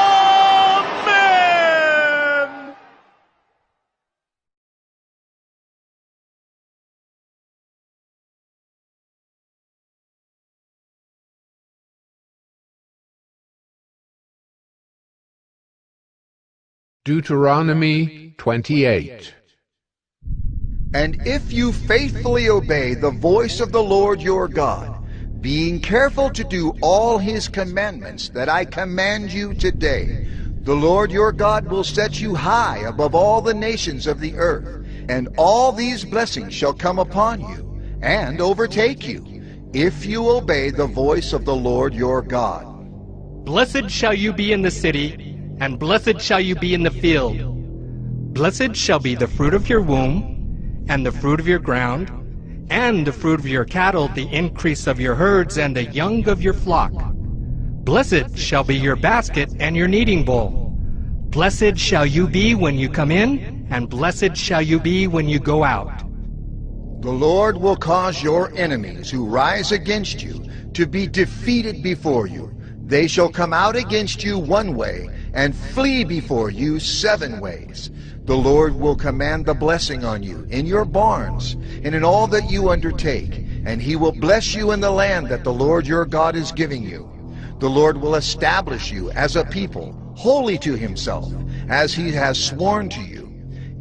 Deuteronomy 28. And if you faithfully obey the voice of the Lord your God, being careful to do all his commandments that I command you today, the Lord your God will set you high above all the nations of the earth, and all these blessings shall come upon you and overtake you, if you obey the voice of the Lord your God. Blessed shall you be in the city, and blessed shall you be in the field. Blessed shall be the fruit of your womb, and the fruit of your ground, and the fruit of your cattle, the increase of your herds, and the young of your flock. Blessed shall be your basket and your kneading bowl. Blessed shall you be when you come in, and blessed shall you be when you go out. The Lord will cause your enemies who rise against you to be defeated before you. They shall come out against you one way, and flee before you 7 ways. The Lord will command the blessing on you in your barns and in all that you undertake, and he will bless you in the land that the Lord your God is giving you. The Lord will establish you as a people, holy to himself, as he has sworn to you.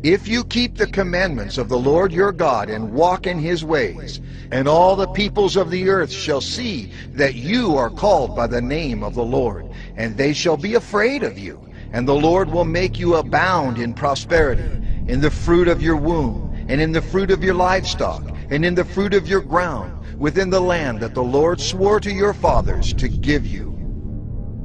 If you keep the commandments of the Lord your God and walk in his ways, and all the peoples of the earth shall see that you are called by the name of the Lord, and they shall be afraid of you. And the Lord will make you abound in prosperity, in the fruit of your womb, and in the fruit of your livestock, and in the fruit of your ground, within the land that the Lord swore to your fathers to give you.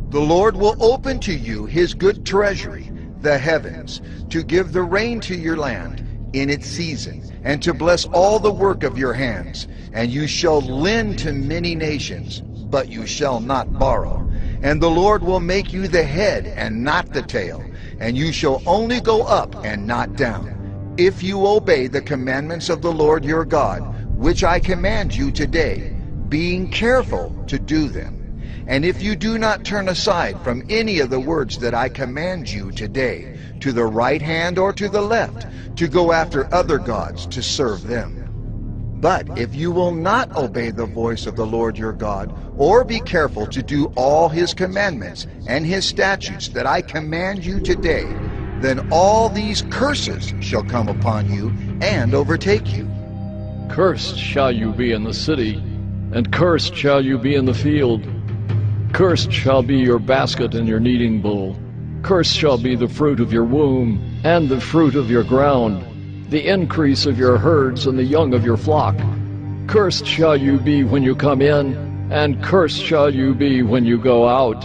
The Lord will open to you his good treasury, the heavens, to give the rain to your land in its season, and to bless all the work of your hands. And you shall lend to many nations, but you shall not borrow. And the Lord will make you the head and not the tail, and you shall only go up and not down, if you obey the commandments of the Lord your God, which I command you today, being careful to do them. And if you do not turn aside from any of the words that I command you today, to the right hand or to the left, to go after other gods to serve them. But if you will not obey the voice of the Lord your God, or be careful to do all his commandments and his statutes that I command you today, then all these curses shall come upon you and overtake you. Cursed shall you be in the city, and cursed shall you be in the field. Cursed shall be your basket and your kneading bowl. Cursed shall be the fruit of your womb, and the fruit of your ground, the increase of your herds and the young of your flock. Cursed shall you be when you come in, and cursed shall you be when you go out.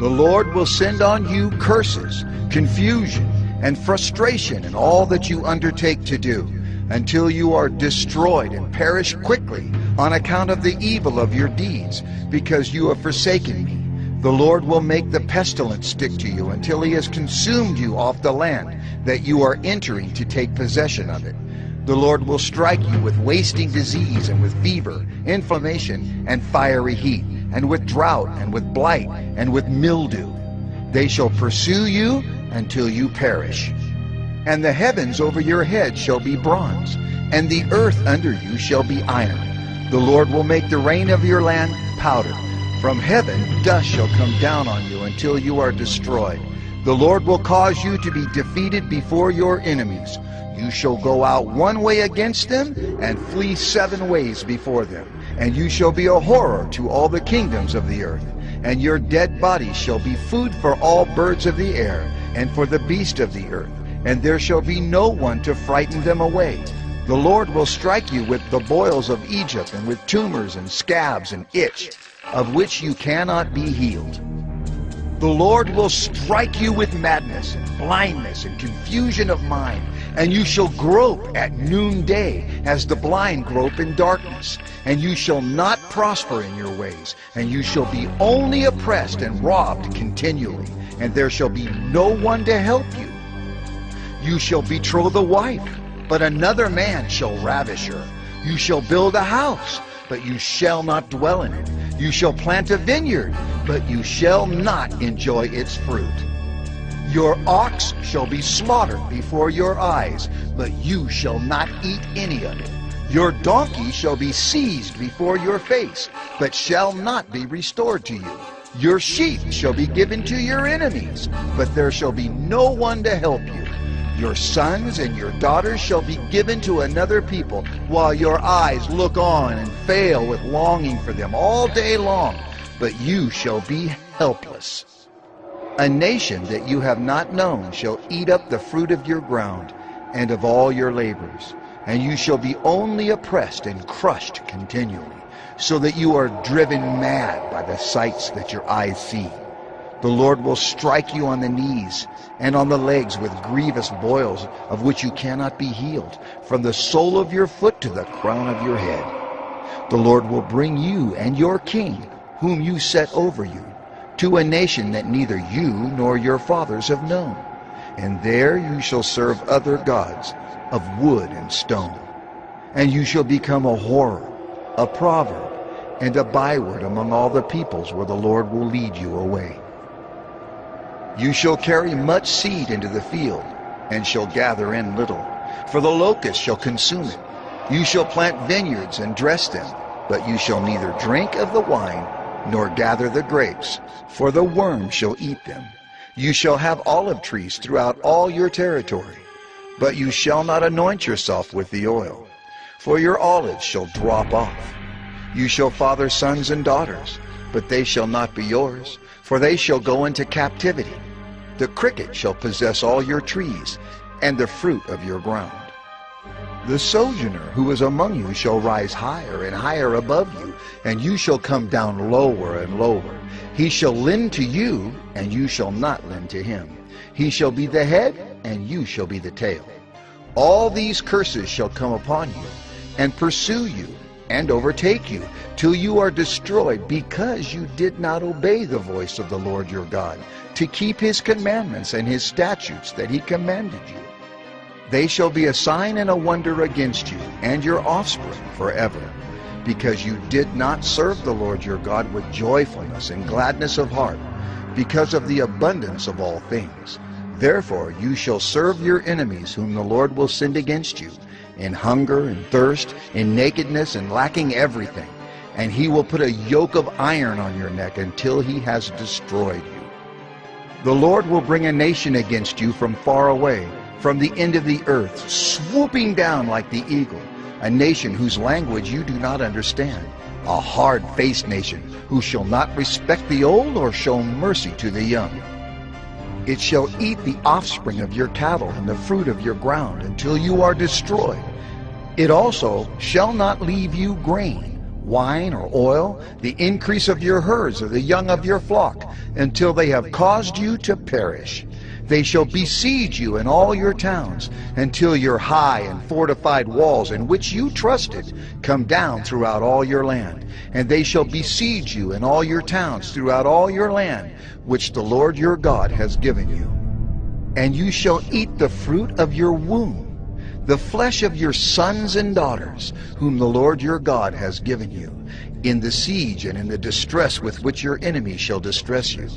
The Lord will send on you curses, confusion, and frustration in all that you undertake to do, until you are destroyed and perish quickly on account of the evil of your deeds, because you have forsaken me. The Lord will make the pestilence stick to you until he has consumed you off the land that you are entering to take possession of it. The Lord will strike you with wasting disease and with fever, inflammation, and fiery heat, and with drought, and with blight, and with mildew. They shall pursue you until you perish. And the heavens over your head shall be bronze, and the earth under you shall be iron. The Lord will make the rain of your land powder. From heaven dust shall come down on you until you are destroyed. The Lord will cause you to be defeated before your enemies. You shall go out one way against them, and flee 7 ways before them. And you shall be a horror to all the kingdoms of the earth. And your dead bodies shall be food for all birds of the air, and for the beasts of the earth. And there shall be no one to frighten them away. The Lord will strike you with the boils of Egypt, and with tumors and scabs and itch, of which you cannot be healed. The Lord will strike you with madness, and blindness, and confusion of mind, and you shall grope at noonday, as the blind grope in darkness. And you shall not prosper in your ways, and you shall be only oppressed and robbed continually, and there shall be no one to help you. You shall betroth a wife, but another man shall ravish her. You shall build a house, but you shall not dwell in it. You shall plant a vineyard, but you shall not enjoy its fruit. Your ox shall be slaughtered before your eyes, but you shall not eat any of it. Your donkey shall be seized before your face, but shall not be restored to you. Your sheep shall be given to your enemies, but there shall be no one to help you. Your sons and your daughters shall be given to another people, while your eyes look on and fail with longing for them all day long, but you shall be helpless. A nation that you have not known shall eat up the fruit of your ground and of all your labors, and you shall be only oppressed and crushed continually, so that you are driven mad by the sights that your eyes see. The Lord will strike you on the knees and on the legs with grievous boils, of which you cannot be healed, from the sole of your foot to the crown of your head. The Lord will bring you and your king, whom you set over you, to a nation that neither you nor your fathers have known. And there you shall serve other gods of wood and stone. And you shall become a horror, a proverb, and a byword among all the peoples where the Lord will lead you away. You shall carry much seed into the field, and shall gather in little, for the locust shall consume it. You shall plant vineyards and dress them, but you shall neither drink of the wine, nor gather the grapes, for the worm shall eat them. You shall have olive trees throughout all your territory, but you shall not anoint yourself with the oil, for your olives shall drop off. You shall father sons and daughters, but they shall not be yours, for they shall go into captivity. The cricket shall possess all your trees, and the fruit of your ground. The sojourner who is among you shall rise higher and higher above you, and you shall come down lower and lower. He shall lend to you, and you shall not lend to him. He shall be the head, and you shall be the tail. All these curses shall come upon you, and pursue you, and overtake you, till you are destroyed, because you did not obey the voice of the Lord your God, to keep his commandments and his statutes that he commanded you. They shall be a sign and a wonder against you and your offspring forever, because you did not serve the Lord your God with joyfulness and gladness of heart, because of the abundance of all things. Therefore you shall serve your enemies, whom the Lord will send against you, in hunger and thirst, in nakedness and lacking everything. And he will put a yoke of iron on your neck until he has destroyed you. The Lord will bring a nation against you from far away, from the end of the earth, swooping down like the eagle, a nation whose language you do not understand, a hard-faced nation who shall not respect the old or show mercy to the young. It shall eat the offspring of your cattle and the fruit of your ground until you are destroyed. It also shall not leave you grain, wine or oil, the increase of your herds or the young of your flock, until they have caused you to perish. They shall besiege you in all your towns, until your high and fortified walls in which you trusted come down throughout all your land. And they shall besiege you in all your towns throughout all your land, which the Lord your God has given you. And you shall eat the fruit of your womb, the flesh of your sons and daughters, whom the Lord your God has given you, in the siege and in the distress with which your enemy shall distress you.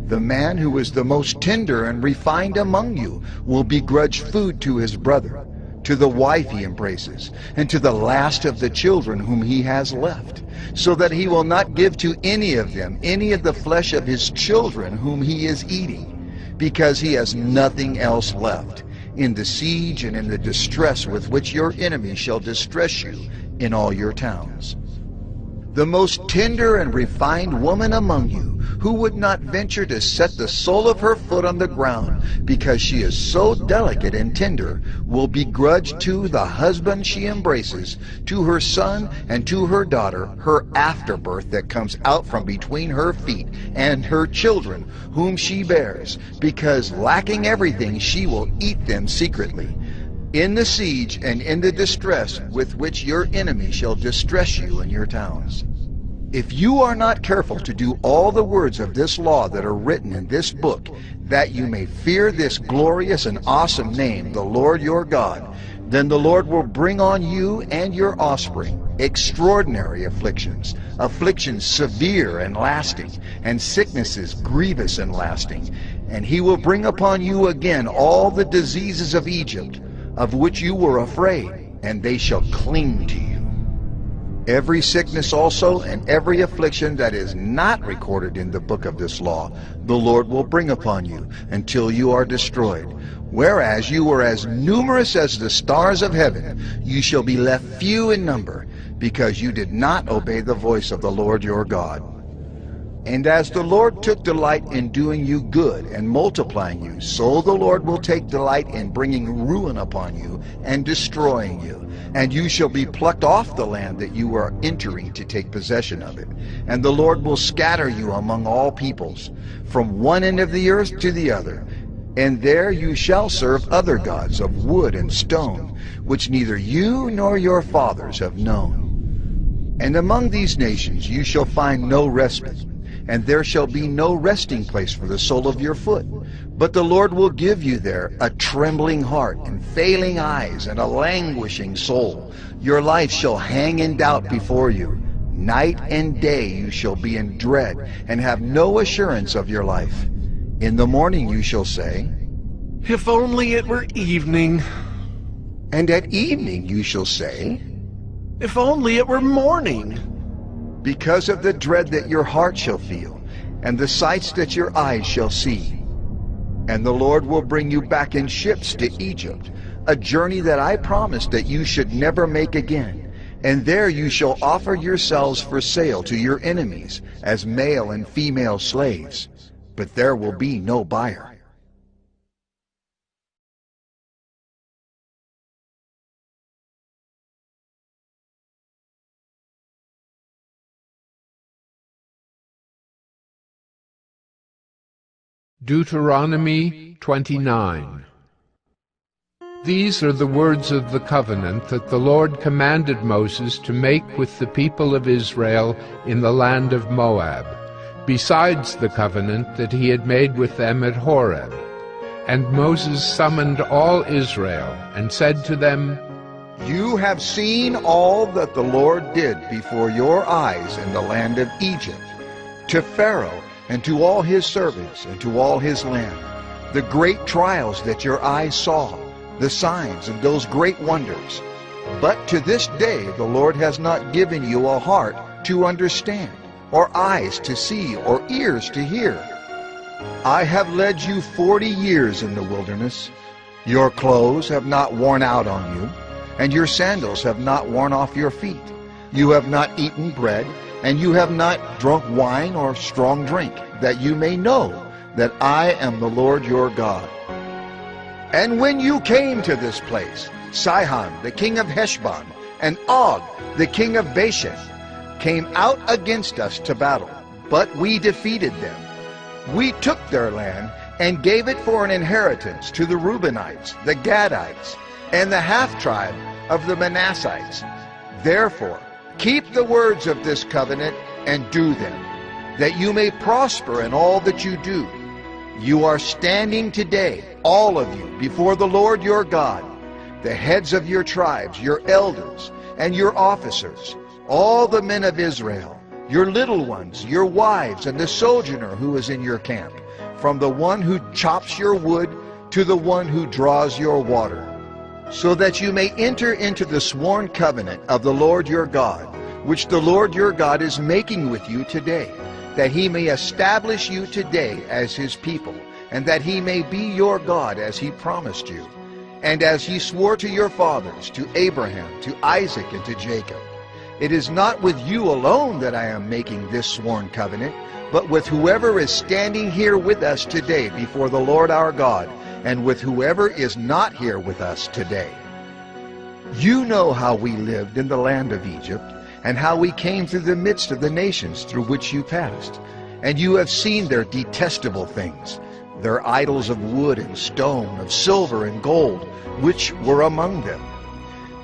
The man who is the most tender and refined among you will begrudge food to his brother, to the wife he embraces, and to the last of the children whom he has left, so that he will not give to any of them any of the flesh of his children whom he is eating, because he has nothing else left, in the siege and in the distress with which your enemy shall distress you in all your towns. The most tender and refined woman among you, who would not venture to set the sole of her foot on the ground, because she is so delicate and tender, will begrudge to the husband she embraces, to her son and to her daughter, her afterbirth that comes out from between her feet, and her children whom she bears, because lacking everything she will eat them secretly, in the siege and in the distress with which your enemy shall distress you in your towns. If you are not careful to do all the words of this law that are written in this book, that you may fear this glorious and awesome name, the Lord your God, then the Lord will bring on you and your offspring extraordinary afflictions, afflictions severe and lasting, and sicknesses grievous and lasting. And he will bring upon you again all the diseases of Egypt, of which you were afraid, and they shall cling to you. Every sickness also and every affliction that is not recorded in the book of this law, the Lord will bring upon you until you are destroyed. Whereas you were as numerous as the stars of heaven, you shall be left few in number, because you did not obey the voice of the Lord your God. And as the Lord took delight in doing you good and multiplying you, so the Lord will take delight in bringing ruin upon you and destroying you. And you shall be plucked off the land that you are entering to take possession of it. And the Lord will scatter you among all peoples, from one end of the earth to the other. And there you shall serve other gods of wood and stone, which neither you nor your fathers have known. And among these nations you shall find no respite, and there shall be no resting place for the sole of your foot. But the Lord will give you there a trembling heart, and failing eyes, and a languishing soul. Your life shall hang in doubt before you. Night and day you shall be in dread, and have no assurance of your life. In the morning you shall say, "If only it were evening." And at evening you shall say, "If only it were morning." Because of the dread that your heart shall feel, and the sights that your eyes shall see. And the Lord will bring you back in ships to Egypt, a journey that I promised that you should never make again. And there you shall offer yourselves for sale to your enemies, as male and female slaves. But there will be no buyer. Deuteronomy 29. These are the words of the covenant that the Lord commanded Moses to make with the people of Israel in the land of Moab, besides the covenant that he had made with them at Horeb. And Moses summoned all Israel, and said to them, You have seen all that the Lord did before your eyes in the land of Egypt, to Pharaoh, and to all his servants, and to all his land, the great trials that your eyes saw, the signs and those great wonders. But to this day the Lord has not given you a heart to understand, or eyes to see, or ears to hear. I have led you 40 years in the wilderness. Your clothes have not worn out on you, and your sandals have not worn off your feet. You have not eaten bread, and you have not drunk wine or strong drink, that you may know that I am the Lord your God. And when you came to this place, Sihon the king of Heshbon, and Og the king of Bashan, came out against us to battle, but we defeated them. We took their land and gave it for an inheritance to the Reubenites, the Gadites, and the half-tribe of the Manassites. Therefore, keep the words of this covenant and do them, that you may prosper in all that you do. You are standing today, all of you, before the Lord your God, the heads of your tribes, your elders, and your officers, all the men of Israel, your little ones, your wives, and the sojourner who is in your camp, from the one who chops your wood to the one who draws your water, so that you may enter into the sworn covenant of the Lord your God, which the Lord your God is making with you today, that he may establish you today as his people, and that he may be your God as he promised you, and as he swore to your fathers, to Abraham, to Isaac, and to Jacob. It is not with you alone that I am making this sworn covenant, but with whoever is standing here with us today before the Lord our God, and with whoever is not here with us today. You know how we lived in the land of Egypt, and how we came through the midst of the nations through which you passed. And you have seen their detestable things, their idols of wood and stone, of silver and gold, which were among them.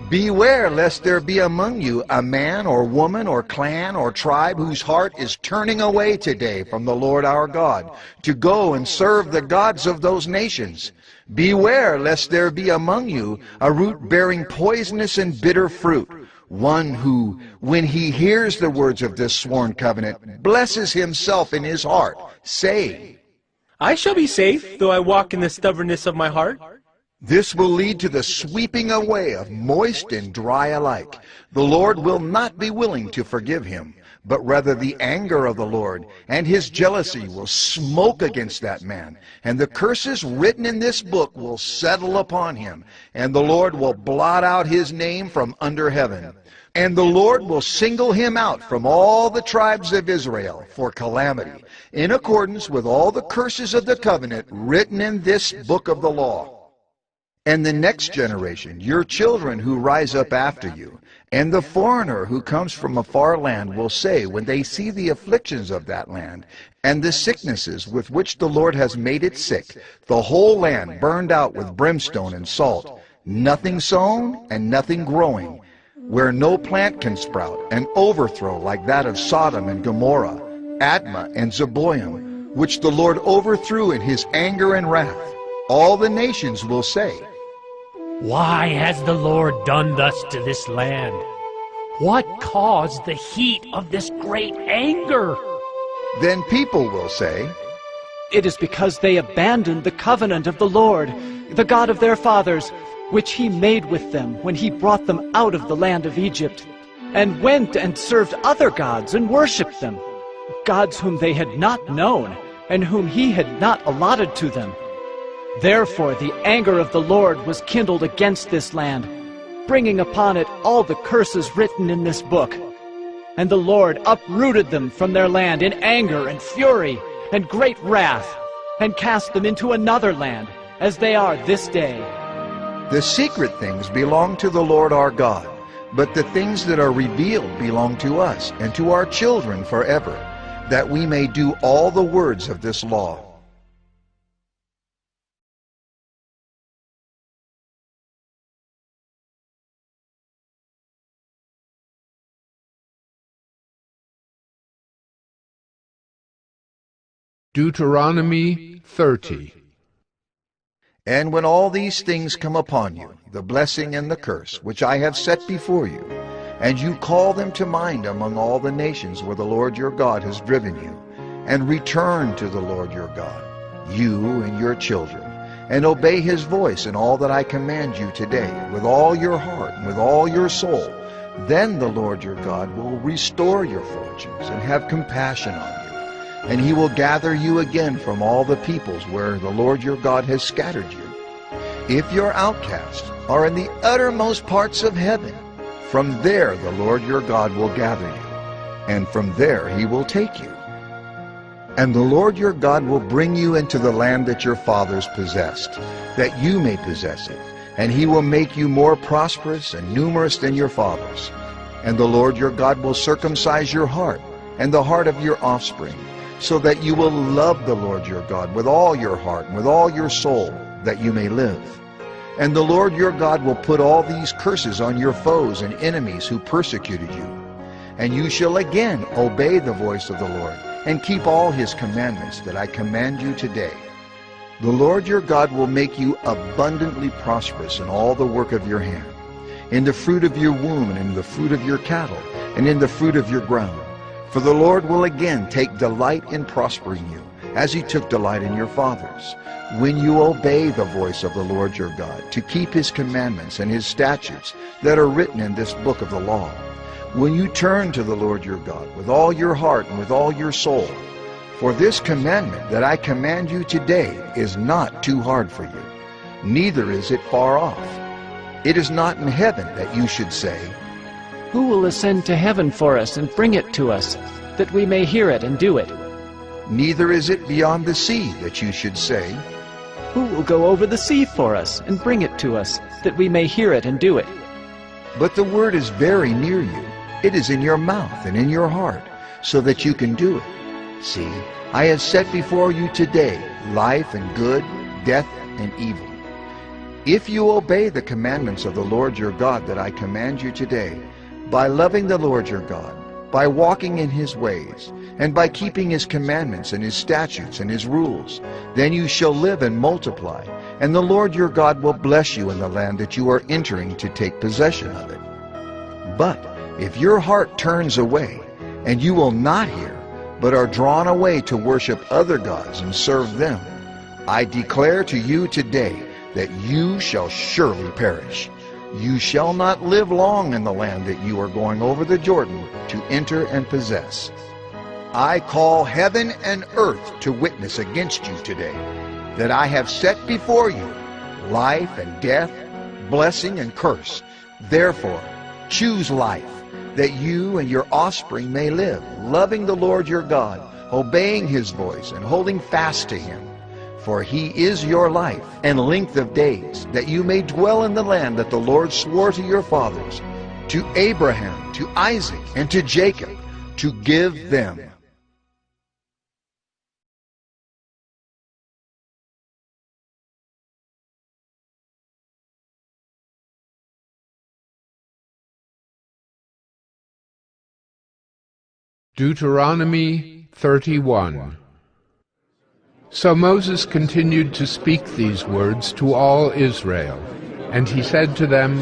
Beware lest there be among you a man or woman or clan or tribe whose heart is turning away today from the Lord our God, to go and serve the gods of those nations. Beware lest there be among you a root bearing poisonous and bitter fruit, one who, when he hears the words of this sworn covenant, blesses himself in his heart, saying, I shall be safe, though I walk in the stubbornness of my heart. This will lead to the sweeping away of moist and dry alike. The Lord will not be willing to forgive him, but rather the anger of the Lord and his jealousy will smoke against that man, and the curses written in this book will settle upon him, and the Lord will blot out his name from under heaven. And the Lord will single him out from all the tribes of Israel for calamity, in accordance with all the curses of the covenant written in this book of the law. And the next generation, your children who rise up after you, and the foreigner who comes from a far land will say, when they see the afflictions of that land, and the sicknesses with which the Lord has made it sick, the whole land burned out with brimstone and salt, nothing sown and nothing growing, where no plant can sprout, an overthrow like that of Sodom and Gomorrah, Admah and Zeboim, which the Lord overthrew in his anger and wrath. All the nations will say, Why has the Lord done thus to this land? What caused the heat of this great anger? Then people will say, It is because they abandoned the covenant of the Lord, the God of their fathers, which he made with them when he brought them out of the land of Egypt, and went and served other gods and worshipped them, gods whom they had not known, and whom he had not allotted to them. Therefore the anger of the Lord was kindled against this land, bringing upon it all the curses written in this book. And the Lord uprooted them from their land in anger and fury and great wrath, and cast them into another land, as they are this day. The secret things belong to the Lord our God, but the things that are revealed belong to us and to our children forever, that we may do all the words of this law. Deuteronomy 30. And when all these things come upon you, the blessing and the curse, which I have set before you, and you call them to mind among all the nations where the Lord your God has driven you, and return to the Lord your God, you and your children, and obey his voice in all that I command you today, with all your heart and with all your soul, then the Lord your God will restore your fortunes and have compassion on you. And he will gather you again from all the peoples where the Lord your God has scattered you. If your outcasts are in the uttermost parts of heaven, from there the Lord your God will gather you, and from there he will take you. And the Lord your God will bring you into the land that your fathers possessed, that you may possess it, and he will make you more prosperous and numerous than your fathers. And the Lord your God will circumcise your heart and the heart of your offspring, so that you will love the Lord your God with all your heart and with all your soul, that you may live. And the Lord your God will put all these curses on your foes and enemies who persecuted you. And you shall again obey the voice of the Lord, and keep all his commandments that I command you today. The Lord your God will make you abundantly prosperous in all the work of your hand, in the fruit of your womb, and in the fruit of your cattle, and in the fruit of your ground. For the Lord will again take delight in prospering you, as he took delight in your fathers, when you obey the voice of the Lord your God, to keep his commandments and his statutes that are written in this book of the law. When you turn to the Lord your God with all your heart and with all your soul. For this commandment that I command you today is not too hard for you, neither is it far off. It is not in heaven that you should say, Who will ascend to heaven for us and bring it to us, that we may hear it and do it? Neither is it beyond the sea that you should say, Who will go over the sea for us and bring it to us, that we may hear it and do it? But the word is very near you. It is in your mouth and in your heart, so that you can do it. See, I have set before you today life and good, death and evil. If you obey the commandments of the Lord your God that I command you today, by loving the Lord your God, by walking in his ways, and by keeping his commandments and his statutes and his rules, then you shall live and multiply, and the Lord your God will bless you in the land that you are entering to take possession of it. But if your heart turns away, and you will not hear, but are drawn away to worship other gods and serve them, I declare to you today that you shall surely perish. You shall not live long in the land that you are going over the Jordan to enter and possess. I call heaven and earth to witness against you today, that I have set before you life and death, blessing and curse. Therefore, choose life, that you and your offspring may live, loving the Lord your God, obeying his voice, and holding fast to him. For he is your life and length of days, that you may dwell in the land that the Lord swore to your fathers, to Abraham, to Isaac, and to Jacob, to give them. Deuteronomy 31. So Moses continued to speak these words to all Israel, and he said to them,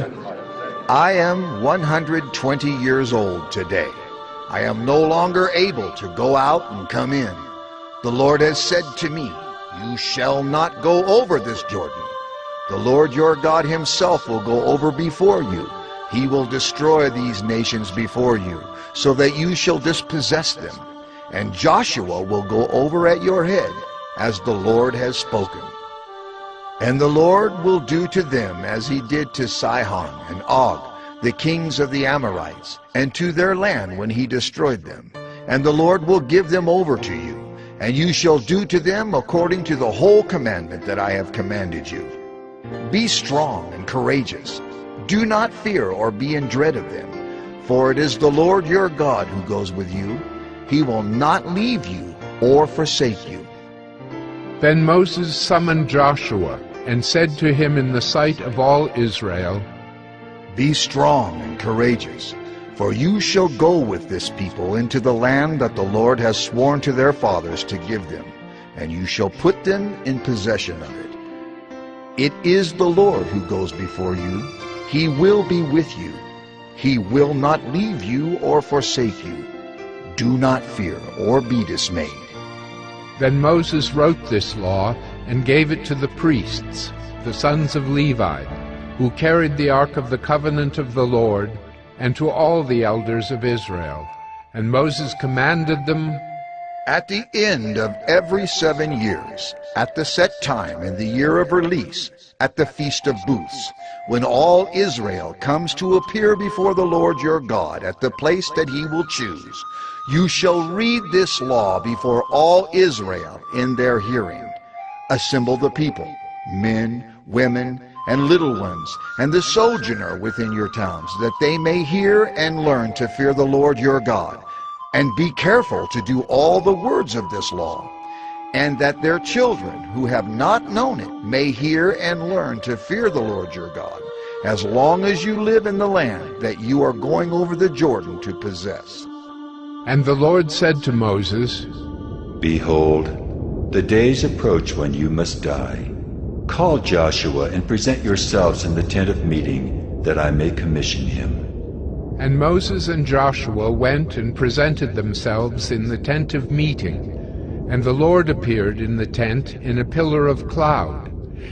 I am 120 years old today. I am no longer able to go out and come in. The Lord has said to me, You shall not go over this Jordan. The Lord your God himself will go over before you. He will destroy these nations before you, so that you shall dispossess them. And Joshua will go over at your head, as the Lord has spoken. And the Lord will do to them as he did to Sihon and Og, the kings of the Amorites, and to their land when he destroyed them. And the Lord will give them over to you, and you shall do to them according to the whole commandment that I have commanded you. Be strong and courageous. Do not fear or be in dread of them, for it is the Lord your God who goes with you. He will not leave you or forsake you. Then Moses summoned Joshua and said to him in the sight of all Israel, Be strong and courageous, for you shall go with this people into the land that the Lord has sworn to their fathers to give them, and you shall put them in possession of it. It is the Lord who goes before you. He will be with you. He will not leave you or forsake you. Do not fear or be dismayed. Then Moses wrote this law and gave it to the priests, the sons of Levi, who carried the ark of the covenant of the Lord, and to all the elders of Israel. And Moses commanded them, At the end of every 7 years, at the set time in the year of release, at the Feast of Booths, when all Israel comes to appear before the Lord your God at the place that he will choose, you shall read this law before all Israel in their hearing. Assemble the people, men, women, and little ones, and the sojourner within your towns, that they may hear and learn to fear the Lord your God, and be careful to do all the words of this law, and that their children who have not known it may hear and learn to fear the Lord your God, as long as you live in the land that you are going over the Jordan to possess. And the Lord said to Moses, Behold, The days approach when you must die. Call Joshua and present yourselves in the tent of meeting, that I may commission him. And Moses and Joshua went and presented themselves in the tent of meeting. And the Lord appeared in the tent in a pillar of cloud.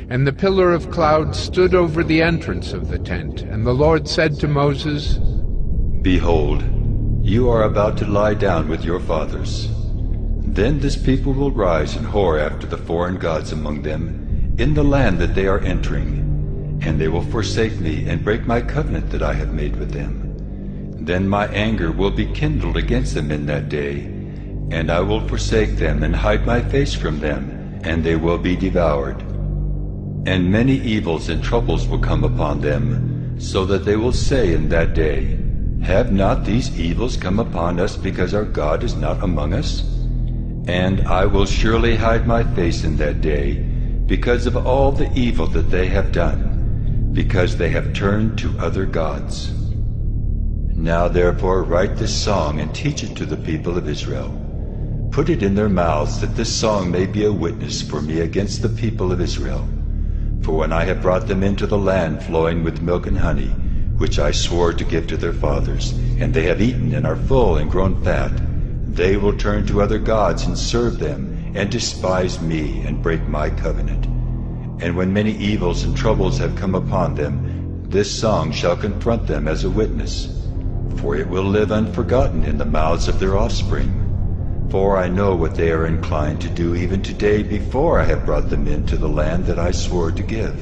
And the pillar of cloud stood over the entrance of the tent. And the Lord said to Moses, Behold, you are about to lie down with your fathers. Then this people will rise and whore after the foreign gods among them in the land that they are entering. And they will forsake me and break my covenant that I have made with them. Then my anger will be kindled against them in that day, and I will forsake them and hide my face from them, and they will be devoured. And many evils and troubles will come upon them, so that they will say in that day, Have not these evils come upon us because our God is not among us? And I will surely hide my face in that day, because of all the evil that they have done, because they have turned to other gods. Now therefore write this song and teach it to the people of Israel. Put it in their mouths, that this song may be a witness for me against the people of Israel. For when I have brought them into the land flowing with milk and honey, which I swore to give to their fathers, and they have eaten and are full and grown fat, they will turn to other gods and serve them, and despise me and break my covenant. And when many evils and troubles have come upon them, this song shall confront them as a witness. For it will live unforgotten in the mouths of their offspring. For I know what they are inclined to do even today, before I have brought them into the land that I swore to give.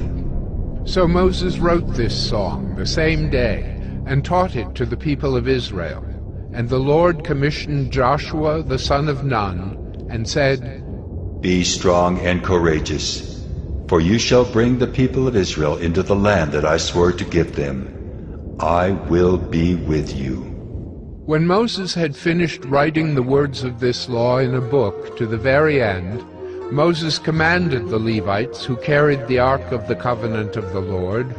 So Moses wrote this song the same day, and taught it to the people of Israel. And the Lord commissioned Joshua the son of Nun, and said, Be strong and courageous, for you shall bring the people of Israel into the land that I swore to give them. I will be with you. When Moses had finished writing the words of this law in a book to the very end, Moses commanded the Levites who carried the ark of the covenant of the Lord,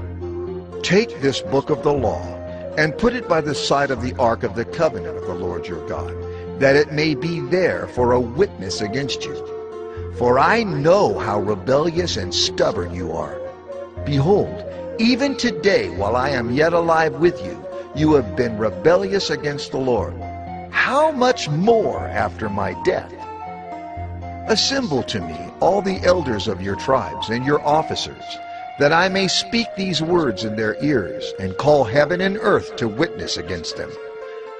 Take this book of the law, and put it by the side of the ark of the covenant of the Lord your God, that it may be there for a witness against you. For I know how rebellious and stubborn you are. Behold, even today, while I am yet alive with you, you have been rebellious against the Lord. How much more after my death? Assemble to me all the elders of your tribes and your officers, that I may speak these words in their ears, and call heaven and earth to witness against them.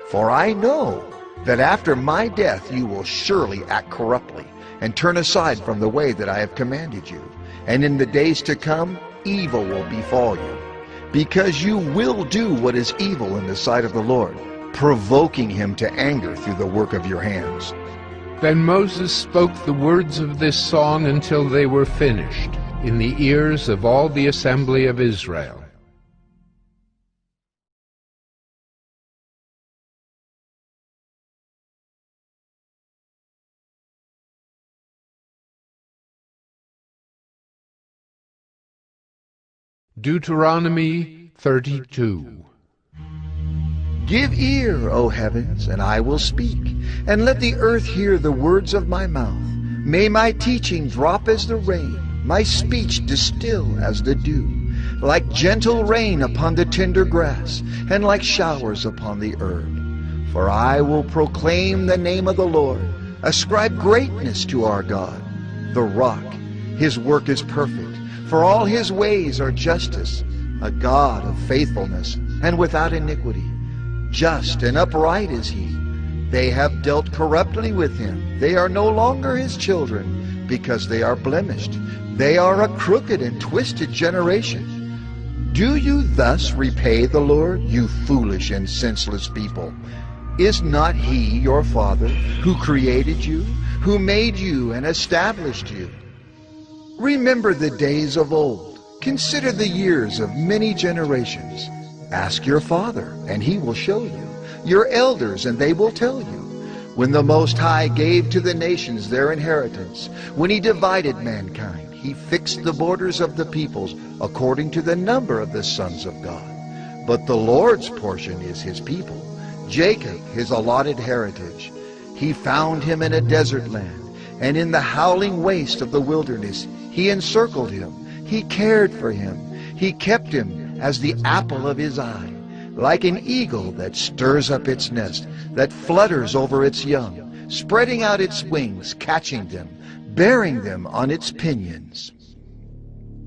For I know that after my death you will surely act corruptly, and turn aside from the way that I have commanded you. And in the days to come, evil will befall you, because you will do what is evil in the sight of the Lord, provoking him to anger through the work of your hands. Then Moses spoke the words of this song until they were finished, in the ears of all the assembly of Israel. Deuteronomy 32. Give ear, O heavens, and I will speak, and let the earth hear the words of my mouth. May my teaching drop as the rain, my speech distill as the dew, like gentle rain upon the tender grass, and like showers upon the herb. For I will proclaim the name of the Lord, ascribe greatness to our God, the rock. His work is perfect, for all his ways are justice, a God of faithfulness and without iniquity. Just and upright is he. They have dealt corruptly with him. They are no longer his children, because they are blemished. They are a crooked and twisted generation. Do you thus repay the Lord, you foolish and senseless people? Is not he your Father, who created you, who made you and established you? Remember the days of old. Consider the years of many generations. Ask your father, and he will show you, your elders, and they will tell you. When the Most High gave to the nations their inheritance, when he divided mankind, he fixed the borders of the peoples according to the number of the sons of God. But the Lord's portion is his people, Jacob his allotted heritage. He found him in a desert land, and in the howling waste of the wilderness he encircled him. He cared for him. He kept him as the apple of his eye, like an eagle that stirs up its nest, that flutters over its young, spreading out its wings, catching them, bearing them on its pinions.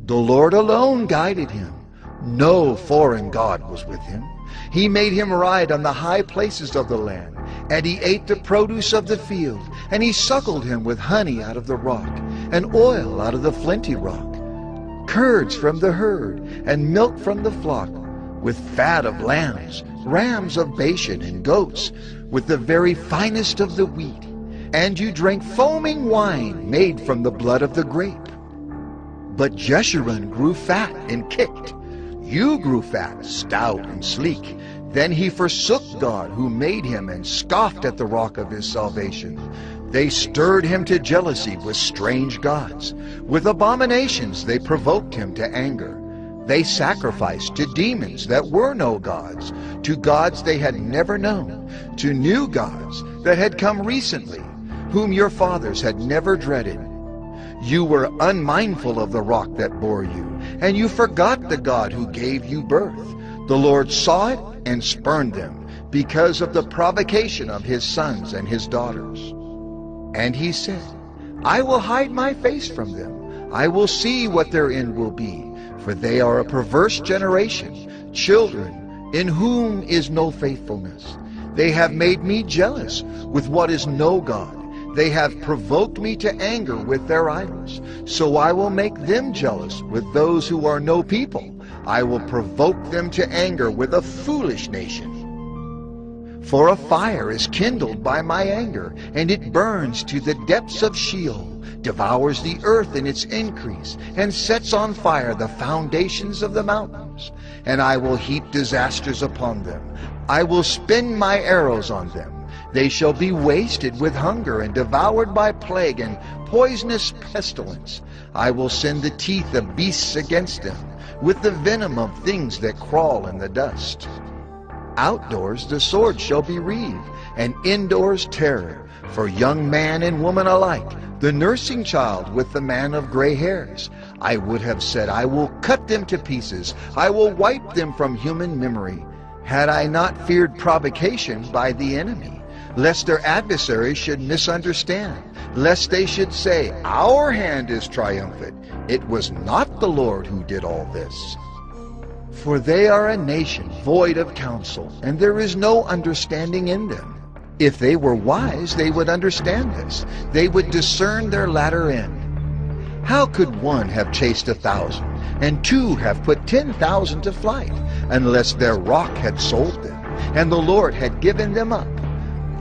The Lord alone guided him. No foreign god was with him. He made him ride on the high places of the land, and he ate the produce of the field, and he suckled him with honey out of the rock, and oil out of the flinty rock, curds from the herd, and milk from the flock, with fat of lambs, rams of Bashan, and goats, with the very finest of the wheat. And you drank foaming wine made from the blood of the grape. But Jeshurun grew fat and kicked. You grew fat, stout, and sleek. Then he forsook God who made him, and scoffed at the rock of his salvation. They stirred him to jealousy with strange gods. With abominations they provoked him to anger. They sacrificed to demons that were no gods, to gods they had never known, to new gods that had come recently, whom your fathers had never dreaded. You were unmindful of the rock that bore you, and you forgot the God who gave you birth. The Lord saw it and spurned them, because of the provocation of his sons and his daughters. And he said, I will hide my face from them. I will see what their end will be, for they are a perverse generation, children in whom is no faithfulness. They have made me jealous with what is no God. They have provoked me to anger with their idols. So I will make them jealous with those who are no people. I will provoke them to anger with a foolish nation. For a fire is kindled by my anger, and it burns to the depths of Sheol, devours the earth in its increase, and sets on fire the foundations of the mountains. And I will heap disasters upon them. I will spin my arrows on them. They shall be wasted with hunger, and devoured by plague and poisonous pestilence. I will send the teeth of beasts against them, with the venom of things that crawl in the dust. Outdoors the sword shall be reaved, and indoors terror, for young man and woman alike, the nursing child with the man of gray hairs. I would have said, I will cut them to pieces, I will wipe them from human memory, had I not feared provocation by the enemy, lest their adversaries should misunderstand, lest they should say, our hand is triumphant. It was not the Lord who did all this. For they are a nation void of counsel, and there is no understanding in them. If they were wise, they would understand this. They would discern their latter end. How could one have chased 1,000, and two have put 10,000 to flight, unless their rock had sold them, and the Lord had given them up?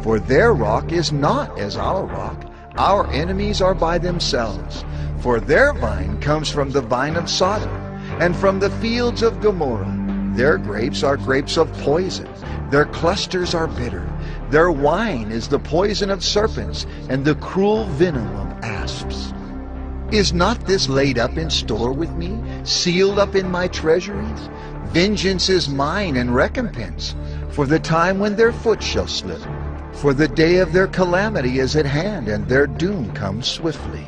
For their rock is not as our rock. Our enemies are by themselves. For their vine comes from the vine of Sodom, and from the fields of Gomorrah. Their grapes are grapes of poison. Their clusters are bitter. Their wine is the poison of serpents, and the cruel venom of asps. Is not this laid up in store with me, sealed up in my treasuries? Vengeance is mine and recompense, for the time when their foot shall slip. For the day of their calamity is at hand, and their doom comes swiftly.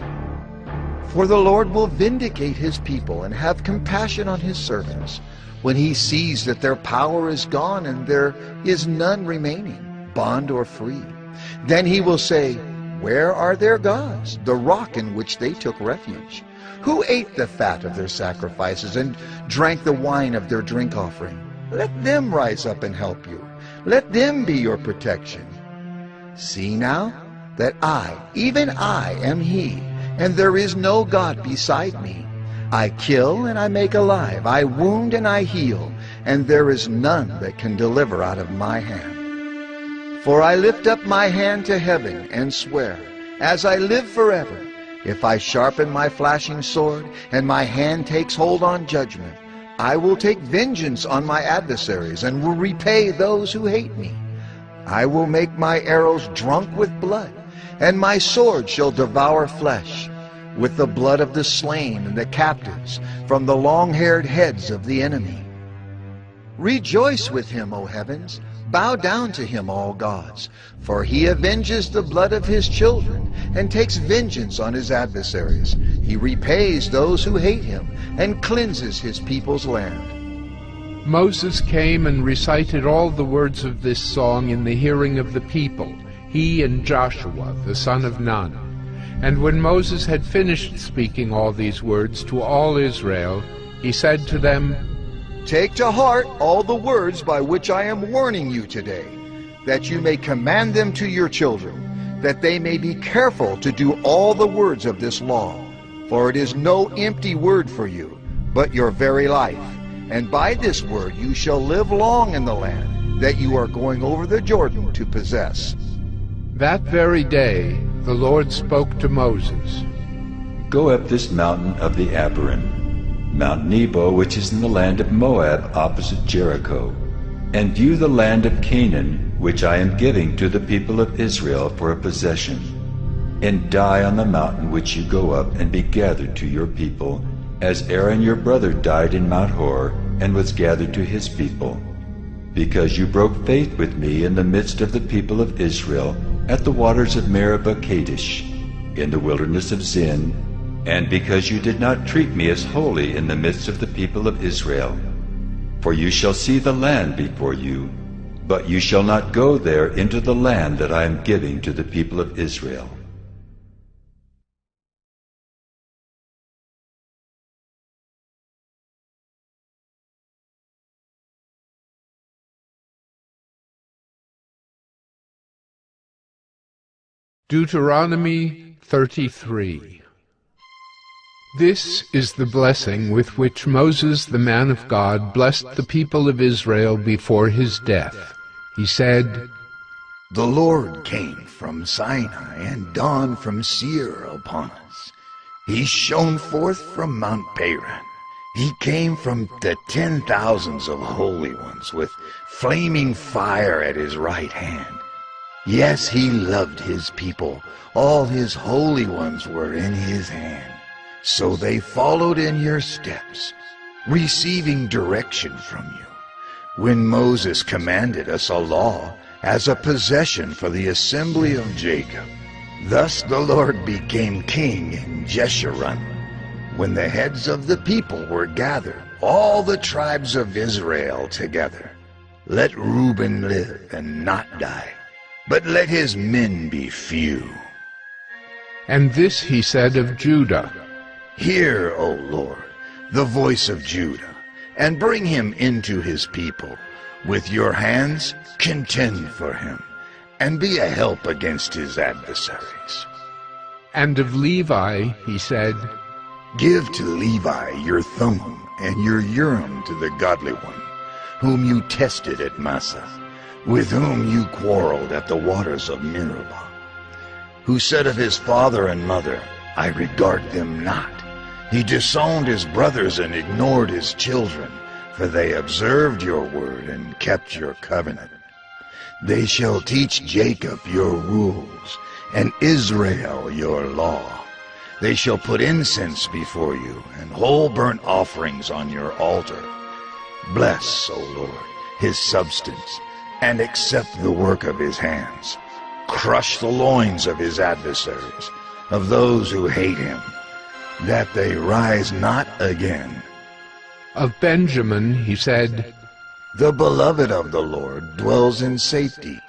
For the Lord will vindicate his people and have compassion on his servants, when he sees that their power is gone and there is none remaining, bond or free. Then he will say, where are their gods, the rock in which they took refuge? Who ate the fat of their sacrifices and drank the wine of their drink offering? Let them rise up and help you. Let them be your protection. See now that I, even I, am he, and there is no God beside me. I kill and I make alive, I wound and I heal, and there is none that can deliver out of my hand. For I lift up my hand to heaven and swear, as I live forever, if I sharpen my flashing sword, and my hand takes hold on judgment, I will take vengeance on my adversaries, and will repay those who hate me. I will make my arrows drunk with blood, and my sword shall devour flesh, with the blood of the slain and the captives, from the long-haired heads of the enemy. Rejoice with him, O heavens. Bow down to him, all gods. For he avenges the blood of his children, and takes vengeance on his adversaries. He repays those who hate him, and cleanses his people's land. Moses came and recited all the words of this song in the hearing of the people, he and Joshua, the son of Nun. And when Moses had finished speaking all these words to all Israel, he said to them, Take to heart all the words by which I am warning you today, that you may command them to your children, that they may be careful to do all the words of this law. For it is no empty word for you, but your very life. And by this word you shall live long in the land that you are going over the Jordan to possess. That very day the Lord spoke to Moses. Go up this mountain of the Abarim, Mount Nebo, which is in the land of Moab opposite Jericho, and view the land of Canaan, which I am giving to the people of Israel for a possession, and die on the mountain which you go up, and be gathered to your people, as Aaron your brother died in Mount Hor, and was gathered to his people, because you broke faith with me in the midst of the people of Israel, at the waters of Meribah Kadesh, in the wilderness of Zin, and because you did not treat me as holy in the midst of the people of Israel. For you shall see the land before you, but you shall not go there into the land that I am giving to the people of Israel. Deuteronomy 33. This is the blessing with which Moses the man of God blessed the people of Israel before his death. He said, The Lord came from Sinai and dawned from Seir upon us. He shone forth from Mount Paran. He came from the 10,000s of holy ones with flaming fire at his right hand. Yes, he loved his people. All his holy ones were in his hand. So they followed in your steps, receiving direction from you. When Moses commanded us a law as a possession for the assembly of Jacob, thus the Lord became king in Jeshurun. When the heads of the people were gathered, all the tribes of Israel together, let Reuben live and not die, but let his men be few. And this he said of Judah, Hear, O Lord, the voice of Judah, and bring him into his people. With your hands contend for him, and be a help against his adversaries. And of Levi he said, Give to Levi your Thummim and your Urim to the godly one, whom you tested at Massah, with whom you quarreled at the waters of Meribah, who said of his father and mother, I regard them not. He disowned his brothers and ignored his children, for they observed your word and kept your covenant. They shall teach Jacob your rules, and Israel your law. They shall put incense before you, and whole burnt offerings on your altar. Bless, O Lord, his substance, and accept the work of his hands. Crush the loins of his adversaries, of those who hate him, that they rise not again. Of Benjamin he said, The beloved of the Lord dwells in safety.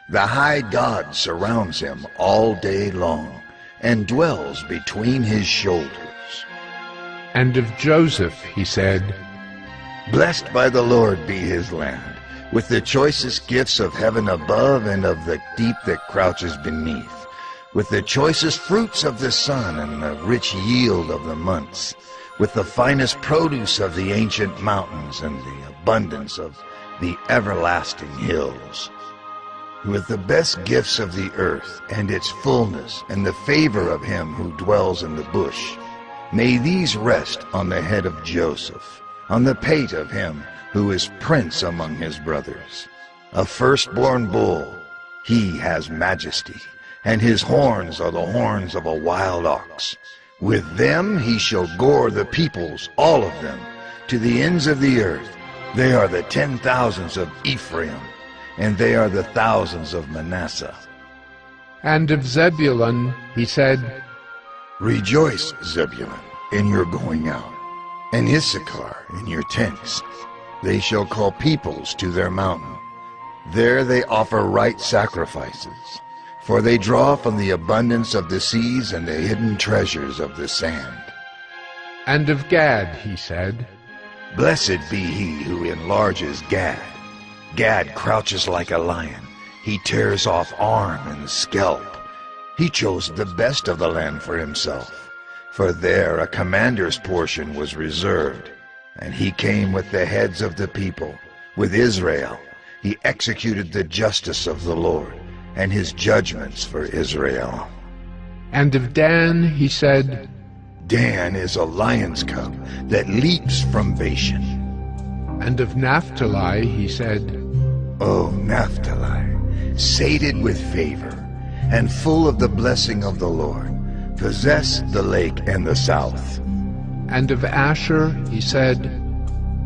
The high God surrounds him all day long, and dwells between his shoulders. And of Joseph he said, Blessed by the Lord be his land, with the choicest gifts of heaven above and of the deep that crouches beneath, with the choicest fruits of the sun and the rich yield of the months, with the finest produce of the ancient mountains and the abundance of the everlasting hills, with the best gifts of the earth and its fullness and the favor of him who dwells in the bush. May these rest on the head of Joseph, on the pate of him who is prince among his brothers. A firstborn bull, he has majesty, and his horns are the horns of a wild ox. With them he shall gore the peoples, all of them, to the ends of the earth. They are the 10,000s of Ephraim, and they are the thousands of Manasseh. And of Zebulun he said, Rejoice, Zebulun, in your going out, and Issachar in your tents. They shall call peoples to their mountain. There they offer right sacrifices, for they draw from the abundance of the seas and the hidden treasures of the sand. And of Gad he said, Blessed be he who enlarges Gad. Gad crouches like a lion. He tears off arm and scalp. He chose the best of the land for himself, for there a commander's portion was reserved. And he came with the heads of the people. With Israel he executed the justice of the Lord, and his judgments for Israel. And of Dan he said, Dan is a lion's cub that leaps from Bashan. And of Naphtali he said, O Naphtali, sated with favor, and full of the blessing of the Lord, possess the lake and the south. And of Asher he said,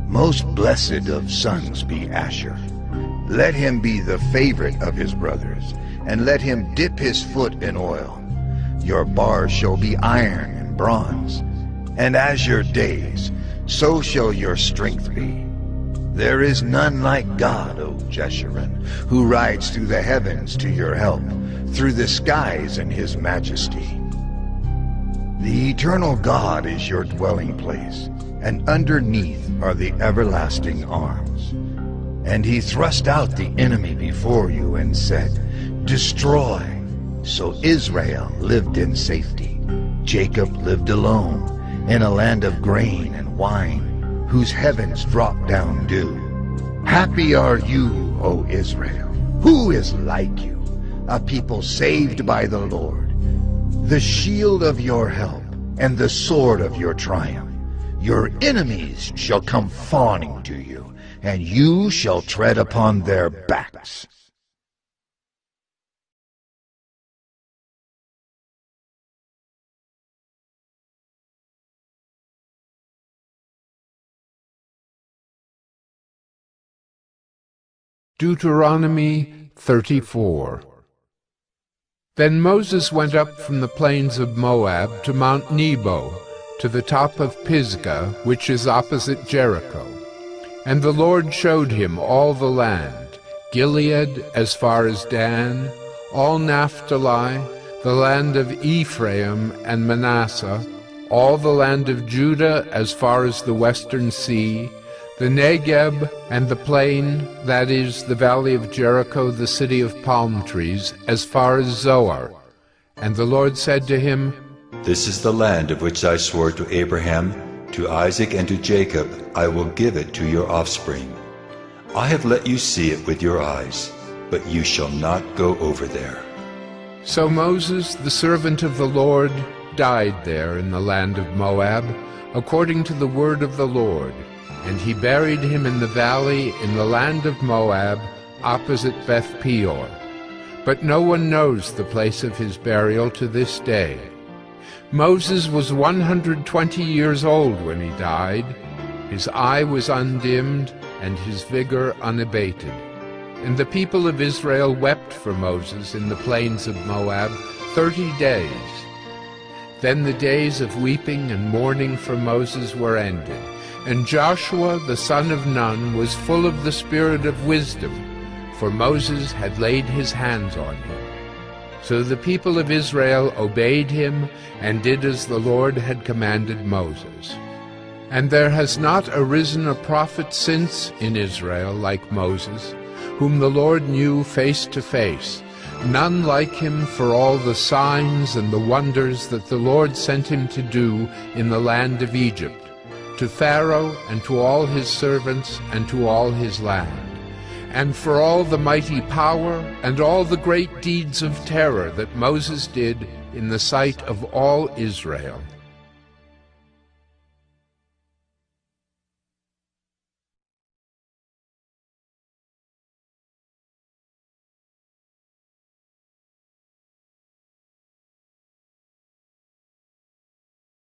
Most blessed of sons be Asher. Let him be the favorite of his brothers, and let him dip his foot in oil. Your bars shall be iron and bronze, and as your days, so shall your strength be. There is none like God, O Jeshurun, who rides through the heavens to your help, through the skies in his majesty. The eternal God is your dwelling place, and underneath are the everlasting arms. And he thrust out the enemy before you and said, Destroy. So Israel lived in safety. Jacob lived alone, in a land of grain and wine, whose heavens drop down dew. Happy are you, O Israel. Who is like you, a people saved by the Lord? The shield of your help and the sword of your triumph. Your enemies shall come fawning to you, and you shall tread upon their backs. Deuteronomy 34. Then Moses went up from the plains of Moab to Mount Nebo, to the top of Pisgah, which is opposite Jericho. And the Lord showed him all the land, Gilead as far as Dan, all Naphtali, the land of Ephraim and Manasseh, all the land of Judah as far as the western sea, the Negeb and the plain, that is, the valley of Jericho, the city of palm trees, as far as Zoar. And the Lord said to him, This is the land of which I swore to Abraham, to Isaac, and to Jacob. I will give it to your offspring. I have let you see it with your eyes, but you shall not go over there. So Moses, the servant of the Lord, died there in the land of Moab, according to the word of the Lord. And he buried him in the valley in the land of Moab, opposite Beth Peor. But no one knows the place of his burial to this day. Moses was 120 years old when he died. His eye was undimmed, and his vigor unabated. And the people of Israel wept for Moses in the plains of Moab 30 days. Then the days of weeping and mourning for Moses were ended. And Joshua the son of Nun was full of the spirit of wisdom, for Moses had laid his hands on him. So the people of Israel obeyed him, and did as the Lord had commanded Moses. And there has not arisen a prophet since in Israel like Moses, whom the Lord knew face to face, none like him for all the signs and the wonders that the Lord sent him to do in the land of Egypt, to Pharaoh and to all his servants and to all his land, and for all the mighty power and all the great deeds of terror that Moses did in the sight of all Israel.